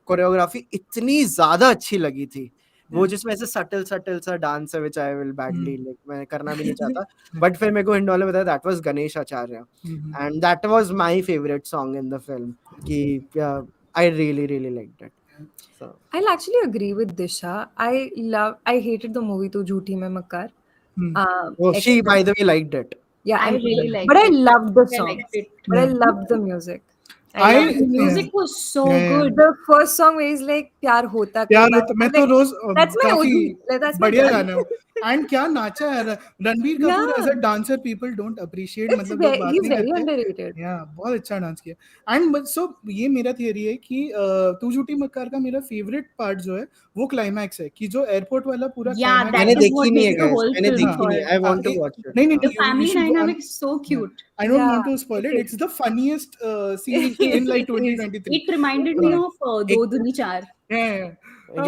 कोरियोग्राफी इतनी ज्यादा अच्छी लगी थी, वो जिसमें ऐसे सटल सटल सा डांस है, which I will badly like, मैं करना भी नहीं चाहता, बट फिर मेरे को हिंडोल ने बताया that was Ganesh Acharya, and that was my favorite song in the film, कि I really really liked it. So I'll actually agree with Disha. I hated the movie Tu Jhooti Main Makkar. oh, she by the way liked it. Yeah, I and really liked but I it. loved the I song. liked it. But I Yeah. loved the music. I loved The the music yeah. was so Yeah, yeah. good. The first song where he's like प्यार होता कई प्यार बार. होता, मैं I'm तो like, rose that's my काफी OG. Like, that's my बढ़िया judge. गाना है. एंड क्या नाचा है Ranbir Kapoor as a Yeah, dancer, people don't appreciate, it's मतलब लोग बात he's नहीं very करते. underrated. या बहुत अच्छा डांस किया. एंड सो ये मेरा थियरी है कि तू झूठी मक्कार का मेरा फेवरेट पार्ट जो है वो क्लाइमैक्स है, कि जो एयरपोर्ट वाला पूरा Yeah, क्लाइमैक्स. that मैंने is देखी what नहीं है makes the guys, whole मैंने film देखी for. नहीं है, I want to watch it. नहीं नहीं The नहीं, you family should go. dynamic is so cute. I don't Yeah, want to spoil it. it It's the funniest scene It is, in like it is. 2023. It reminded me of एक, Do Duni Char. Yeah.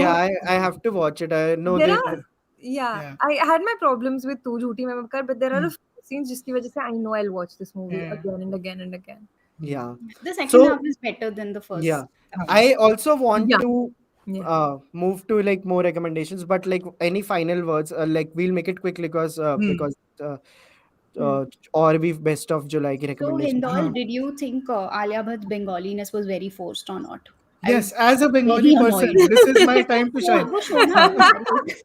yeah, I have to watch it. I know There they are, yeah, Yeah. I had my problems with Tu Jhooti Main Makkar, but there are a Hmm. few scenes जिसकी वजह से I know I'll watch this movie Yeah. again and again and again. yeah. The second So half is better than the first yeah, half. I also want Yeah, to yeah. move to like more recommendations, but like any final words, like we'll make it quick because Hmm. uh, or we best of July ki So, recommendations. Huh. Hindol, did you think Alia Bhatt's Bengaliness was very forced or not? I was Yes, as a Bengali very person, annoyed. this is my time to shine. वो शोना हाँ. वो भारी.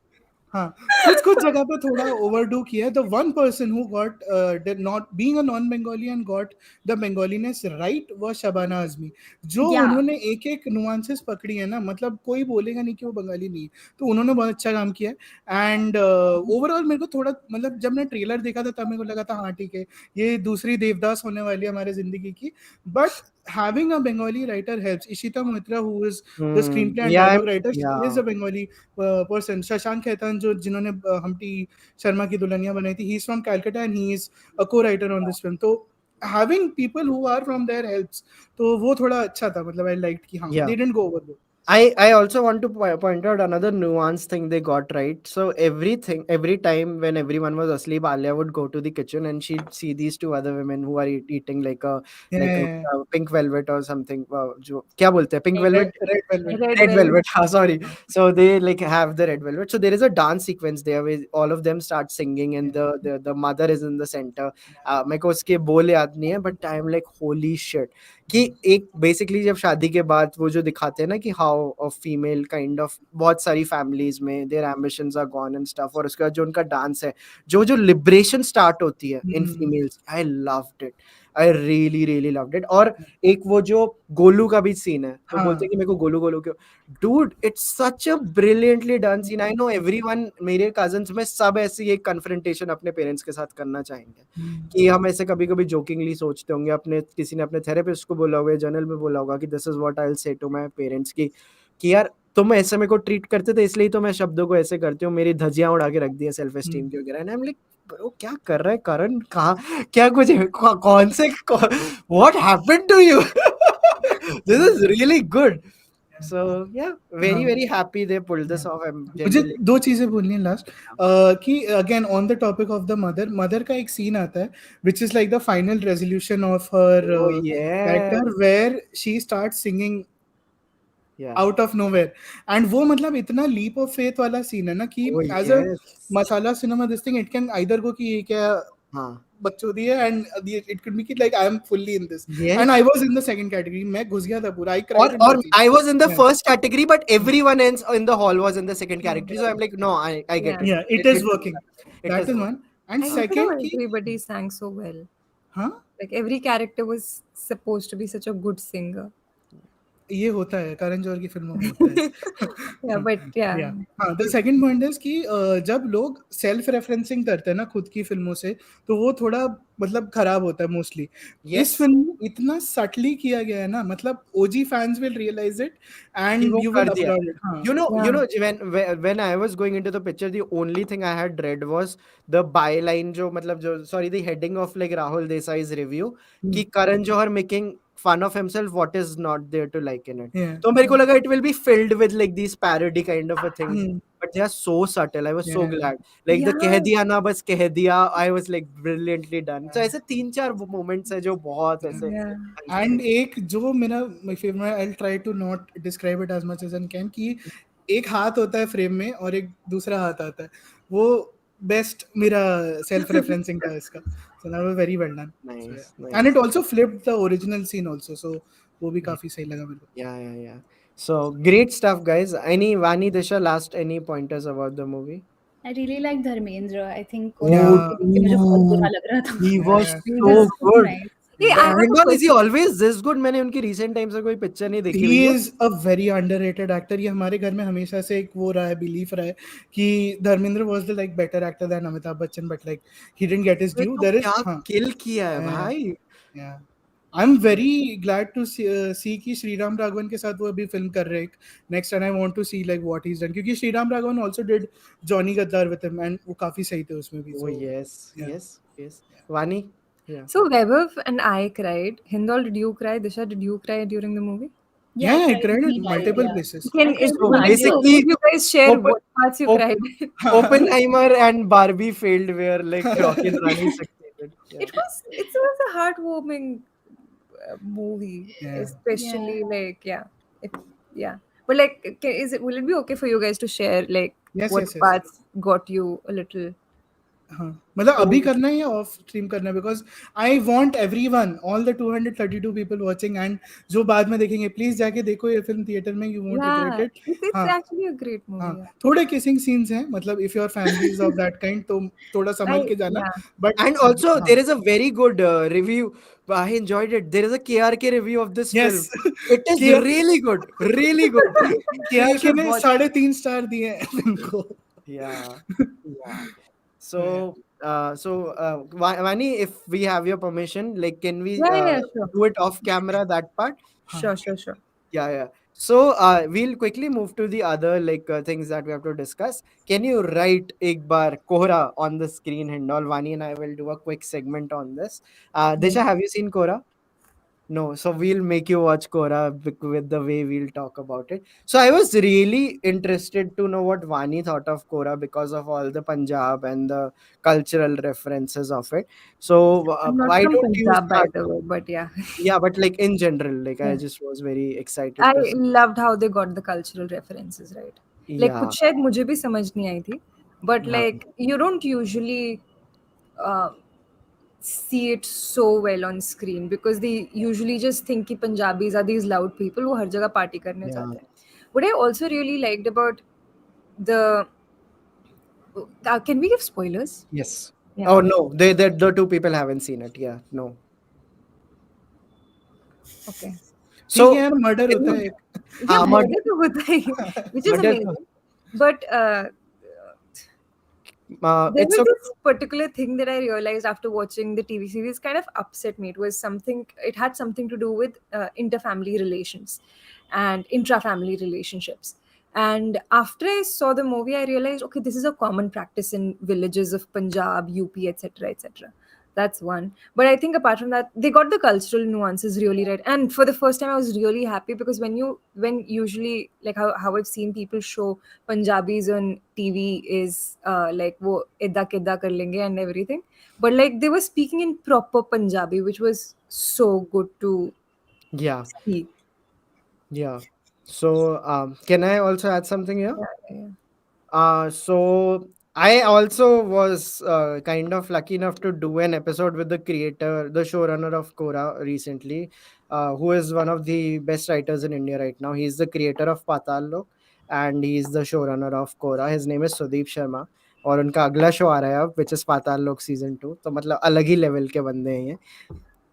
हाँ, कुछ कुछ जगह पे थोड़ा ओवरडू किया है. The one person who got did not being a non-Bengali and got the Bengaliness right was Shabana Azmi. जो Yeah. उन्होंने एक एक nuances पकड़ी है ना, मतलब कोई बोलेगा नहीं कि वो बंगाली नहीं है, तो उन्होंने बहुत अच्छा काम किया है. एंड ओवरऑल मेरे को थोड़ा, मतलब जब मैं ट्रेलर देखा था तब मेरे को लगा था हाँ ठीक है, ये दूसरी देवदास होने वाली है हमारे जिंदगी की. But having a Bengali writer helps. Ishita Moitra, who is the screenplay and Yeah, dialogue writer, she yeah. is a Bengali person. Shashank Khaitan जो जिन्होंने हम्टी शर्मा की दुल्हनिया बनाई थी, he is from Calcutta and he is a co-writer on this film. तो having people who are from there helps. तो वो थोड़ा अच्छा था, मतलब I liked कि हाँ, Yeah. they didn't go overboard. I also want to point out another nuance thing they got right. So every time when everyone was asleep, Alia would go to the kitchen and she'd see these two other women who are eating like a Yeah. pink velvet or something. जो क्या बोलते हैं, pink velvet, Red Velvet. Red red Velvet. velvet. Sorry. So they like have the red velvet. So there is a dance sequence there where all of them start singing and the mother is in the center. मेरे को उसके बोल याद नहीं है, but I'm like holy shit. कि एक basically जब शादी के बाद वो जो दिखाते हैं ना कि how a female kind of बहुत सारी फैमिलीज में their ambitions are gone and stuff, और उसके बाद जो उनका डांस है, जो जो लिबरेशन स्टार्ट होती है in females, I loved it, I really really loved it. और एक वो जो गोलू का भी सीन है, वो बोलते हैं कि मेरे को गोलू गोलू क्यों, dude it's such a brilliantly done scene. I know everyone, मेरे कजन्स में सब ऐसी एक कन्फ्रंटेशन अपने पेरेंट्स के साथ करना चाहेंगे कि हम ऐसे कभी कभी जोकिंगली सोचते होंगे, अपने किसी ने अपने थेरेपिस्ट को बोला होगा, जर्नल में बोला होगा कि this is what I will say to my parents कि यार तुम ऐसे मेरे को ट्रीट करते थे इसलिए तो मैं शब्दों को ऐसे करती हूँ, मेरी धज्जियां उड़ा के रख दी है सेल्फ एस्टीम की वगैरह. And I am like bro क्या कर रहा है करण, कहाँ क्या कुछ कौन से what happened to you, this is really good. So yeah, very very happy they pulled this off. I'm मुझे genuinely दो चीजें बोलनी है लास्ट, कि again on the topic of the mother का एक सीन आता है which is like the final resolution of her oh yeah character where she start singing yeah out of nowhere. And वो मतलब इतना लीप ऑफ फेथ वाला scene है ना कि oh as a yes masala cinema this thing it can either go कि ये क्या हाँ. बकचोदी है, and it could make it like I am fully in this, and I Yes. was in the second category. मैं घुस गया था पूरा. I Or cried in that scene. I was in the Yeah. first category, but everyone else in the hall was in the second Oh, category. So I'm like, no, I get yeah. it. Yeah, it It is does working. work. It That does is work. one. And I हाँ. loved how second ki, everybody sang so well. हाँ, Like every character was supposed to be such a good singer. ये होता है करण जौहर की फिल्मों में होता Yeah, है. but yeah. या हाँ, द सेकंड पॉइंट इज कि जब लोग सेल्फ रेफरेंसिंग करते हैं ना खुद की फिल्मों से, तो वो थोड़ा मतलब खराब होता है मोस्टली. इस Yes. फिल्म में इतना सटली किया गया है ना, मतलब OG fans will realise it कि एंड वो यू कर विल दिया. Upload it. हाँ, Yeah. When I was going into the picture, the only thing I had read was the byline, जो मतलब जो sorry, the heading of like Rahul Desai's review, कि Karan Johar making fun of himself, what is not there to like in it. yeah, तो मेरे को लगा it will be filled with like these parody kind of a things, Hmm. but they are so subtle. I was so Yeah. glad. Like the Yeah. कह दिया ना बस कह दिया, I was like brilliantly done. So ऐसे 3-4 moments है जो बहुत ऐसे Yeah. हंसते एंड हैं. एक जो मेरा favourite, I try to not describe it as much as an can, कि एक हाथ होता है फ्रेम में और एक दूसरा हाथ आता है, वो बेस्ट मेरा सेल्फ रेफरेंसिंग था इसका. So that was very well done. Nice, and it nice. Also flipped the original scene also, so वो भी Yeah. काफी सही लगा मेरे को. Yeah. So great stuff, guys. Any Vani Disha last any pointers about the movie? I really like Dharmendra. I think Yeah. उनको देख के मुझे बहुत बुरा लग रहा था. He was Yeah. He so was so good. nice. Hey, I have a Hindol, is he question. always this good? मैंने उनकी recent times में कोई picture नहीं देखी ही भैया. Is a very underrated actor. ये हमारे घर में हमेशा से एक वो रहा है, बिलीफ रहा है कि Dharmendra was the like better actor than Amitabh Bachchan, but like he didn't get his ये ड्यू. तो देयर इज, क्या हाँ, kill किया है yeah, भाई. yeah. I am very glad to see कि श्रीराम राघवन के साथ वो अभी फिल्म कर रहे हैं next, and I want to see like what he is done, क्योंकि Sriram Raghavan also did Johnny Gaddar with him and वो काफी सही थे उसमें भी. Oh so yes, yeah, yes. Vani? Yeah. So Vaibhav and I cried. Hindol, did you cry? Disha, did you cry during the movie? Yeah, I I cried cried really at hard. Multiple Yeah, places. I cried So really Would hard. you, basically, would you guys share Open, what parts you Op- cried? Oppenheimer and Barbie failed where like Rocky and Rani succeeded. Yeah. It was a heartwarming movie, Yeah. especially Yeah. like yeah. But like, will it be okay for you guys to share like Yes, what yes, yes. parts got you a little? हाँ, मतलब अभी So करना है या of stream करना है, because I want everyone, all the 232 people watching, and जो बाद में देखेंगे, प्लीज जाके देखो ये फिल्म थिएटर में, you won't regret Yeah, it. it's हाँ, actually a great movie. हाँ, Yeah. थोड़े किसिंग सीन्स हैं, मतलब if your family is of that kind तो थोड़ा संभल के जाना, Yeah. बट and also हाँ, there is a very good review. I enjoyed it. There is a KRK review of this yes. film. It is really good, really good. So you KRK should ने watch. 3.5 star दिए हैं film को. Yeah, yeah. Yeah. Vani, if we have your permission, like, can we Yeah, sure. do it off camera, that part? हाँ, Sure. Yeah. So, we'll quickly move to the other like things that we have to discuss. Can you write ek bar Kohra on the screen, Hindol? Vani and I will do a quick segment on this. Disha, have you seen Kohra? No, so we'll make you watch Kohra with the way we'll talk about it. So I was really interested to know what Vani thought of Kohra because of all the Punjab and the cultural references of it. So I'm not why from don't you Punjab, by start? the way, but yeah. Yeah, but like in general, like I Yeah. just was very excited I to see. loved how they got the cultural references right. Like Yeah, कुछ शायद मुझे भी समझ नहीं आई थी, but yeah, like you don't usually uh, see it so well on screen because they usually just think कि Punjabis are these loud people वो हर जगह party करने yeah. जाते हैं. What I also really liked about the can we give spoilers? Yes. Yeah. Oh no, the two people haven't seen it. Yeah, no. Okay. ठीक है So यार, murder can होता you? है. Yeah, Murder, murder तो होता ही है, which is murder. amazing. But there It's was okay. this particular thing that I realized after watching the TV series kind of upset me. It was something, it had something to do with interfamily relations and intra-family relationships. And after I saw the movie, I realized, okay, this is a common practice in villages of Punjab, UP, etc., etc. That's one. But I think apart from that, they got the cultural nuances really right. And for the first time, I was really happy because when usually like how I've seen people show Punjabis on TV is like wo idda kidda kar lenge and everything. But like they were speaking in proper Punjabi, which was so good to Yeah, see. yeah. So can I also add something here? Yeah. So I also was kind of lucky enough to do an episode with the creator, the showrunner of Kohhra recently, who is one of the best writers in India right now. He's the creator of Patal Lok and he's the showrunner of Kohhra. His name is Sudeep Sharma. और उनका अगला show आ रहा है अब which is पाताल लोक season 2, तो मतलब अलग ही लेवल के बंदे हैं ये।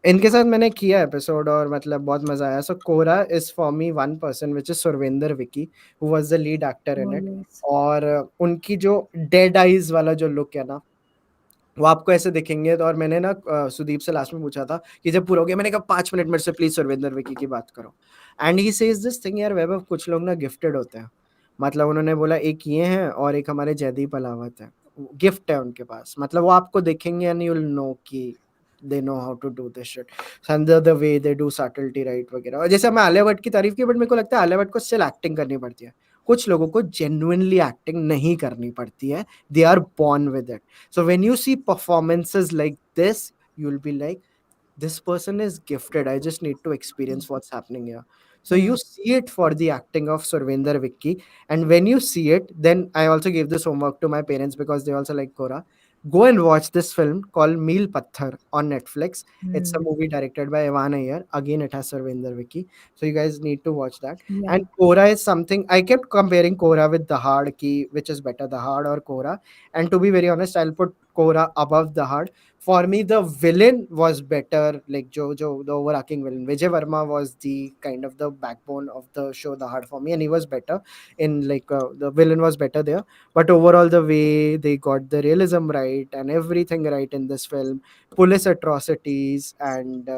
इनके साथ मैंने किया एपिसोड और मतलब बहुत मजा आया। So Kohrra is for me one person which is Surwinder Vicky, who was the lead actor in Oh, it. yes. और उनकी जो डेड आइज वाला जो लुक है ना, वो आपको ऐसे दिखेंगे। तो और मैंने ना सुदीप से लास्ट में पूछा था कि जब पूरा हो गया, मैंने कहा 5 मिनट मेरे से प्लीज सुरविंदर विकी की बात करो। And he says this thing, यार वैभव कुछ लोग ना गिफ्टेड होते हैं। मतलब उन्होंने बोला एक ये है और एक हमारे जयदीप अलावत है, गिफ्ट है उनके पास। मतलब वो आपको देखेंगे एंड यू विल नो कि they know how to do this shit, the way they do subtlety right वगैरह। और जैसे मैं आलिया भट्ट की तारीफ की, बट मेरे को लगता है आलिया भट्ट को स्टिल एक्टिंग करनी पड़ती है। कुछ लोगों को जेन्युइनली एक्टिंग नहीं करनी पड़ती है, they are born with it. So when you see performances like this, you'll be like, this person is gifted. I just need to experience what's happening here. So Yeah. you see it for the acting of Survinder Vicky. And when you see it, then I also gave this homework to my parents because they also like Kora. Go and watch this film called Meel Patthar on Netflix. It's a Mm. movie directed by Evan Ayer. Again, it has Survinder Vicky. So you guys need to watch that. Yeah. And Kora is something I kept comparing Kora with The Hard Key, which is better, The Hard or Kora. And to be very honest, I'll put Kora above The Hard. For me, the villain was better. Like Jojo, the overarching villain, Vijay Verma was the kind of the backbone of the show The Hard for me, and he was better in like the villain was better there. But overall, the way they got the realism right and everything right in this film, police atrocities and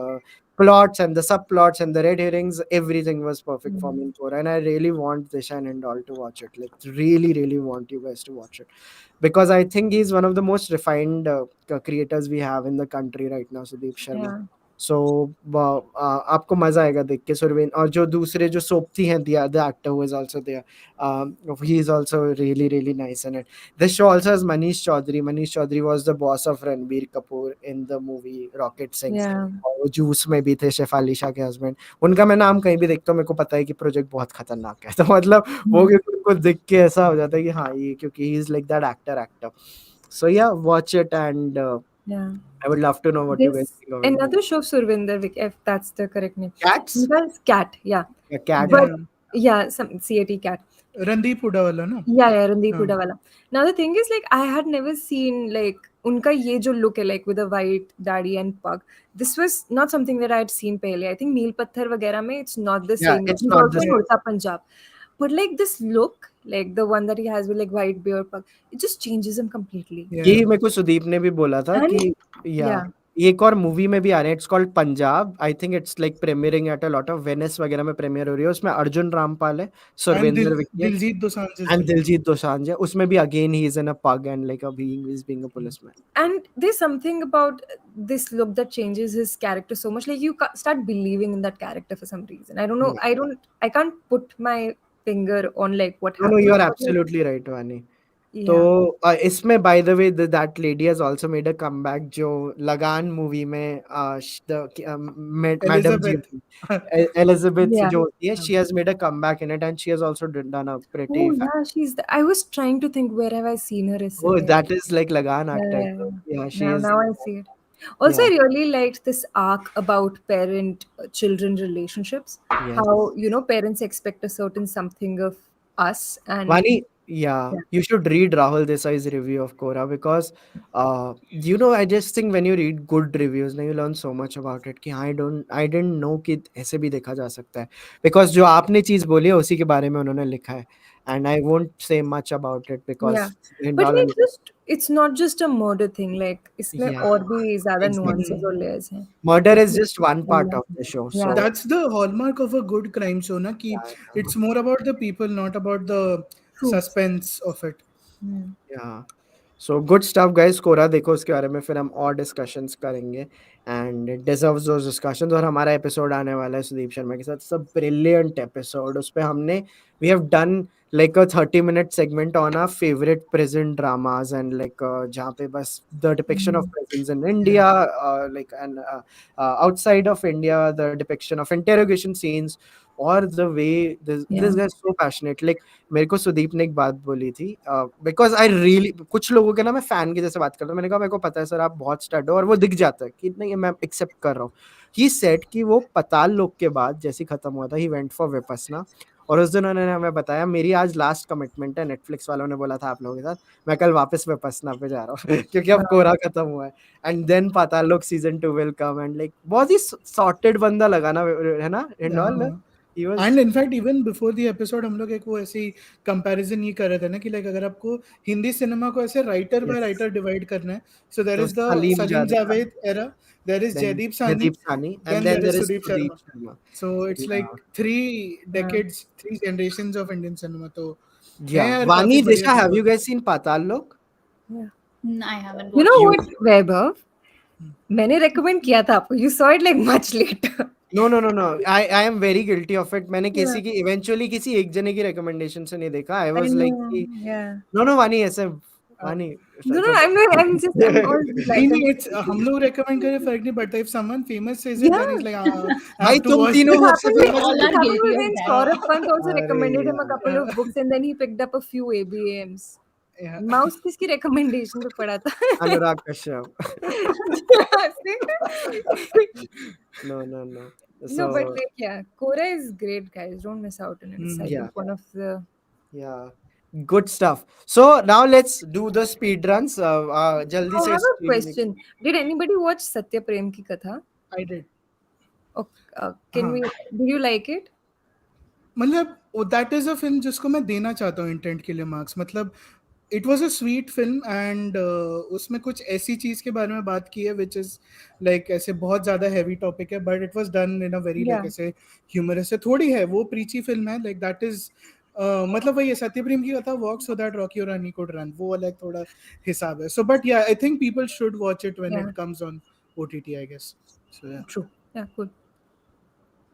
plots and the subplots and the red herrings, everything was perfect for me Mm. in Kora. And I really want Disha and all to watch it. Like really, really want you guys to watch it because I think he's one of the most refined creators we have in the country right now, Sudeep Sharma. Yeah. So आपको मजा आएगा देख के सुरवीन। और जो दूसरे जो सोपती हैं, the actor who is also there, he is also really really nice in it. This show also has Manish Chaudhary. Manish Chaudhary was the boss of Ranbir Kapoor in the movie Rocket Singh। Yeah. और वो juice में भी थे, शेफाली शाह के husband. उनका मैं नाम कहीं भी देखता हूँ, मेरे को पता है कि प्रोजेक्ट बहुत खतरनाक है। तो मतलब वो Mm. उनको देख के ऐसा हो जाता है कि हाँ ये, क्योंकि ही is like that actor. So yeah, watch it and Yeah. I would love to know what you guys This think of it. another show Survinder Vik, if that's the correct name. Cats? That's Cat, yeah. A cat. But Yeah. yeah, some CAT Cat. Randeep Hooda wala, no? Yeah, Randeep हाँ. Hooda wala. Now the thing is, like, I had never seen like उनका ये जो look है, like with a white दाढ़ी and pug. This was not something that I had seen पहले. I think मील पत्थर वगैरह में it's not the Yeah, same. it's He's not also the in same. Udta Punjab. But like this look, like the one that he has with like white beard pug, it just changes him completely. Yeah. यही मेरे को सुदीप ने भी बोला था And कि या yeah, ये एक और मूवी में भी आ रहे हैं, it's called Punjab. I think it's like प्रीमियरिंग at a lot of Venice वगैरह में प्रीमियर हो रही है। उसमें अर्जुन रामपाल है, And सुरविंदर विकी है Diljit Dosanjh is and there. Diljit Dosanjh है। उसमें भी अगेन ही इज इन अ पग and like he is being a policeman. and there's something about this look that changes his character so much. Like you start believing in that character for some reason. I don't know. I can't put my finger on like what No, you happens. are But like, absolutely right, Vani. तो yeah. इसमें bye the way that lady has also made a comeback जो लगान movie में madam जी Elizabeth. Elizabeth Yeah. जो होती है, she has made a comeback in it and she has also done a Oh pretty yeah, she's I was trying to think where have I seen her oh recently. that is like lagan Yeah, actor, yeah, so yeah. yeah she Now, is, now I see it. Also, yeah, I really liked this arc about parent-children relationships. yes. How, parents expect a certain something of us, and Vani, yeah, yeah, you should read Rahul Desai's review of Kora because, I just think when you read good reviews, now you learn so much about it कि I didn't know कि ऐसे भी देखा जा सकता है, because जो आपने चीज बोली है उसी के बारे में उन्होंने लिखा है, and I won't say much about it yeah. because But Hindol like, and it's not just a murder thing. Like, इसमें yeah, और भी ज़्यादा nuances exactly. और layers हैं. Murder It's is just one part of the show, yeah, so That's the hallmark of a good crime show, na? Ki yeah, it's more about the people, not about the true. suspense of it. Hmm. yeah. So good stuff guys, Kohrra देखो, उसके बारे में फिर हम और discussions करेंगे and it deserves those discussions. और हमारा एपिसोड आने वाला है सुदीप शर्मा के साथ, सब ब्रिलियंट एपिसोड। उस पे हमने we have done like a 30-minute segment on our favourite present dramas and like जहाँ पे बस the depiction of presence in Yeah. India, like and outside of India, the depiction of interrogation scenes, और the way this Yeah. guy is so passionate. Like मेरे को सुदीप ने एक बात बोली थी, because I really, कुछ लोगों के ना मैं फैन की जैसे बात करता हूँ, मैंने कहा मेरे को पता है सर आप बहुत स्टड हो, और वो दिख जाता है कि नहीं मैं एक्सेप्ट कर रहा हूँ. ही सेड कि वो पताल लोक के बाद जैसे ही खत्म हुआ था ही वेंट फॉर विपसना, और उस दिन उन्होंने हमें बताया मेरी आज लास्ट कमिटमेंट है, नेटफ्लिक्स वालों ने बोला था आप लोगों के साथ, मैं कल वापस विपसना पे जा रहा हूँ क्योंकि अब कोहरा खत्म हुआ है. एंड देन पाताल लोक season 2 will come, and like बहुत ही सॉर्टेड बंदा लगा ना, है ना हिंडोल. हाँ. He was and in fact even before the episode हम लोग एक वो ऐसी कंपैरिजन ये कर रहे थे ना कि लाइक अगर आपको हिंदी सिनेमा को ऐसे writer by yes. Writer divide करना है, सो देयर तो is the Salim Salim Javed, Javed era, there is then Jaideep Sahni, Pradeep Sani, and then then there there is is Sudeep Sudeep Sharma. Sharma. So it's Yeah, like 3 decades, 3 generations of Indian cinema. तो है yeah. यार काफी Vaani, बढ़िया Disha, था. have you guys seen Patal Lok? Yeah. I haven't You know watched You it. what, Vaibhav? मैंने recommend किया था आपको. You saw it like much later. no. I am very guilty of it. मैंने Yeah. किसी की eventually किसी एक जने की recommendation से नहीं देखा. I I was like know. कि Yeah. no Vaani ऐसे Vaani No, no, छोड़. I'm not. I'm just. I'm all नहीं like. नहीं, इट्स हम लोग रेकमेंड करें फर्क नहीं पड़ता. If someone famous says it then Yeah. Is like I भाई हैव टू तुम वॉच तीनों This दिस. सबसे happened We with famous all this हो. are happened guilty with of when that. Saurabh Pant also अरे recommended him a यार. couple of books, and then he picked up a few ABMs. Yeah. Mouse किसकी recommendation पे पढ़ा था? Anurag Kashyap. See? No. No, but So like, yeah, Kohhra is great, guys. Don't miss out on it. It's, I yeah. think, one of the. Yeah, good stuff. So now let's do the speed runs. jaldi I se have a stream. question. Did anybody watch Satyaprem ki Katha? I did. Oh, can we? हाँ. Did you like it? मतलब that is a film जिसको मैं देना चाहता हूँ intent के लिए marks. मतलब it was a sweet film and उसमें कुछ ऐसी चीज के बारे में बात की है विच इज लाइक ऐसे बहुत ज्यादा हैवी टॉपिक है, but it was done in a very like Yeah. ऐसे ह्यूमरस है. थोड़ी है वो प्रीची फिल्म है लाइक दैट इज मतलब वही है सत्यप्रेम की कथा वॉक सो दैट रॉकी और रानी कुड रन, वो लाइक थोड़ा हिसाब है. So but yeah I think people should watch it when Yeah. It comes on OTT I guess. So yeah. True. Yeah, cool.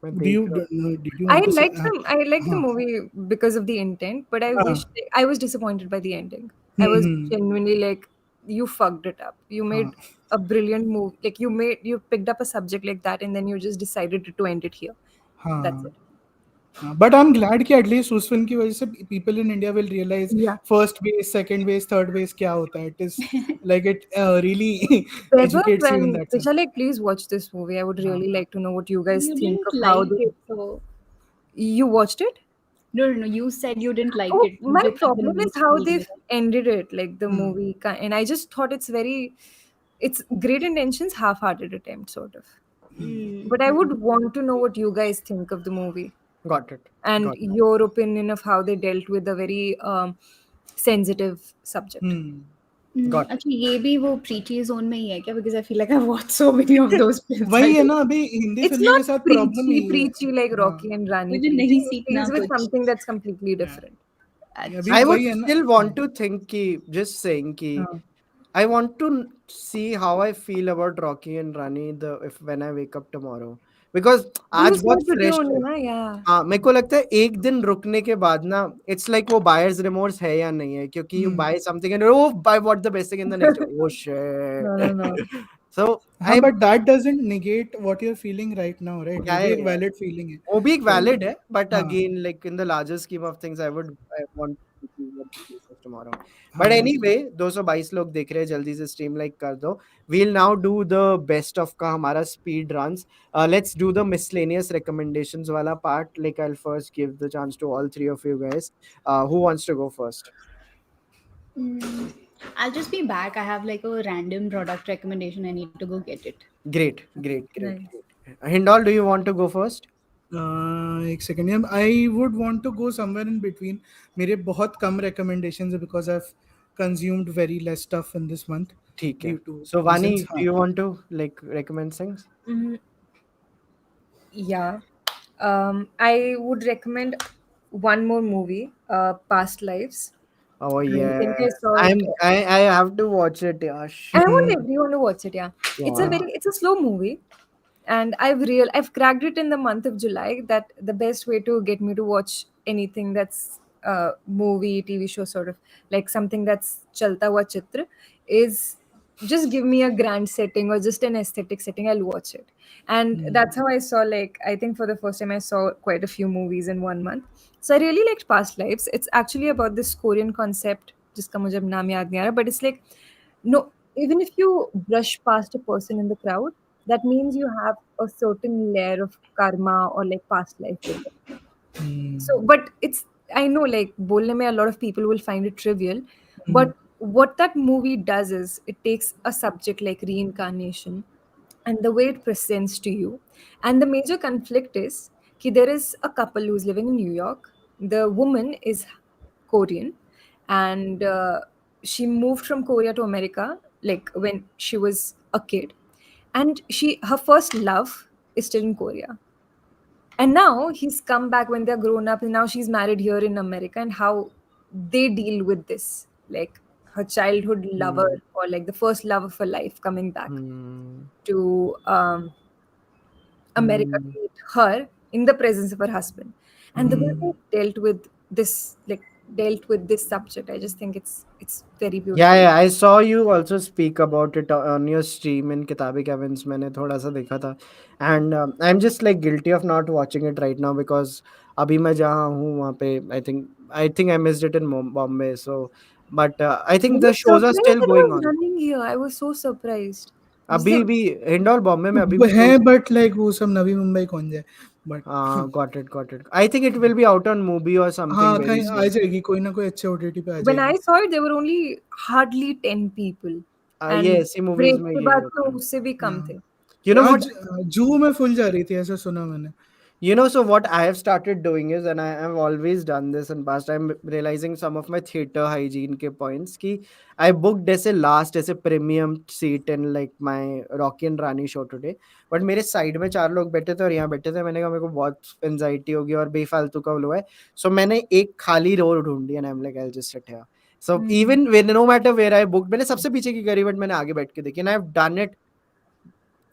मैं डू यू देख रहा did you I want to say? liked them. I liked the हाँ. movie because of the intent, but I हाँ. wish I was disappointed by the ending. I was hmm. genuinely like, you fucked it up. You हाँ. made a brilliant move. Like you picked up a subject like that, and then you just decided to end it here. That's हाँ. it. But I am glad कि at least उस film की वजह से people in India will realise Yeah. First base, second base, third base क्या होता है. It is like it really Vaibhav educates you in and that sense. Disha, like, please watch this movie. I would हाँ. really like to know what you guys You think didn't of how like they. it, so You watched it? no. You said you didn't like Oh, it. You my didn't like the problem is movie how speed. they've ended it, like the Hmm. movie, and I just thought it's great intentions, half-hearted attempt, sort of. But I would want to know what you guys think of the movie Got it. and Got it. your opinion of how they dealt with a very sensitive subject. Got it. अच्छा ये भी वो preachy zone में ही है क्या? Because I feel like I've watched so many of those films. वही है ना, अभी हिंदी It's फिल्मों not के साथ प्रॉब्लम preachy, यही है. preachy like हाँ. Rocky and Rani मुझे preachy. नहीं It सीखना deals with कुछ. something that's completely different. अभी I would वही है ना. still want to think कि just saying कि हाँ. I want to see how I feel about Rocky and Rani if when I wake up tomorrow, because You आज saw बहुत it today fresh only, है. na? Yeah. हाँ मेरे को लगता है एक दिन रुकने के बाद ना इट्स लाइक वो बायर्स रिमोर्स है या नहीं है, क्योंकि you buy something and oh buy what the best thing in the next oh No. शिट. सो हाँ, I but that doesn't negate what you are feeling right now, right? वो भी एक yeah. वैलिड फीलिंग है. वो भी एक तो वैलिड है, बट हाँ. Again like in the larger scheme of things I want to see what this tomorrow. But हाँ. एनीवे 222 लोग देख रहे हैं, जल्दी से स्ट्रीम लाइक कर दो. We'll now do the best of का हमारा speed runs. Let's do the miscellaneous recommendations वाला part. Like I will first give the chance to all three of you guys. Who wants to go first? I'll just be back. I have like a random product recommendation. I need to go get it. Great. Nice. Hindol, do you want to go first? एक second, I would want to go somewhere in between. मेरे बहुत कम recommendations है because I've consumed very less stuff in this month ठीक है. due to So Vaani, reasons. do you want to like recommend things? Yeah. I would recommend one more movie, Past Lives. Oh I yeah, think I saw it. I have to watch it. Yeah, And I want everyone to watch it. Yeah, Yeah. it's a slow movie, and I've cracked it in the month of July that the best way to get me to watch anything that's movie, TV show, sort of like something that's chalta hua chitra, is just give me a grand setting or just an aesthetic setting, I'll watch it. And that's how I saw, like, I think for the first time I saw quite a few movies in 1 month. So I really liked Past Lives. It's actually about this Korean concept, जिसका मुझे अब नाम याद नहीं आ रहा, but it's like, no, even if you brush past a person in the crowd, that means you have a certain layer of karma or like past life with them. So, but it's, I know, like, bolne mein a lot of people will find it trivial, but what that movie does is it takes a subject like reincarnation and the way it presents to you. And the major conflict is there is a couple who's living in New York. The woman is Korean, and she moved from Korea to America like when she was a kid, and her first love is still in Korea. And now he's come back when they're grown up, and now she's married here in America, and how they deal with this, like her childhood lover or like the first love of her life coming back to America to meet her in the presence of her husband. And the way they dealt with this subject, I just think it's very Yeah, beautiful. yeah, I saw you also speak about it on your stream in Kitabi Cabins. मैंने थोड़ा सा देखा था, and I'm just like guilty of not watching it right now because अभी मैं जहाँ हूँ वहाँ पे I think I missed it in Bombay. So, but I I think the was shows are surprised still that it going was on. running here. I was so surprised. अभी जैसे भी indole Bombay में अभी भी है, shows. बट लाइक वो सब नवी मुंबई कौन जाए, but Got it, got it. I think it will be out on Mubi or something हाँ very कहीं आ soon. जाएगी, कोई ना कोई अच्छे ओटीटी पे आ when I जाएगी. saw it, there were only hardly 10 people. ये And ऐसी मूवीज break में के यही बाद होता तो है. उससे भी कम थे. You know what? आज जू में फुल जा रही थी, ऐसा सुना मैंने. So what I have started doing is, and I have always done this in past, I'm realizing some of my theater hygiene ke points ki I booked as a last as a premium seat in like my Rocky and Rani show today. But मेरे side में 4 लोग बैठे थे और यहाँ बैठे थे. मैंने कहा मेरे को बहुत एंजाइटी होगी और बेफालतू का वो है. So मैंने एक खाली रो ढूंढी and I'm like I'll just sit here. So even when no matter where I booked, मैंने सबसे पीछे की करी, but मैंने आगे बैठ के देखी. And I've done it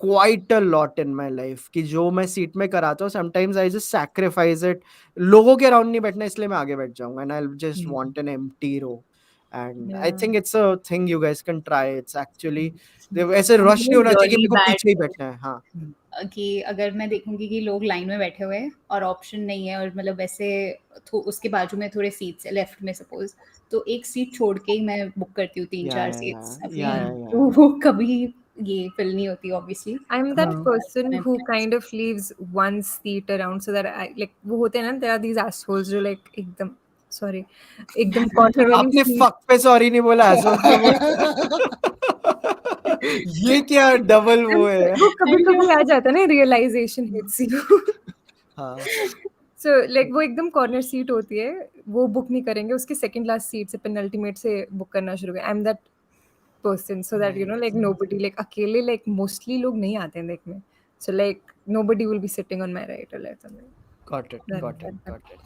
quite a lot in my life कि जो मैं सीट में कराता हूँ, sometimes I just sacrifice it. लोगों के अराउंड नहीं बैठना, इसलिए मैं आगे बैठ जाऊंगा and I'll just want an empty row. And I Yeah. think it's a thing you guys can try. It's actually ऐसे I'm rush नहीं होना चाहिए कि really मेरे को bad पीछे ही बैठना है. हाँ, कि अगर मैं देखूंगी कि लोग लाइन में बैठे हुए हैं और ऑप्शन नहीं है और मतलब वैसे उसके बाजू में थोड़े सीट्स है लेफ्ट में सपोज, तो एक सीट छोड़ के ही मैं बुक करती हूँ तीन yeah, चार yeah, सीट्स yeah, अपनी. yeah, yeah, तो वो कभी ये फिल नहीं होती obviously. I'm that person who kind of leaves one seat around so that I like वो होते हैं ना, there are these assholes जो like एकदम sorry एकदम corner वाली आपने seat. fuck पे sorry नहीं बोला, assholes पे बोला. ये क्या डबल वो है. वो कभी-कभी आ जाता है ना, realization hits you. हाँ, So like वो एकदम कॉर्नर सीट होती है, वो बुक नहीं करेंगे, उसके सेकंड लास्ट सीट से पेनल्टीमेट से बुक करना शुरू करें. I am that person so that like nobody, like अकेले लाइक मोस्टली लोग नहीं आते हैं देखने, so like nobody will be sitting on my right और left. got it, got it, got it.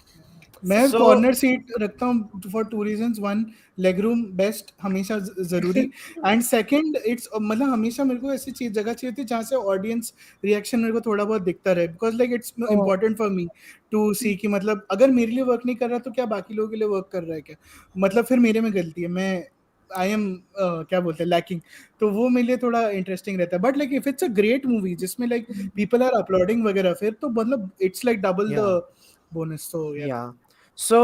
मैं So कॉर्नर सीट रखता हूँ for 2 reasons. 1, leg room best हमेशा जरूरी, एंड सेकंड इट्स मतलब हमेशा मेरे को ऐसी चीज जगह चाहिए थी जहाँ से ऑडियंस रिएक्शन मेरे को थोड़ा बहुत दिखता रहे, because like it's important for me to see कि मतलब अगर मेरे लिए वर्क नहीं कर रहा तो क्या बाकी लोगों के लिए वर्क कर रहा है क्या, मतलब फिर मेरे में गलती है, मैं आई एम क्या बोलते हैं लैकिंग. तो वो मेरे लिए थोड़ा इंटरेस्टिंग रहता है. But like if it's a great movie जिसमें लाइक पीपल आर अपलोडिंग वगैरह, फिर तो मतलब it's like double the yeah. bonus. So Yeah. So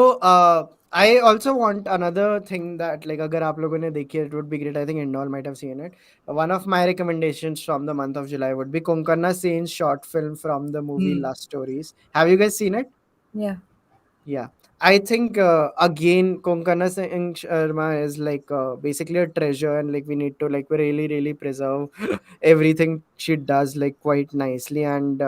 I also want another thing that like अगर आप लोगों ने देखी है, it would be great. I think Hindol might have seen it. One of my recommendations from the month of July would be Konkana Sen's short film from the movie Last Stories. Have you guys seen it? Yeah. Yeah, I think again Konkana Singh Sharma is like basically a treasure, and like we need to like we really preserve everything she does like quite nicely. And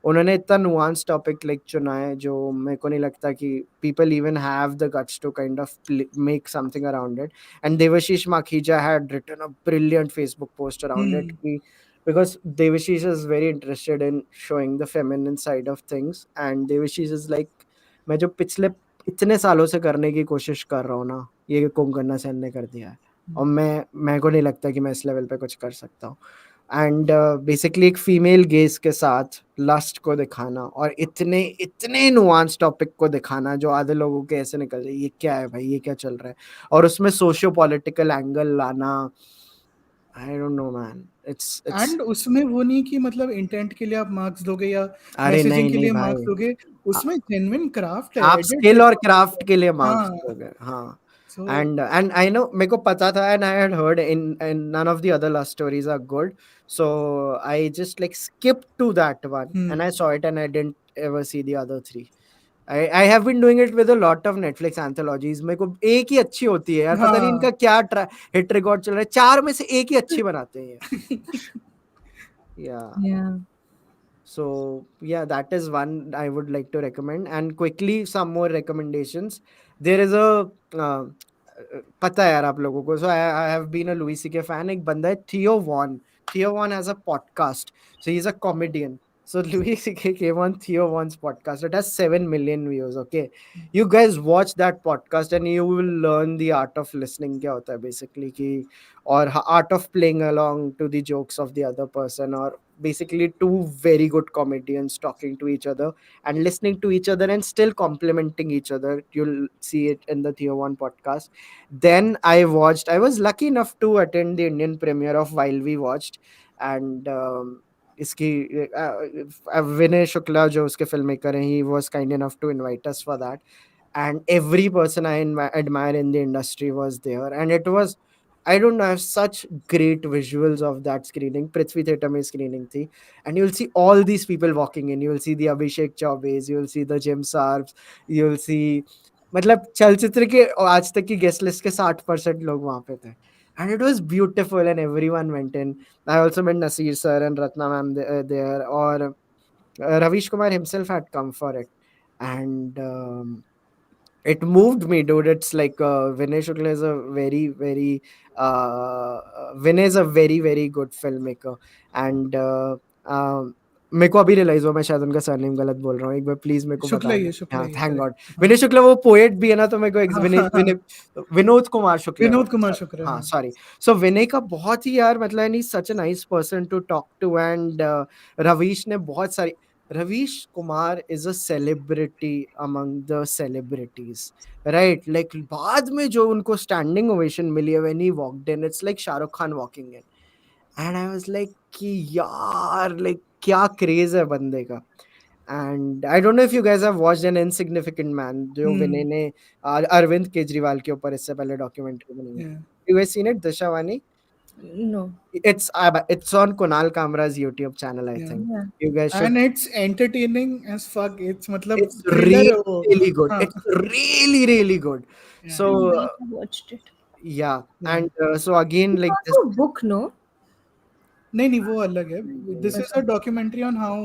उन्होंने इतना nuanced topic like चुना है जो मेरे को नहीं लगता कि people even have the guts to kind of make something around it. And Devashish Makhija had written a brilliant Facebook post around it because Devashish is very interested in showing the feminine side of things, and Devashish is like मैं जो पिछले इतने सालों से करने की कोशिश कर रहा हूँ ना, ये कोंकणा सेन ने कर दिया है. और मेरे को नहीं लगता कि मैं इस लेवल पे कुछ कर सकता हूँ. एंड बेसिकली एक फीमेल गेज के साथ लस्ट को दिखाना और इतने इतने नुआंस टॉपिक को दिखाना जो आधे लोगों के ऐसे निकल जाए, ये क्या है भाई, ये क्या चल रहा है, और उसमें सोशियो पॉलिटिकल एंगल लाना. I don't know, man. It's and उसमें वो नहीं कि मतलब इंटेंट के लिए आप मार्क्स दोगे या अरे नहीं मैसेजिंग के नहीं लिए मार्क्स भाई, दोगे, आ- उसमें जेन्युइन क्राफ्ट है, आप एडिट स्किल और देखो क्राफ्ट के लिए हाँ, मार्क्स दोगे, हाँ. सो And I know, मेरे को पता था, and I had heard in none of the other love stories are good, so I just like skipped to that one and I saw it and I didn't ever see the other three. I have been doing it with a lot of Netflix anthologies. मेरे को एक ही अच्छी होती है यार, पता नहीं हाँ इनका क्या हिट रिकॉर्ड चल रहा है, चार में से एक ही अच्छी बनाते हैं ये. Yeah. Yeah. So yeah, that is one I would like to recommend. And quickly, some more recommendations. There is a पता है यार आप लोगों को. So I have been a Louis C.K. fan. एक बंदा है Theo Von. Theo Von has a podcast. So he's a comedian. So Louis C.K. came on Theo Von's podcast. It has 7 million views. Okay, you guys watch that podcast and you will learn the art of listening. क्या होता है basically कि, or art of playing along to the jokes of the other person, or basically two very good comedians talking to each other and listening to each other and still complimenting each other. You'll see it in the Theo One podcast. Then I was lucky enough to attend the Indian premiere of While We Watched. And इसकी विनय शुक्ला जो उसके film maker हैं, he was kind enough to invite us for that. And every person I admire in the industry was there, and it was, I don't know, I have such great visuals of that screening. Prithvi Theatre mein screening thi, and you'll see all these people walking in. You'll see the Abhishek Chaubes, you'll see the Jim Sarbs, you'll see, मतलब चलचित्र के आज तक की guest list के 60% लोग वहां पे थे. And it was beautiful and everyone went in. I also met Nasir sir and Ratna ma'am there, or Ravish Kumar himself had come for it. And it moved me, dude. It's like Vinay Shukla is a Vinay is a very very good filmmaker. And मेरे को अभी realise हुआ मैं शायद उनका surname गलत बोल रहा हूँ. एक बार प्लीज मेरे को बता दें. शुक्ला हाँ, ही है, थैंक गॉड. करेक्ट, हाँ विनय शुक्ला वो पोएट भी है ना, तो मेरे को हाँ विनय हाँ हाँ, विनय विनोद कुमार शुक्ला. विनोद कुमार शुक्र, हाँ, हाँ सॉरी. सो विनय का बहुत ही यार, मतलब ही such a nice person to talk to. And Ravish ने बहुत सारी, Ravish Kumar is a celebrity among the celebrities, right? Like बाद में जो उनको standing ovation मिली है when he walked in, it's like Shah Rukh Khan walking in. And I was like कि यार, like क्या craze है बंदे का. And I don't know if you guys have watched An Insignificant Man, जो विनय ने अरविंद केजरीवाल के ऊपर इससे पहले डॉक्यूमेंट्री बनाई है. yeah. You guys seen it, Disha, Vaani? No. It's on Kunal Kamra's YouTube channel, I Yeah. think. Yeah. You guys should. And it's entertaining as fuck. It's मतलब It's thriller really, है वो, really good. हाँ It's really, really good. yeah I So, might have watched it. yeah. yeah. And so again, It's like this, also a book, no? नहीं वो अलग है. This is Okay. a documentary on how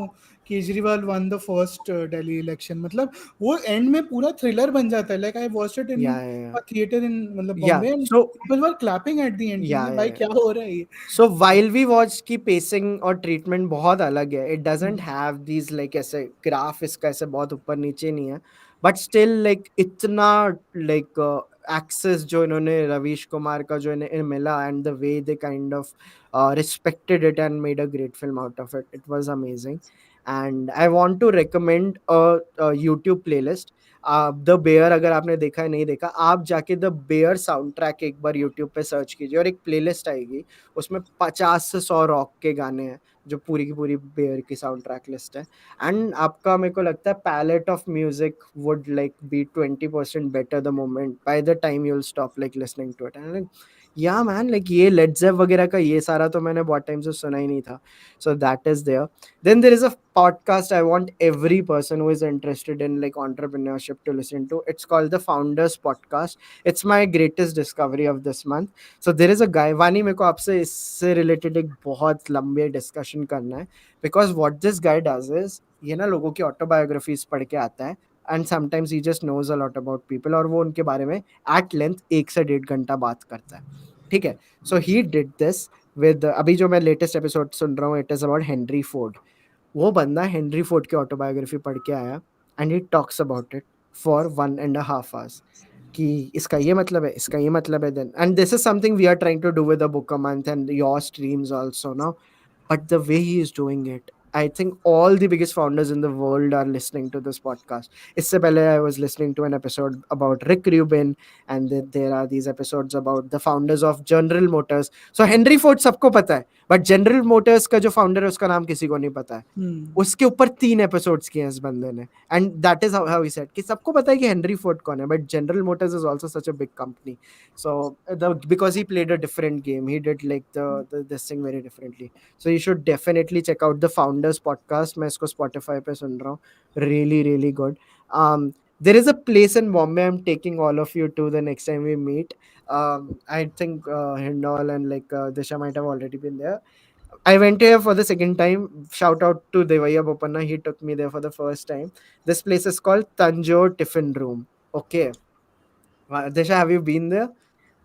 Kejriwal won the first Delhi election. मतलब वो and में पूरा thriller बन जाता है. Like I watched it in yeah, yeah, yeah. a theater in मतलब Yeah. Bombay and So, people were clapping at the end. yeah, कि yeah, भाई yeah. क्या हो रहा है ये. So while we watch की pacing और treatment बहुत अलग है. It doesn't Hmm. have these like ऐसे graph इसका ऐसे बहुत ऊपर नीचे नहीं है. But still like इतना like access जो इन्होंने रवीश कुमार का जो इन्हें मिला, and the way they kind of respected it and made a great film out of it. It was amazing. And I want to recommend a YouTube playlist. The Bear, अगर आपने देखा है नहीं देखा, आप जाके द बेयर साउंड ट्रैक एक बार YouTube पे सर्च कीजिए और एक प्लेलिस्ट आएगी. उसमें 50 से 100 रॉक के गाने हैं, जो पूरी की पूरी बेयर की साउंड ट्रैक लिस्ट है. एंड आपका, मेरे को लगता है, palette of music would like be 20% better the moment by the time you will stop like listening to it. And yeah man, like ये लेड ज़ेप वगैरह का ये सारा तो मैंने बहुत टाइम से सुना ही नहीं था. So that is there. Then there is a podcast I want every person who is interested in like entrepreneurship to listen to. It's called the Founders Podcast. It's my greatest discovery of this month. So there is a guy, Vaani, मेरे को आपसे इससे related एक बहुत लंबे discussion करना है. Because what this guy does is, ये ना लोगों की autobiographies पढ़ के आता है. And sometimes he just knows a lot about people, और वो उनके बारे में at length 1 से 1.5 घंटा बात करता है. ठीक है. So he did this with अभी जो मैं लेटेस्ट एपिसोड सुन रहा हूँ, it is about Henry Ford. वो बंदा हेनरी फोर्ड की ऑटोबायोग्राफी पढ़ के आया and he talks about it for 1.5 hours कि इसका ये मतलब है, इसका ये मतलब है. Then and this is something we are trying to do with a book a month and your streams also now. But the way he is doing it, I think all the biggest founders in the world are listening to this podcast. इससे पहले I was listening to an episode about Rick Rubin, and then there are these episodes about the founders of General Motors. So Henry Ford सबको पता है, but General Motors का जो founder है उसका नाम किसी को नहीं पता है. उसके ऊपर 3 एपिसोड्स किए हैं इस बंदे ने, and that is how he said कि सबको पता है कि हेनरी फोर्ड कौन है, but General Motors is also such a big company. So because he played a different game, he did like the this thing very differently. So you should definitely check out the founders podcast. मैं इसको Spotify पे सुन रहा हूँ. Really really good. There is a place in Bombay I'm taking all of you to the next time we meet. I think Hindol and like Disha might have already been there. I went here for the second time. Shout out to Devaya Bopanna. He took me there for the first time. This place is called Tanjore Tiffin Room. Okay. Disha, have you been there?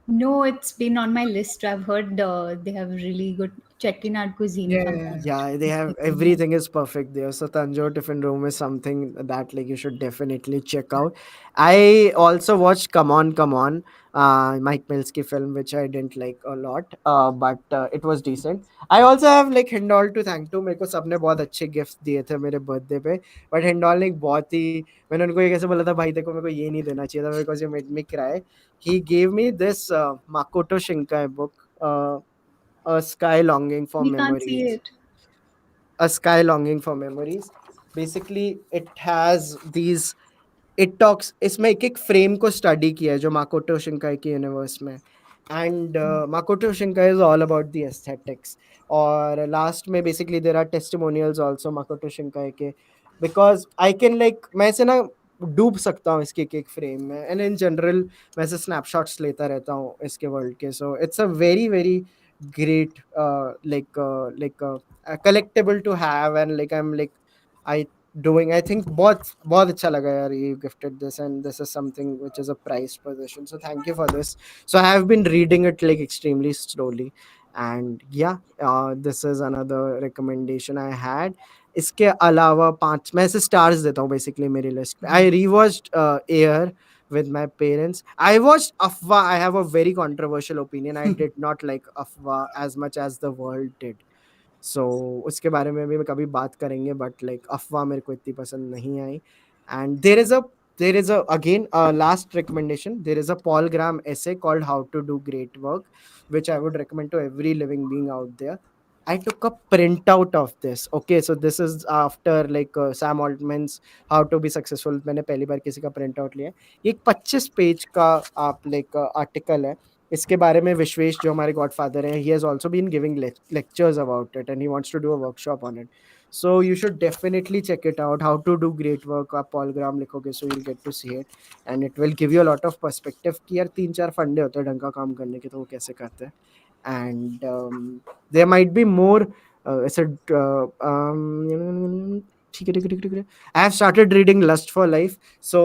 No, it's been on my list. I've heard they have really good Chettinad cuisine, if I'm not. Yeah, they have everything is perfect there. So Tanjore Tiffin Room is something that like you should definitely check out. I also watched Come On, Come On, Mike Millsky film, which I didn't like a lot, but it was decent. I also have like Hindol to thank to. मेरे को सबने बहुत अच्छे gift दिए थे मेरे birthday पे, but हिंडॉल ने एक बहुत ही, मैंने उनको ये कैसे बोला था, भाई देखो मेरे को ये नहीं देना चाहिए था because you made me cry. He gave me this Makoto Shinkai book, A Sky Longing for We can't see Memories. it. A Sky Longing for Memories. Basically, it has these. It talks. इसमें एक एक frame को study किया है जो Makoto Shinkai के universe में, and Makoto Shinkai is all about the aesthetics. और लास्ट में basically there are testimonials also Makoto Shinkai के, बिकॉज आई कैन लाइक मैं ऐसे ना डूब सकता हूँ इसके एक एक फ्रेम में, एंड इन जनरल मैं ऐसे स्नैपशॉट्स लेता रहता हूँ इसके वर्ल्ड के. So it's a very very great like collectible to have, and like I'm like I doing I think बहुत अच्छा लगा यार you gifted this, and this is something which is a prized possession, so thank you for this. So I have been reading it like extremely slowly, and yeah, this is another recommendation I had. इसके अलावा 5 मैं ऐसे stars देता हूँ basically मेरी list पे. I rewatched Air with my parents. I watched Afwa. I have a very controversial opinion. I did not like Afwa as much as the world did. So उसके बारे में भी मैं कभी बात करेंगे, but like अफवाह मेरे को इतनी पसंद नहीं आई. And there is a again last recommendation. There is a Paul Graham essay called How to Do Great Work, which I would recommend to every living being out there. I took a printout of this. Okay, so this is after like Sam Altman's How to Be Successful. मैंने पहली बार किसी का print out लिया. ये एक 25 page का आप like article है. इसके बारे में विश्वेश जो हमारे गॉडफादर हैं, he has also been giving lectures about it, and he wants to do a workshop on it. So you should definitely check it out. How to Do Great Work. आप Paul Graham लिखोगे so you'll get to see it, and it will give you a lot of perspective कि यार 3-4 फंडे होते हैं ढंग का काम करने के, तो वो कैसे करते हैं. And there might be more. I said ठीक है ठीक है ठीक है ठीक है. I have started reading Lust for Life. So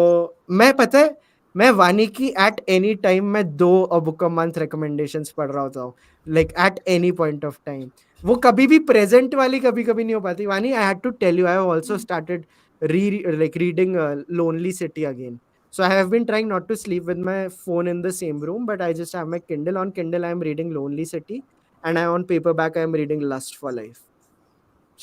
मैं पता है मैं वानी की एट एनी टाइम मैं 2 बुक अ मंथ रिकमेंडेशंस पढ़ रहा होता हूँ, like at any point of time. वो कभी भी प्रेजेंट वाली कभी कभी नहीं हो पाती. Vani, I had to tell you, I have also started reading Lonely City again. So I have been trying not to sleep with my phone in the same room, but I just have my Kindle. On Kindle, I am reading Lonely City, and on paperback, I am reading Lust for Life.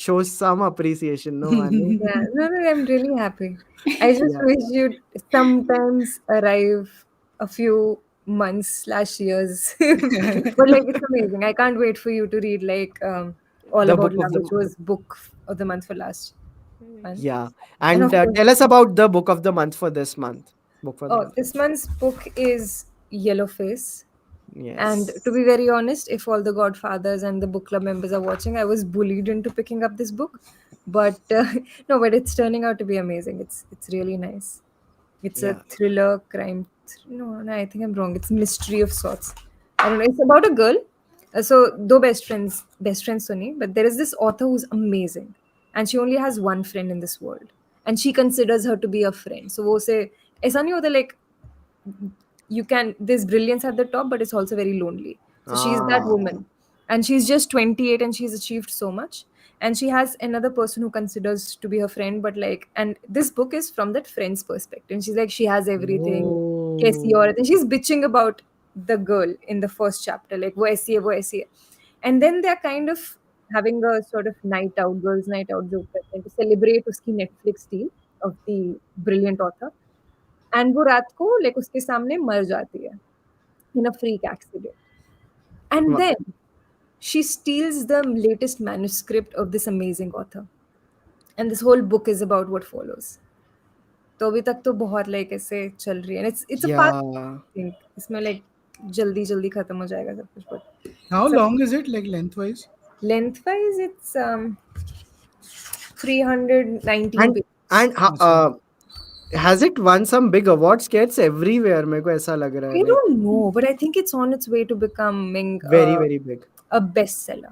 Shows some appreciation, no, Vani? Yeah, no, I'm really happy. I just Yeah. wish you'd sometimes arrive a few months slash years. But like it's amazing. I can't wait for you to read like All The About book of Love, the which was book of the month for last month. Yeah, And and of course, tell us about the book of the month for this month. Book for the oh, month. this month's book is Yellowface. And to Yes. be very honest, if all the Godfathers and the book club members are watching, I was bullied into picking up this book. But no, but it's turning out to be amazing. It's really nice. It's a Yeah. thriller, crime. No, I think I'm wrong. It's mystery of sorts. I don't know. It's about a girl. So, though best friends, Sony, but there is this author who's amazing, and she only has one friend in this world, and she considers her to be a friend. So, वो से ऐसा नहीं होता like you can there's brilliance at the top, but it's also very lonely. So she's that Ah. woman, and she's just 28, and she's achieved so much, and she has another person who considers to be her friend, but like, and this book is from that friend's perspective, and she's like she has everything, kaisi Oh. aurat, and she's bitching about the girl in the first chapter, like wo aisi hai, and then they're kind of having a sort of night out, girls' night out जो करते हैं to celebrate उसकी Netflix deal of the brilliant author. And वो रात को like उसके सामने मर जाती है in a freak accident. And Wow. then she steals the latest manuscript of this amazing author. And this whole book is about what follows. तो अभी तक तो बहुत like ऐसे चल रही है. And it's a fast Yeah. thing. इसमें like जल्दी जल्दी खत्म हो जाएगा सब कुछ. But How सब long is it, like lengthwise? lengthwise it's 319 And pages. and has it won some big awards? क्या it's everywhere? मेरे को ऐसा लग रहा है I like don't know, but I think it's on its way to becoming very very big. a bestseller.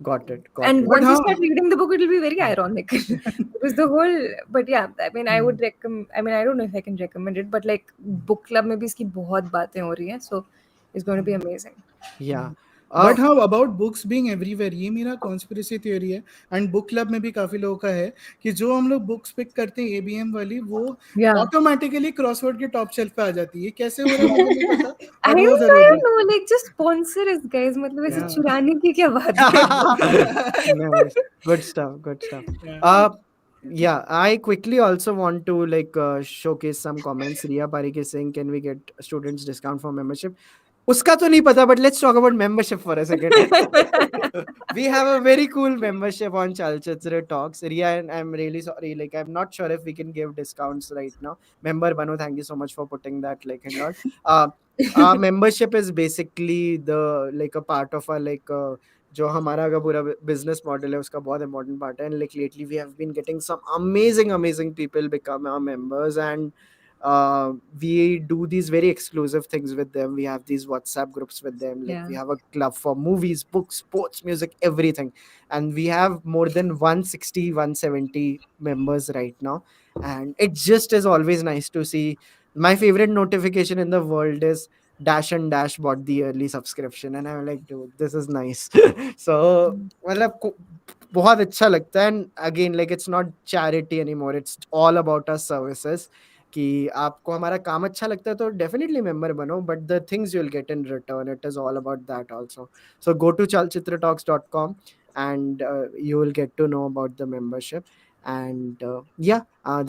Got it. Got And it. But once you how? start reading the book, it'll be very ironic. Because the whole, but yeah, I mean, I would recommend, I mean, I don't know if I can recommend it, but like book club में भी इसकी बहुत बातें हो रही हैं, so it's going to be amazing. Yeah. But how about books being everywhere, ये मेरा कॉन्स्पिरेसी थ्योरी है. एंड बुक क्लब में भी काफी लोगों का है कि जो हम लोग बुक्स पिक करते हैं एबीएम वाली, वो Yeah. ऑटोमेटिकली क्रॉसवर्ड के टॉप शेल्फ पे आ जाती है. कैसे हो रहा है मुझे नहीं पता, I बट वो don't जरूर है. know, like just sponsor us, guys. मतलब ऐसे Yeah. चुराने की क्या बात है? Nice. Good stuff. Good stuff. Yeah. Yeah, I quickly also want to like showcase some comments. Riya Parikh is saying, "Can we get students discount for membership?" उसका तो नहीं पता, but let's talk about membership for a second. We have a very cool membership on Chalchitra Talks. Riya, and I'm really sorry. Like, I'm not sure if we can give discounts right now. Member Bano, thank you so much for putting that like and all. Our membership is basically the like a part of our like जो हमारा का पूरा business model है उसका बहुत important part है. And like lately we have been getting some amazing people become our members and we do these very exclusive things with them. We have these WhatsApp groups with them. Like Yeah. we have a club for movies, books, sports, music, everything. And we have more than 160, 170 members right now. And it just is always nice to see. My favorite notification in the world is dash and dash bought the early subscription. And I'm like, dude, this is nice. So, मतलब बहुत अच्छा लगता है. And again, like it's not charity anymore. It's all about our services. कि आपको हमारा काम अच्छा लगता है तो डेफिनेटली मेंबर बनो, but the things you will get in return, it is all about that also. So go to chalchitratox.com and you will get to know about the membership. And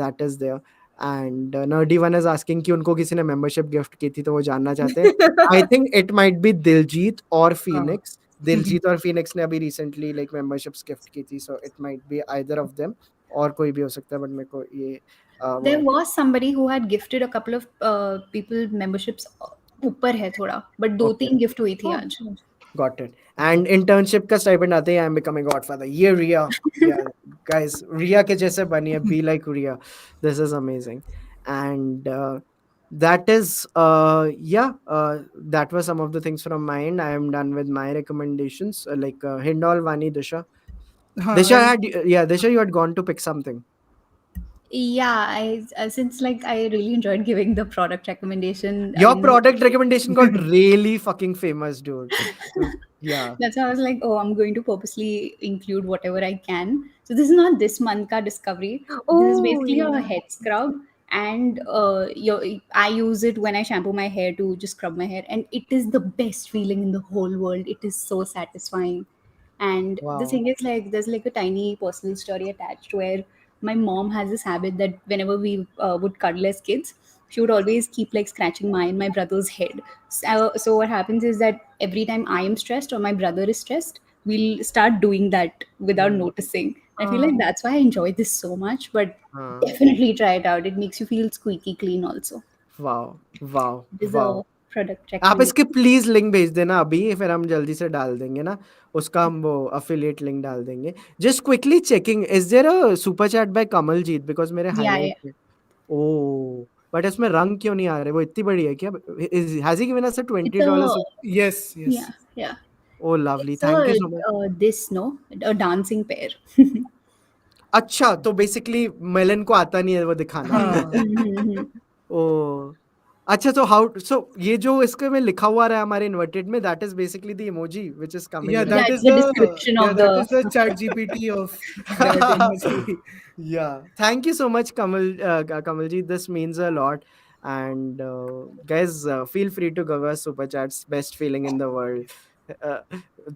that is there. And nerdy one is asking कि उनको किसी ने membership gift की थी तो वो जानना चाहते हैं. I think it might be Diljit or Phoenix. Diljit और फिनिक्स ने अभी रिसेंटली लाइक मेंबरशिप्स गिफ्ट की थी, so it might be either of them और कोई भी हो सकता है, बट मेरे को ये There was somebody who had gifted a couple of people memberships ऊपर है थोड़ा, but दो तीन gift हुई थी आज. Got it. And internship का stipend आते ही I am becoming godfather. ये Riya, yeah, guys, Riya के जैसे बनिए, be like Riya. This is amazing. And that is that was some of the things from my end. I am done with my recommendations. Hindol, Vaani, Disha. हाँ, Disha, you had gone to pick something. Yeah, since like I really enjoyed giving the product recommendation. Your in- product recommendation got really fucking famous, dude. Yeah. That's why I was like, oh, I'm going to purposely include whatever I can. So this is not this month ka discovery. This is Oh, basically a yeah. head scrub, and I use it when I shampoo my hair to just scrub my hair, and it is the best feeling in the whole world. It is so satisfying. And the Wow. thing is, like, there's like a tiny personal story attached where my mom has this habit that whenever we would cuddle as kids, she would always keep like scratching my and my brother's head. So what happens is that every time I am stressed or my brother is stressed, we'll start doing that without noticing. I feel like that's why I enjoy this so much. But definitely try it out. It makes you feel squeaky clean also. Wow. Wow. It is Wow. a product आप इसके recommendation. Please link भेज देना अभी, फिर हम जल्दी से डाल देंगे ना उसका, हम वो अफिलिएट लिंक डाल देंगे. Just quickly checking, is there a super chat by Kamaljeet, because मेरे Yeah, yeah. Highlight. Oh, but इसमें रंग क्यों नहीं आ रहे? वो इतनी बड़ी है क्या? Has he given us a It's $20? a yes, yeah, yes. yeah. Oh lovely, It's thank you so much. this no a dancing pair. अच्छा, तो बेसिकली मेलन को आता नहीं है वो दिखाना. हाँ, Mhm. ओ अच्छा, तो हाउ, सो ये जो इसके में लिखा हुआ रहा है हमारे इन्वर्टेड में, that is basically the emoji which is coming yeah, in. Yeah, that it's is the the description yeah, of that the. is the chat GPT of that emoji. Yeah, thank you so much, Kamalji. This means a lot. And guys, feel free to give us super chats. Best feeling in the world.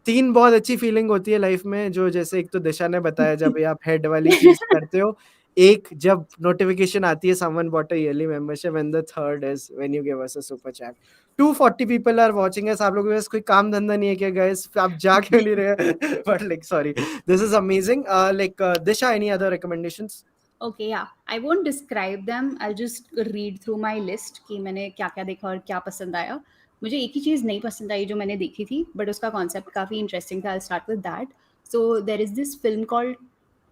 तीन बहुत अच्छी feeling होती है life में, जो जैसे एक तो दिशा ने बताया जब ये आप हेड वाली चीज करते हो, एक जब नोटिफिकेशन आती है someone bought a yearly membership, and the third is when you give us a super chat. 240 people are watching us. आप लोगों के पास कोई काम धंधा नहीं है क्या गाइस? आप जा क्यों नहीं रहे? But like sorry, this is amazing. Like Disha, any other recommendations? Okay, yeah. I won't describe them. I'll just read through my list कि मैंने क्या क्या देखा और क्या पसंद आया. मुझे एक ही चीज़ नहीं पसंद आई जो मैंने देखी थी, बट उसका कॉन्सेप्ट काफ़ी इंटरेस्टिंग था. I'll start with that. So there is this film called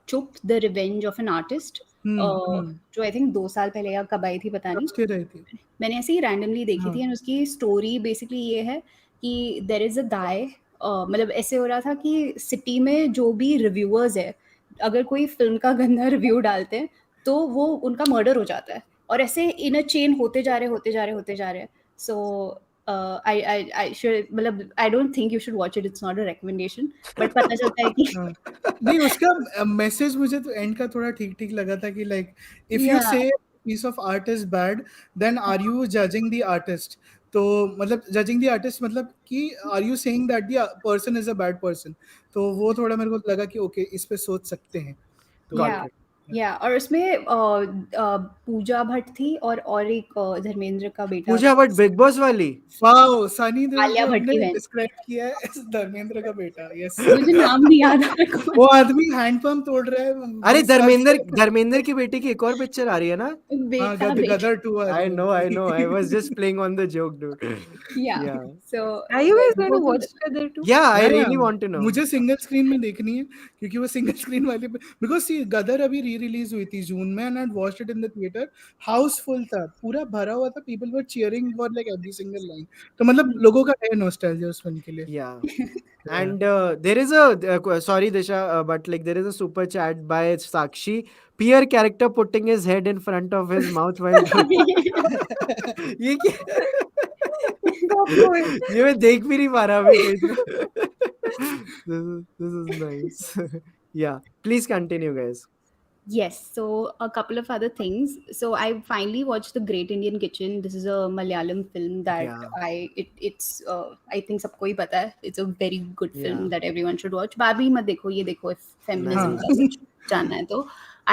चुप the revenge of an artist, जो आई थिंक 2 साल पहले या कब आई थी पता नहीं. के रही थी. मैंने ऐसे ही रैंडमली देखी हाँ. थी. एंड उसकी स्टोरी बेसिकली ये है कि देर इज़ अ गाय, मतलब ऐसे हो रहा था कि सिटी में जो भी रिव्यूअर्स है, अगर कोई फिल्म का गंदा रिव्यू डालते हैं तो वो उनका मर्डर हो जाता है. और ऐसे इन अ चेन होते जा रहे. सो आई शुड, मतलब I don't think you should watch it. It's not a recommendation, but पता चलता है कि हाँ. नहीं, उसका मैसेज मुझे तो एंड का थोड़ा ठीक लगा था कि लाइक इफ यू Yeah. से piece of art is bad, then are you judging the artist? तो मतलब judging the artist मतलब कि are you saying that the person is a bad person? तो वो थोड़ा मेरे को लगा कि ओके, इस पे सोच सकते हैं. तो Got it. या और उसमें पूजा भट्ट थी और एक धर्मेंद्र का बेटा पूजा बट बिग बॉस वाली. वाओ, सनी देओल आलिया को भट्ट हमने की बहन. डिस्क्राइब किया है as धर्मेंद्र का बेटा. यस. मुझे नाम नहीं याद आ रहा. वो आदमी हैंडपंप तोड़ रहा है. अरे 20 साल से. धर्मेंद्र की बेटी की एक और पिक्चर आ रही है ना? हाँ, बेटा बेटा. गदर 2 आ रही I है know, I know. I उनकी. was just playing on the joke, dude. Yeah. Yeah. So Are you guys going to both of watch them. together too? Yeah, I या really want to know. मुझे single screen में देखनी है क्योंकि वो single screen वाली because सी गदर अभी re release हुई थी जून में and I watched it in the theatre. Housefull था, पूरा भरा हुआ था. People were cheering for like every single line. तो मतलब लोगों का है नॉस्टैल्जिया उस फिल्म के लिए. Yeah. And there is a sorry Disha, but like there is a super chat by Sakshi. Peer character putting his head in front of his mouth while ये क्या? ये मैं देख भी नहीं पा रहा अभी कहीं से. This is nice. Yeah, please continue, guys. Yes, so a couple of other things. So I finally watched The Great Indian Kitchen. This is a Malayalam film that Yeah. it's I think सबको ही पता है. It's a very good film Yeah. that everyone should watch. Barbie मत देखो, ये देखो if feminism हाँ. का कुछ जानना है तो.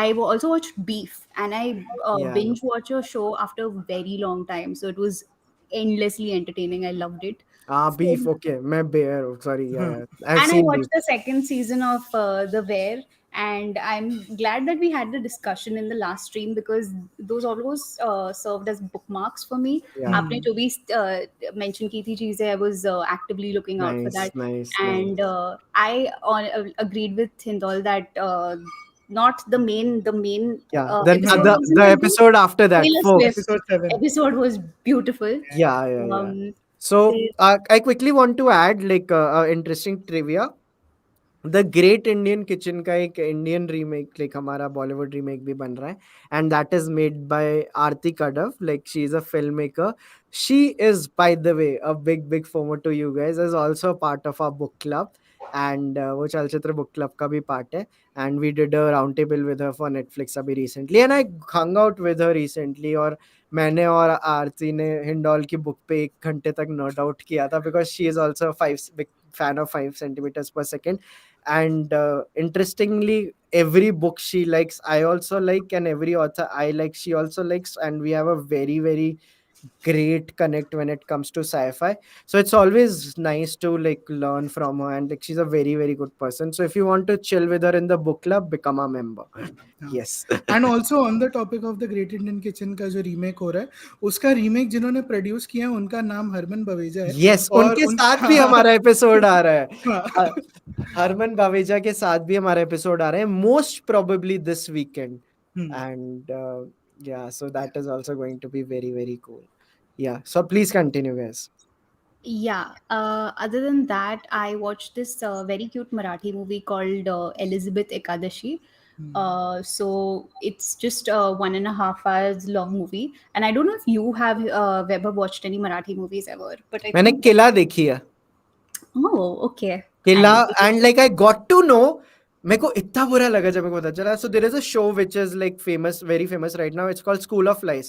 I also watched Beef, and I Yeah. binge watched a show after a very long time. So it was endlessly entertaining. I loved it. Beef. Okay, मैं bear. Sorry. Yeah, हाँ. yeah. I've And I seen watched Beef. the second season of The Where, and I'm glad that we had the discussion in the last stream because those always served as bookmarks for me. Yeah. आपने जो भी mention की थी चीजें, I was actively looking out for that. Nice. And I agreed with Hindol that not the main Yeah. episode wasn't The that good. episode after that, Taylor folks. Swift Episode 7. episode was beautiful. Yeah. So I quickly want to add like interesting trivia. The great Indian kitchen का एक Indian remake, like हमारा Bollywood remake भी बन रहा है, and that is made by Aarti Kadav. Like she is a film maker. She is by the way a big FOMO to you guys, is also part of our book club, and वो Chalchitra book club का भी part है. And we did a round table with her for Netflix अभी recently, and I hung out with her recently. और मैंने और आरती ने indole की बुक पे 1 घंटे तक नोट आउट किया था, because she is also big fan of 5 centimeters per second. And interestingly, every book she likes, I also like, and every author I like, she also likes, and we have a very great connect when it comes to sci-fi. So it's always nice to like learn from her, and like she's a very good person. So if you want to chill with her in the book club, become a member. Yes. And also on the topic of the great Indian kitchen का जो remake हो रहा है, उसका remake जिन्होंने produce किया है उनका नाम हरमन बवेजा है. Yes, उनके साथ भी हमारा एपिसोड आ रहा है. हरमन बावेजा के साथ भी हमारा एपिसोड आ रहा है, most probably this weekend. And yeah, so that is also going to be very cool. Yeah, so please continue, guys. Yeah. Other than that, I watched this very cute Marathi movie called Elizabeth Ekadashi. So it's just a 1.5 hours long movie, and I don't know if you have Vaibhav watched any Marathi movies ever, but I मैंने think किला देखी है. oh okay. Qila, And and like I got to know, मेरे को इतना बुरा लगा जब मेरे को पता चला. So there is a show which is like famous, very famous right now. It's called School of Lies.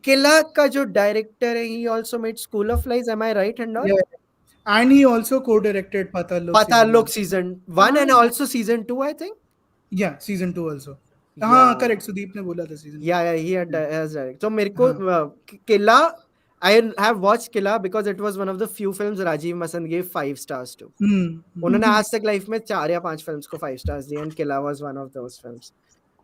किला का जो डायरेक्टर है, he also made School of Lies. Am I right and all? Yeah. And he also co-directed Patal Lok season Patalok 1. season 1 and Ah, also season 2, I think. Yeah, season 2 also. हाँ Yeah. Correct, Sudeep ने बोला था season 2. Yeah, he had has direct. So मेरे को हाँ. Killa, I have watched Killa because it was one of the few films Rajiv Masand gave 5 stars to. उन्होंने आज तक लाइफ में 4 या 5 फिल्म्स को 5 stars दिए, and Killa was one of those films.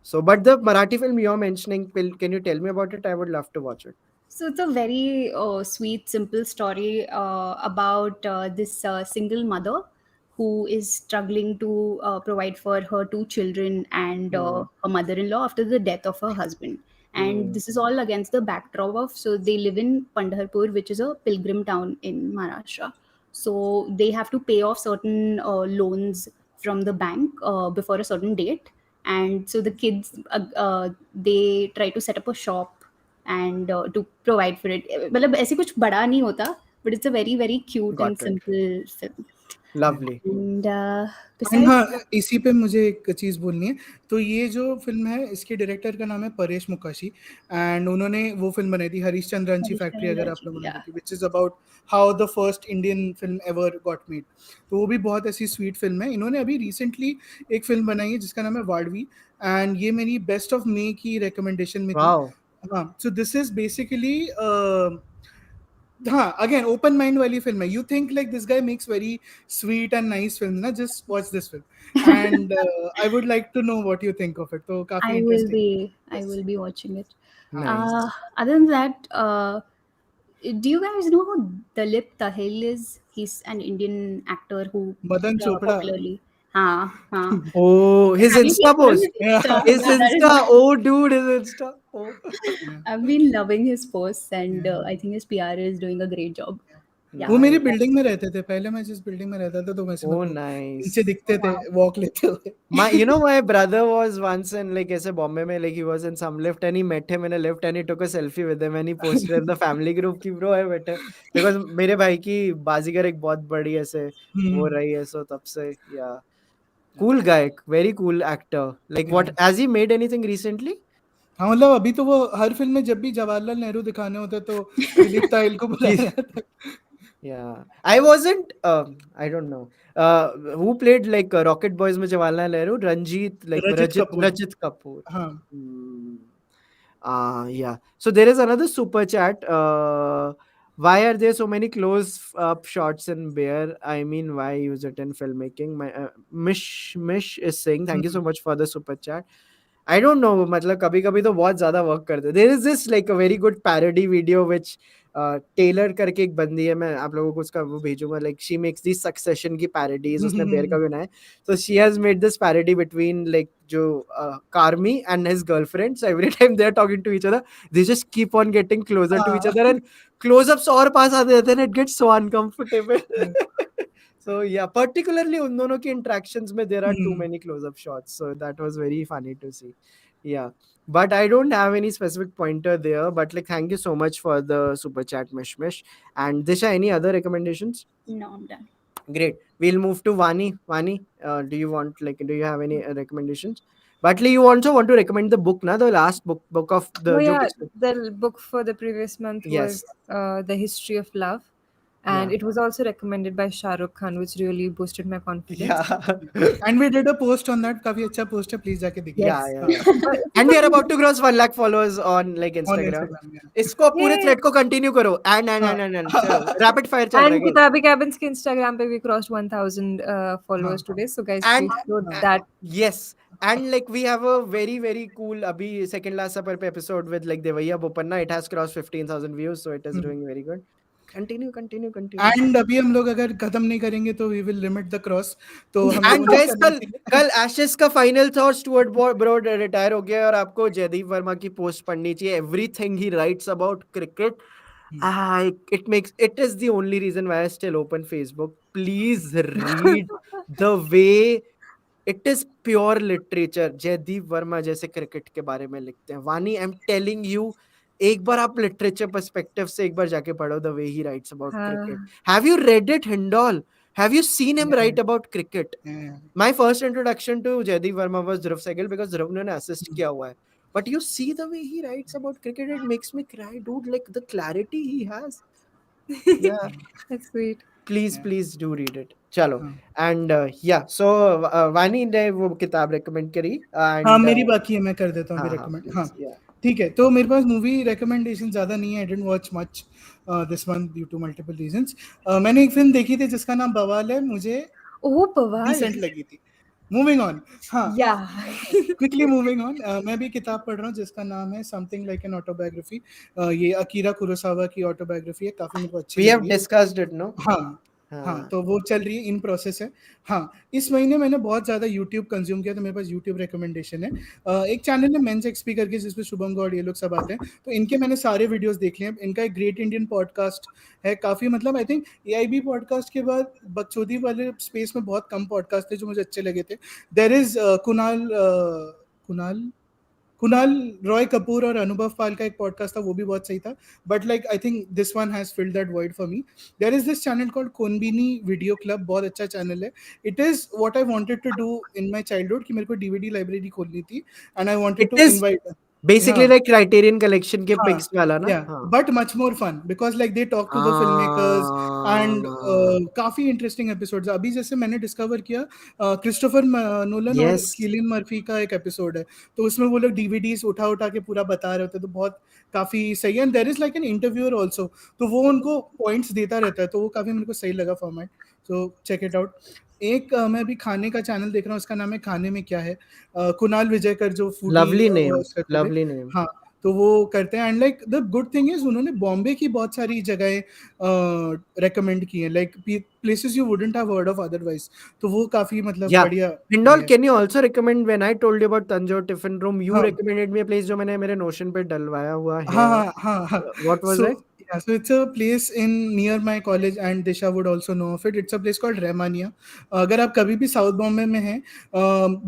So, but the Marathi film you're mentioning, can you tell me about it? I would love to watch it. so it's a very sweet, simple story about this single mother who is struggling to provide for her two children and Hmm. her mother-in-law after the death of her husband. And Hmm. this is all against the backdrop of, so they live in Pandharpur, which is a pilgrim town in Maharashtra. So they have to pay off certain loans from the bank before a certain date. And so the kids, they try to set up a shop and to provide for it. मतलब ऐसे कुछ बड़ा नहीं होता, but it's a very very cute and Got it. simple film. Lovely. And and besides, हाँ, इसी पे मुझे एक चीज़ बोलनी है. तो ये जो फिल्म है, इसके डायरेक्टर का नाम है परेश मुकाशी, एंड उन्होंने वो फिल्म बनाई थी हरिश्चंद्रांची फैक्ट्री, अगर आप लोगों ने yeah, देखी, which is about how the first Indian film ever got made. तो वो भी बहुत ऐसी स्वीट फिल्म है. इन्होंने अभी रिसेंटली एक फिल्म बनाई है जिसका नाम है वाडवी, एंड ये मेरी बेस्ट ऑफ मे की रिकमेंडेशन में थी. Wow. हाँ, सो दिस इज बेसिकली हाँ, अगेन ओपन माइंड वाली फिल्म है. You think like this guy makes very sweet and nice film ना, just watch this film and I would like to know what you think of it. तो काफी interesting. I will be watching it. Nice. Other than that, do you guys know who Dalip Tahil is? He's an Indian actor who Madan Chopra. popularly. हाँ हाँ. Oh, his Have you Insta seen post. Yeah. His Yeah, that is Insta. Oh, dude, his Insta. Oh. I've been loving his posts, and Yeah. I think his PR is doing a great job. वो मेरी Nice. Building में रहते थे पहले. मैं जिस building में रहता था तो वैसे Oh, मेरे को nice. नीचे दिखते थे वॉक लेते हुए. My brother was once in like ऐसे Bombay में, like he was in some lift and he met him in a lift and he took a selfie with him and he posted in the family group कि bro है बेटे, because मेरे भाई की बाजीगर एक बहुत बड़ी ऐसे वो रही है, so तब से yeah, cool guy, very cool actor. Like what, has he made anything recently? हाँ, मतलब अभी तो वो हर फिल्म में जब भी जवाहरलाल नेहरू दिखाने होते तो दिलीप ताहिल को बुलाया जाता. Yeah, I wasn't. I don't know. Who played like Rocket Boys में जवाहरलाल नेहरू? Ranjit, like रजत Rajit कपूर. Rajit Kapoor. हाँ. Hmm. Yeah. So there is another super chat. Why are there so many close-up shots in Bear? I mean, why use it in filmmaking? My Mish is saying, thank you so much for the super chat. I don't know, मतलब कभी कभी तो बहुत ज्यादा work करते हैं. There is this like a very good parody video which tailor करके एक बंदी है, मैं आप लोगों को उसका वो भेजूंगा. Like she makes the succession की पैरोडीज, उसने बेयर का भी बनाया. So she has made this parody between like जो Carmi and his girlfriend. So every time they are talking to each other, they just keep on getting closer to each other and close-ups और पास आते रहते हैं and it gets so uncomfortable. So yeah, particularly उन दोनों की interactions में there are too many close-up shots. So that was very funny to see. Yeah, but I don't have any specific pointer there. But like, thank you so much for the super chat, Mish. And Disha, any other recommendations? No, I'm done. Great. We'll move to Vaani. Vaani, do you have any recommendations? But like, you also want to recommend the book, na? The last book of the Oh जो yeah, पिछले- the book for the previous month Yes. was The History of Love, and Yeah. it was also recommended by Shah Rukh Khan, which really boosted my confidence. Yeah. And we did a post on that. काफी अच्छा post है, please जाके देखिए. Yeah. And we are about to cross 1 lakh followers on like on Instagram. Instagram. इसको पूरे Yay. Thread को continue करो. And चलो रैपिड फायर चल रहा And है. Kitabi Cabins ke Instagram pe we crossed 1,000 followers today. So guys, And please show that. yes, and like we have a very very cool abhi second last supper pe episode with like Devaiya Bopanna. It has crossed 15,000 views, so it is doing very good. Continue. एंड अभी हम लोग अगर खत्म नहीं करेंगे तो we will limit the cross. तो हम And लोगों ने guys, कल एशेस का फाइनल था. स्टुअर्ट ब्रॉड रिटायर हो गया और आपको जयदीप वर्मा की पोस्ट पढ़नी चाहिए. Everything he writes about cricket. It is the only reason why I still open Facebook. Please read the way it is pure literature. Jaideep Verma जैसे क्रिकेट के बारे में लिखते हैं. वानी, आई एम टेलिंग यू, एक बार आप लिटरेचर पर्सपेक्टिव से एक बार जाके पढ़ो the way he writes about cricket. Have you read it, Hindol? Have you seen him write about cricket? My first introduction to Jaideep Verma was Dhruv Sehgal because Dhruv ने assist किया हुआ है. But you see the way he writes about cricket, it makes me cry, dude. Like the clarity he has. Yeah. That's sweet. Please, Yeah. please do read it. Chalo. हाँ And yeah, so Vani ने वो किताब recommend करी हाँ and मेरी बाकी है, मैं कर देता हूँ अभी हाँ recommend. हाँ please, yeah. ठीक है, तो मेरे पास मूवी रिकमेंडेशन ज़्यादा नहीं है. I didn't watch much this one due to multiple reasons. मैंने एक फिल्म देखी थी जिसका नाम बवाल है, मुझे Oh, Pawal. डिसेंट लगी थी. Moving on. हाँ, Yeah. Quickly moving on. मैं भी किताब पढ़ रहा हूँ जिसका नाम है समथिंग लाइक एन ऑटोबायोग्राफी. ये अकीरा कुरोसावा की ऑटोबायोग्राफी है, काफ़ी मेरे को अच्छी We लग have रही है. discussed it, no? हाँ हाँ, हाँ. तो वो चल रही है, इन प्रोसेस है. हाँ, इस महीने मैंने बहुत ज़्यादा यूट्यूब कंज्यूम किया, तो मेरे पास यूट्यूब रिकमेंडेशन है. एक चैनल है मेंस एक्सपी करके, जिसपे शुभम गौड़ ये लोग सब आते हैं, तो इनके मैंने सारे वीडियोस देख लिए हैं. इनका एक ग्रेट इंडियन पॉडकास्ट है, काफ़ी मतलब आई थिंक एआईबी पॉडकास्ट के बाद बकचोदी वाले स्पेस में बहुत कम पॉडकास्ट थे जो मुझे अच्छे लगे थे. देर इज़ कुणाल कुणाल रॉय कपूर और अनुभव पाल का एक पॉडकास्ट था, वो भी बहुत सही था. But like I think this one has filled that void for me. There is this channel called Konbini video club, बहुत अच्छा चैनल है. It is what I wanted to do in my childhood, कि मेरे को DVD library खोलनी थी and I wanted It to is invite. basically like Criterion Collection के हाँ, pics वाला ना. yeah, हाँ. but much more fun because like they talk to the filmmakers and Ah, काफी इंटरेस्टिंग एपिसोड्स. अभी जैसे मैंने डिस्कवर किया, क्रिस्टोफर नोलन और yes. किलियन मर्फी का एक एपिसोड है, तो उसमें वो लोग डीवीडीज उठा उठा के पूरा बता रहे होते हैं, तो बहुत काफी सही है. And there is like an interviewer also, तो वो उनको पॉइंट्स देता रहता है, तो वो काफी मेरे को सही लगा format. So check it out. एक मैं अभी खाने का चैनल देख रहा हूँ, उसका नाम है खाने में क्या है. कुणाल विजयकर जो फूडी Lovely name. करते थे. Lovely name. हाँ, तो वो करते हैं. And like the good thing is उन्होंने बॉम्बे की बहुत सारी जगहें रेकमेंड की हैं, like places you wouldn't have heard of otherwise, तो वो काफी मतलब Yeah. बढ़िया Hindol, है. can you also recommend, when I told you about Tanjore Tiffin Room, you हाँ recommended me a place जो मैंने मेरे Notion पे डलवाया हुआ है. हाँ हाँ हाँ हाँ. What was So it? yeah, so it's a place in near my college and Disha would also know of it. It's a place called Rahmania. अगर आप कभी भी साउथ बॉम्बे में हैं,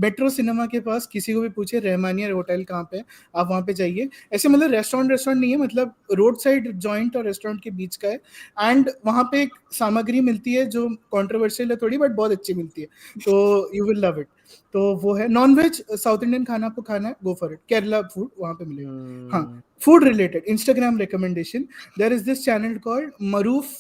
मेट्रो सिनेमा के पास किसी को भी पूछिए रहमानिया होटल कहाँ पे है, आप वहाँ पे जाइए. ऐसे मतलब रेस्टोरेंट नहीं है, मतलब रोड साइड जॉइंट और रेस्टोरेंट के बीच का है. एंड वहाँ पे एक सामग्री मिलती है जो कॉन्ट्रोवर्शियल है थोड़ी, बट बहुत अच्छी मिलती है, तो यू विल लव इट. तो वो है नॉन वेज साउथ इंडियन खाना, आपको खाना है go for it. Kerala food वहाँ पे मिलेगा. हाँ, food related Instagram recommendation. There is this channel called Maroof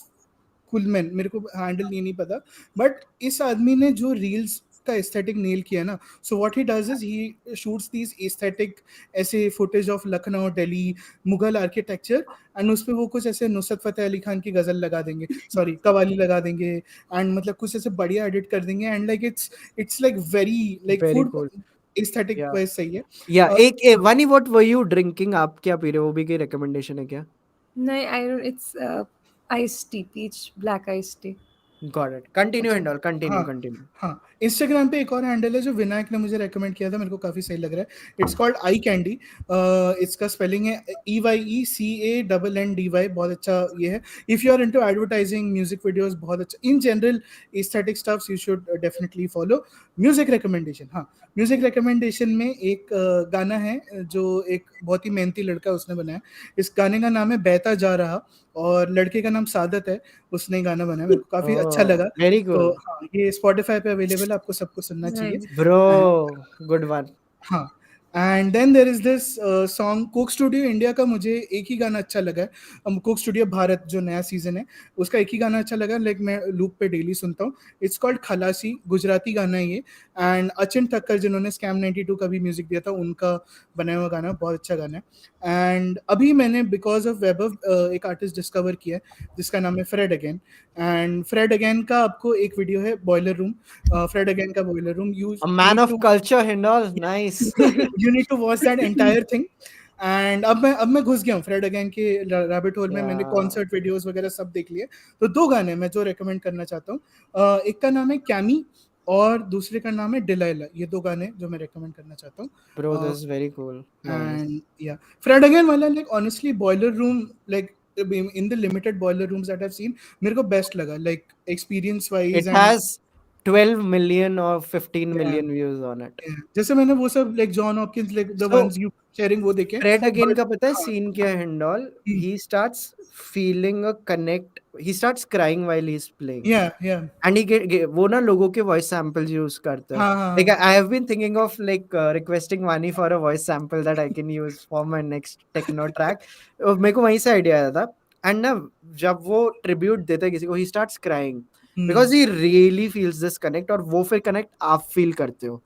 Culmen, मेरे को हैंडल नहीं पता, बट इस आदमी ने जो रील्स का एस्थेटिक नेल किया ना, so what he does is he shoots these aesthetic ऐसे footage of Lucknow, Delhi, Mughal architecture, and उस पे वो कुछ ऐसे नुसरत फतेह अली खान की गजल लगा देंगे, सॉरी कवाली लगा देंगे, एंड मतलब कुछ ऐसे बढ़िया एडिट कर देंगे. And like it's like very like Very food cool. Aesthetic Yeah. Wise सही है. Yeah. Uh, Vani, what were you drinking? आप क्या पी रहे हो? वो भी कोई recommendation है क्या? No, I don't. It's iced tea, peach black iced tea. Got it. Continue, अच्छा, Hindol. Continue, हाँ continue. हाँ. इंस्टाग्राम पे एक और हैंडल है जो विनायक ने मुझे रेकमेंड किया था, मेरे को काफ़ी सही लग रहा है. It's called Eye Candy. इसका स्पेलिंग है EYECANNDY. बहुत अच्छा ये है. If you are into advertising, music videos, बहुत अच्छा in general aesthetic stuffs, you should definitely follow. Music recommendation. हाँ, म्यूजिक रिकमेंडेशन में एक गाना है जो एक बहुत ही मेहनती लड़का उसने बनाया. इस गाने का नाम है बहता जा रहा, और लड़के का नाम सादत है, उसने गाना बनाया, मेरे को काफ़ी अच्छा लगा. Oh, very तो cool. हाँ, ये स्पॉटिफाई पे अवेलेबल है, आपको सबको सुनना चाहिए. Nice. Bro, good one. हाँ, and then there is this song Coke Studio India का, मुझे एक ही गाना अच्छा लगा है. कोक स्टूडियो भारत जो नया सीजन है उसका एक ही गाना अच्छा लगा, लाइक मैं लूप पे डेली सुनता हूँ. इट्स कॉल्ड खलासी, गुजराती गाना है ये. एंड अचिन ठक्कर जिन्होंने स्कैम 92 का भी म्यूजिक दिया था, उनका बनाया हुआ गाना, बहुत अच्छा गाना है. एंड अभी मैंने बिकॉज ऑफ वैभव एक आर्टिस्ट डिस्कवर किया है जिसका नाम है Fred again. And Fred again का आपको एक वीडियो है बॉयलर रूम, फ्रेड अगेन का Boiler Room. You A man need of to culture, Hindol. Nice. you need to watch that entire thing. And अब मैं घुस गया हूँ फ्रेड अगेन के रैबिट होल में. मैंने Yeah. कॉन्सर्ट वीडियोस वगैरह सब देख लिए. तो दो गाने मैं जो रेकमेंड करना चाहता हूँ, एक का नाम है कैमी और दूसरे का नाम है डिलाइला. ये दो गाने जो मैं रेकमेंड करना चाहता Bro, हूँ. this is very cool. Nice. And या फ्रेड अगेन वाला like honestly boiler room, like in the limited boiler rooms that I have seen, मेरे को बेस्ट लगा like experience wise. It and has 12 million or 15 million views on it. जैसे मैंने वो सब like John Hopkins, like the So, once you sharing, वो देखे. Fred again but का पता है हाँ, सीन क्या है हिंडॉल? हम्म, He starts feeling a connect. He starts crying while he's playing. या And he वो ना लोगों के voice samples use करता है. हाँ Like हाँ I have been thinking of like requesting Vaani for a voice sample that I can use for my next techno track. मेरे को वहीं से idea आया था. एंड ना जब वो ट्रिब्यूट देता है किसी को, he starts crying Hmm. Because he really feels this connect, और वो फिर कनेक्ट आप फील करते हो।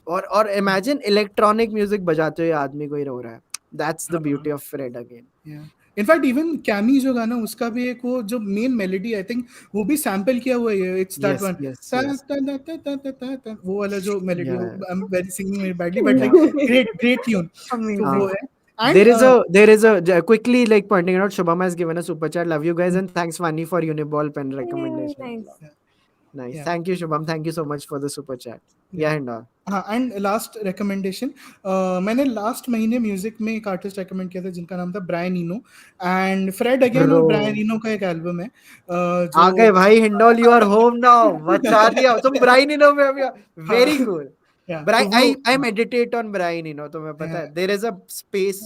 और इमेजिन इलेक्ट्रॉनिक म्यूजिक बजाते हुए आदमी कोई रो रहा है, that's the beauty of Fred again. Yeah. In fact even Cami जो गाना उसका भी एक वो जो मेन मेलोडी आई थिंक वो भी सैम्पल किया हुआ है, it's that yes one yes ता यस, ता ता ता ता ता ता ता, वो वाला जो मेलोडी, या आई am very singing very badly but या लाइक ग्रेट ग्रेट ट्यून। तो वो Amazing. है and there is a quickly like pointing it out, Shubham has given a super chat, love you guys, and thanks Vaani for Uniball pen Yay, recommendation. nice. Nice, या thank you Shubham, thank you so much for the super chat. या Yeah, and all. हाँ and last recommendation, मैंने लास्ट महीने music में एक artist recommend किया था जिनका नाम था Brian Eno, and Fred again और Bro, ब्रायन इनो का एक एल्बम है आ जो गए भाई Hindol, you are home now, बचा दिया तुम ब्राइन इनो में अभी। हाँ वेरी कूल। या तो Brian, वो I meditate on Brian Eno, तुम्हें पता है there is a space,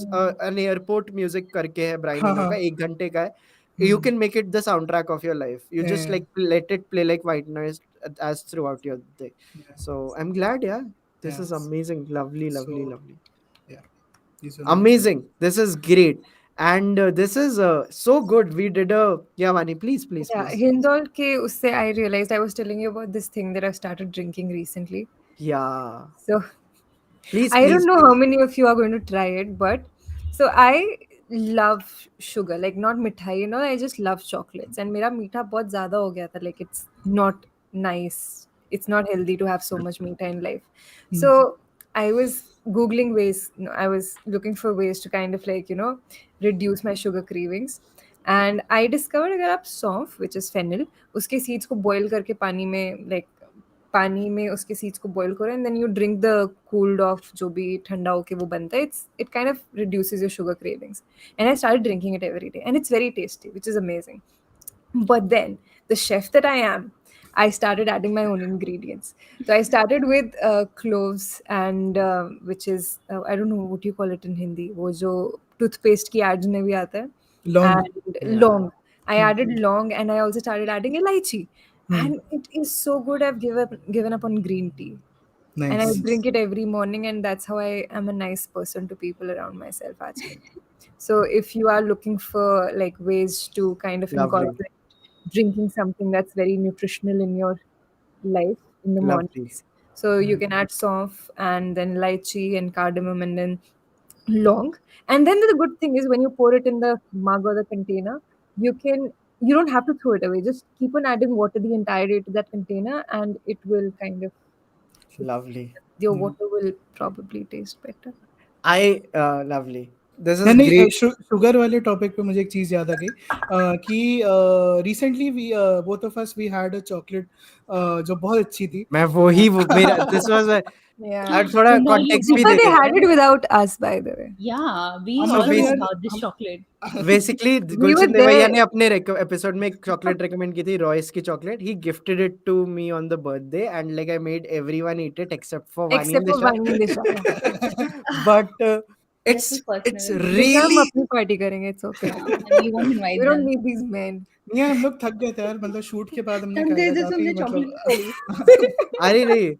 an airport music करके है Brian हाँ Eno हाँ का, 1 घंटे का है। You hmm can make it the soundtrack of your life. You just yeah, like let it play like white noise as throughout your day. yeah, So I'm glad, yeah. This yeah. is amazing, lovely, lovely, So lovely, yeah, these were my amazing. This is great, and this is so good. We did a yeah, Vani, please, please, Yeah, please. Hindol ke usse I realized I was telling you about this thing that I've started drinking recently. Yeah, So please, I don't please, know please. how many of you are going to try it, but so I love sugar, like not mithai, you know, I just love chocolates. And mera meetha bahut zyada ho gaya tha, like it's not nice. It's not healthy to have so much meetha in life. hmm. So I was googling ways, you know, I was looking for ways to kind of like, you know, reduce my sugar cravings. And I discovered अगर आप सौंफ, which is fennel, उसके seeds को boil करके पानी में like पानी में उसके सीड्स को बॉईल करो and then you drink the cooled off जो भी ठंडा होके वो बनता है, it kind of reduces your sugar cravings and I started drinking it every day and it's very tasty which is amazing. But then, the chef that I am, I started adding my own ingredients. So I started with cloves and which is I don't know what you call it in Hindi. वो जो toothpaste की ads में भी आता है. Long. And Yeah, long. I added long, and I also started adding elaichi. Hmm. And it is so good. I've given up on green tea. And I Nice. drink it every morning, and that's how I am a nice person to people around myself. Actually. So if you are looking for like ways to kind of lovely, incorporate drinking something that's very nutritional in your life in the lovely. mornings, so you can add soft and then lychee and cardamom and then long. And then the good thing is when you pour it in the mug or the container, you don't have to throw it away. Just keep on adding water the entire day to that container, and it will kind of Lovely. your Hmm. water will probably taste better. I lovely. This नहीं is नहीं, great. Sugar वाले topic पे मुझे एक चीज याद आ गई कि recently we both of us we had a chocolate जो बहुत अच्छी थी. मैं वो मेरा this was a Yeah. थोड़ा Hindol, you context भी Disha, दे they देते had हैं. it without us, by the way. Yeah, we हम So all मतलब know यार about this हम chocolate. basically We were गुलशन देवैया ने there अपने एपिसोड में एक चॉकलेट रेकमेंड की थी, रॉयस की chocolate. He gifted it to me on the birthday, and like I made everyone eat it except for Vani except and for Disha. Vaani and Disha. Yeah. But That was it's personal. Disha, हम really अपनी party करेंगे. It's okay. And we won't We invite don't them. need these men. नहीं यार हम लोग थक गए थे यार, मतलब शूट के बाद हमने थक खाया गए था थे तो काफी हमने चॉकलेट मतलब छोड़ी. अरे नहीं.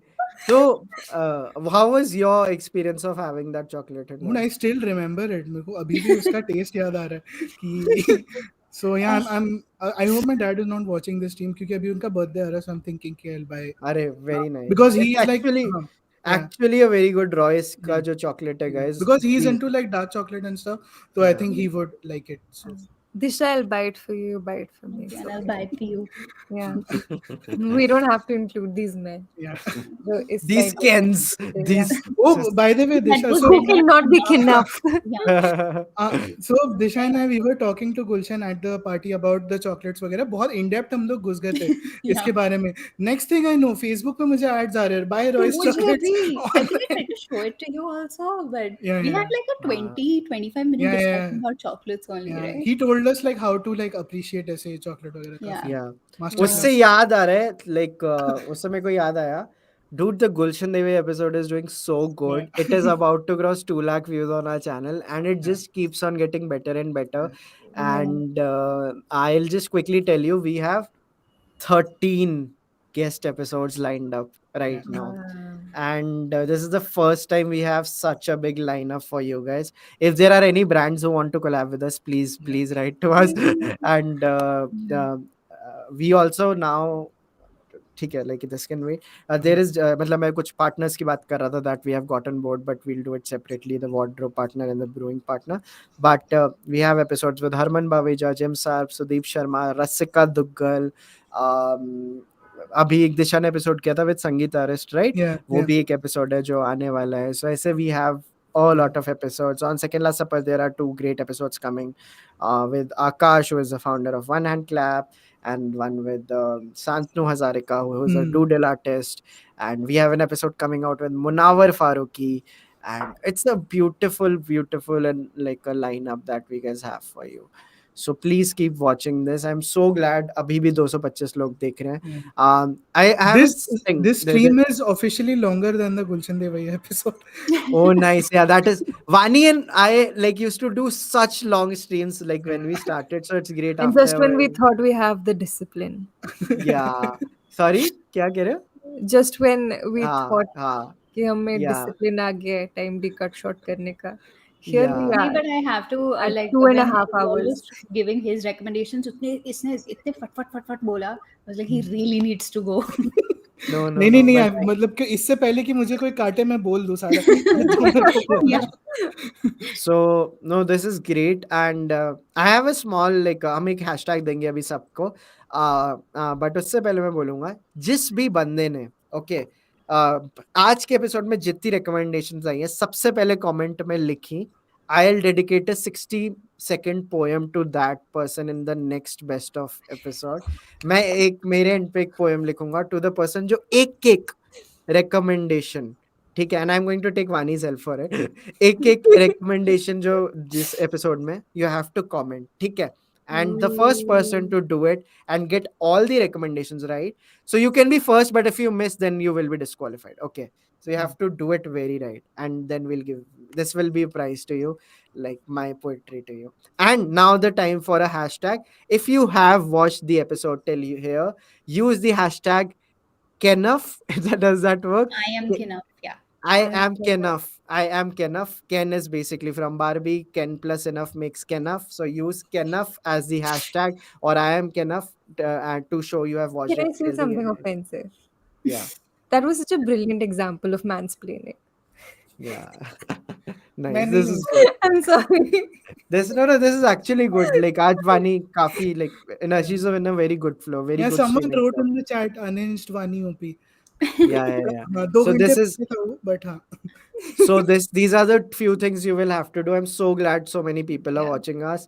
So how was your experience of having that chocolate and Dude, all? I still remember it. मेरे को अभी भी उसका टेस्ट याद आ रहा है कि so yeah, I hope my dad is not watching this stream क्योंकि अभी उनका बर्थडे आ रहा है, so I'm thinking कि I'll buy अरे very nice. because It's he's like हाँ, yeah, actually a very good Royce का yeah, जो chocolate है yeah. guys. Because he's Please. into like dark chocolate and stuff, so I Yeah. think he would like it. So Disha, I'll buy it for you. You buy it for me. Okay, It's and I'll okay. buy it for you. Yeah. We don't have to include these men. yeah. So इस These type of Kens, yeah. these. Oh, by the way, That Disha, was so Who when cannot be enough. yeah. so Disha and I we were talking to Gulshan at the party about the chocolates वगैरह, बहुत in depth हम लोग घुस गए थे Yeah. इसके बारे में. Next thing I know, Facebook पे मुझे ads आ रहे हैं, buy Royce मुझे chocolates भी. I think I online. tried to show it to you also, but Yeah, we yeah, had like a हाँ. 20-25 minute yeah, yeah. discussion about chocolates only, Yeah, right? he told us like how to like appreciate ऐसे chocolate वगैरह Yeah. काफी Yeah. master उससे class. याद आ रहा है like उससे मेरे को याद आया. Dude, the Gulshan Devi episode is doing so good. Yeah. It is about to cross 2 lakh views on our channel, and it Yeah, just keeps on getting better and better. yeah. Yeah. And I'll just quickly tell you, we have 13 guest episodes lined up right Yeah. now. Wow. and this is the first time we have such a big lineup for you guys. If there are any brands who want to collab with us, please write to us. And we also now, ठीक है, like this can wait. There is मतलब मैं कुछ partners की बात कर रहा था that we have gotten board, but we'll do it separately, the wardrobe partner and the brewing partner. But we have episodes with Harman Baweja, Jim Sarp, Sudeep Sharma, Rasika Duggal, अभी एक दिशा ने episode किया था with संगीत arrest, right? Yeah, वो yeah. भी एक episode है जो आने वाला है. सो ऐसे we have a lot of episodes. On Second Last Supper, there are 2 great episodes coming with Akash, who is the founder of One Hand Clap, and one with Santanu Hazarika, who is a doodle artist. And we have an episode coming out with Munawar Faruqi. And it's a beautiful and like a lineup that we guys have for you. So please keep watching this. I'm so glad अभी भी 225 लोग देख रहे हैं. I have This a thing. this stream is officially longer than the Gulshan Devai episode. Oh, nice. Yeah, that is Vaani and I like used to do such long streams like when we started. So it's great And after. just when we thought we have the discipline. Yeah. Sorry, क्या कह रहे हो? Just when we हाँ, thought हाँ. कि हमें Yeah. discipline आ गया है time भी cut short करने का. Here Yeah. we नहीं, are. but I have to At like 2.5 when he hours. was giving his recommendations, इसने इतने फट बोला. I was like, he really needs to go. No, नहीं but मतलब कि इससे पहले कि मुझे कोई काटे मैं बोल दूं सारा तो मेरे को बोलना. so no, this is great. And I have a small like हम एक hashtag देंगे अभी सबको. But उससे पहले मैं बोलूंगा जिस भी बंदे ने ओके आज के एपिसोड में जितनी recommendations आई हैं सबसे पहले कमेंट में लिखी I'll dedicate a 60-second poem to that person in the next best of episode. मैं एक मेरे एंड पे एक पोएम लिखूंगा to the person जो एक recommendation, ठीक है, and I'm going to take Vani's help for it. एक recommendation जो जिस episode में you have to comment, ठीक है, and the first person to do it and get all the recommendations right. So you can be first, but if you miss, then you will be disqualified. Okay. So you have to do it very right, and then we'll give this will be a prize to you, like my poetry to you. And now the time for a hashtag. If you have watched the episode till you here, use the hashtag Kenuf. Does that work? I am enough. Yeah. I am Kenuf. I am Kenuf. Ken is basically from Barbie. Ken plus enough makes Kenuf. So use Kenuf as the hashtag, or I am Kenuf to show you have watched Can I it. say till the something end. offensive? Yeah. That was such a brilliant example of mansplaining. Yeah. Nice. नहीं, This नहीं. is good. I'm sorry. This this is actually good. Like आज Vaani काफी like she's in a very good flow. Very Yeah, good. someone streaming wrote flow. in the chat unhinged Vaani OP. Yeah. हाँ, 2 So घंटे this is पहले था वो, but हाँ. so these are the few things you will have to do. I'm so glad so many people are Yeah. watching us.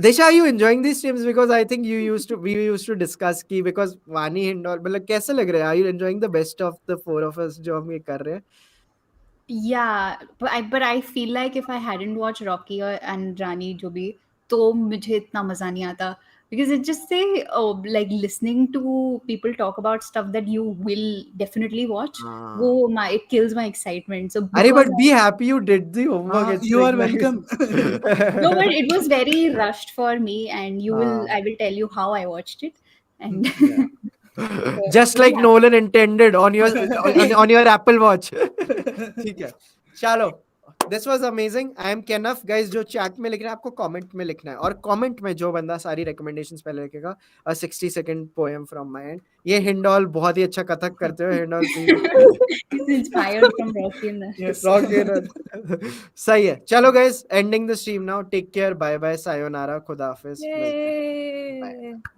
Disha, are you enjoying these streams? Because I think we used to discuss ki because Vaani Hindol मतलब कैसे लग रहा है? Are you enjoying the best of the 4 of us जो हम ये कर रहे हैं? Yeah, but I feel like if I hadn't watched Rocky and Rani जो भी तो मुझे इतना मजा नहीं आता because it just say like listening to people talk about stuff that you will definitely watch हाँ. वो it kills my excitement. So अरे because but be happy you did the homework. It's You like are nice. welcome. no, but it was very rushed for me, and Ah. I will tell you how I watched it, and Yeah. Just like yeah. Nolan intended on your on your Apple Watch. ठीक है, चलो. This was amazing. I am Kenuf. Guys, जो chat में लिख रहे हैं आपको comment में लिखना है, और comment में जो बंदा सारी recommendations पहले लिखेगा a 60-second poem from my end. ये हिंडोल बहुत ही अच्छा कथक करते हो. Indole It's inspired from Rocky and Yes. सही है. चलो guys, ending the stream now. Take care. Bye bye. Sayonara. खुदा हाफिज. Yay.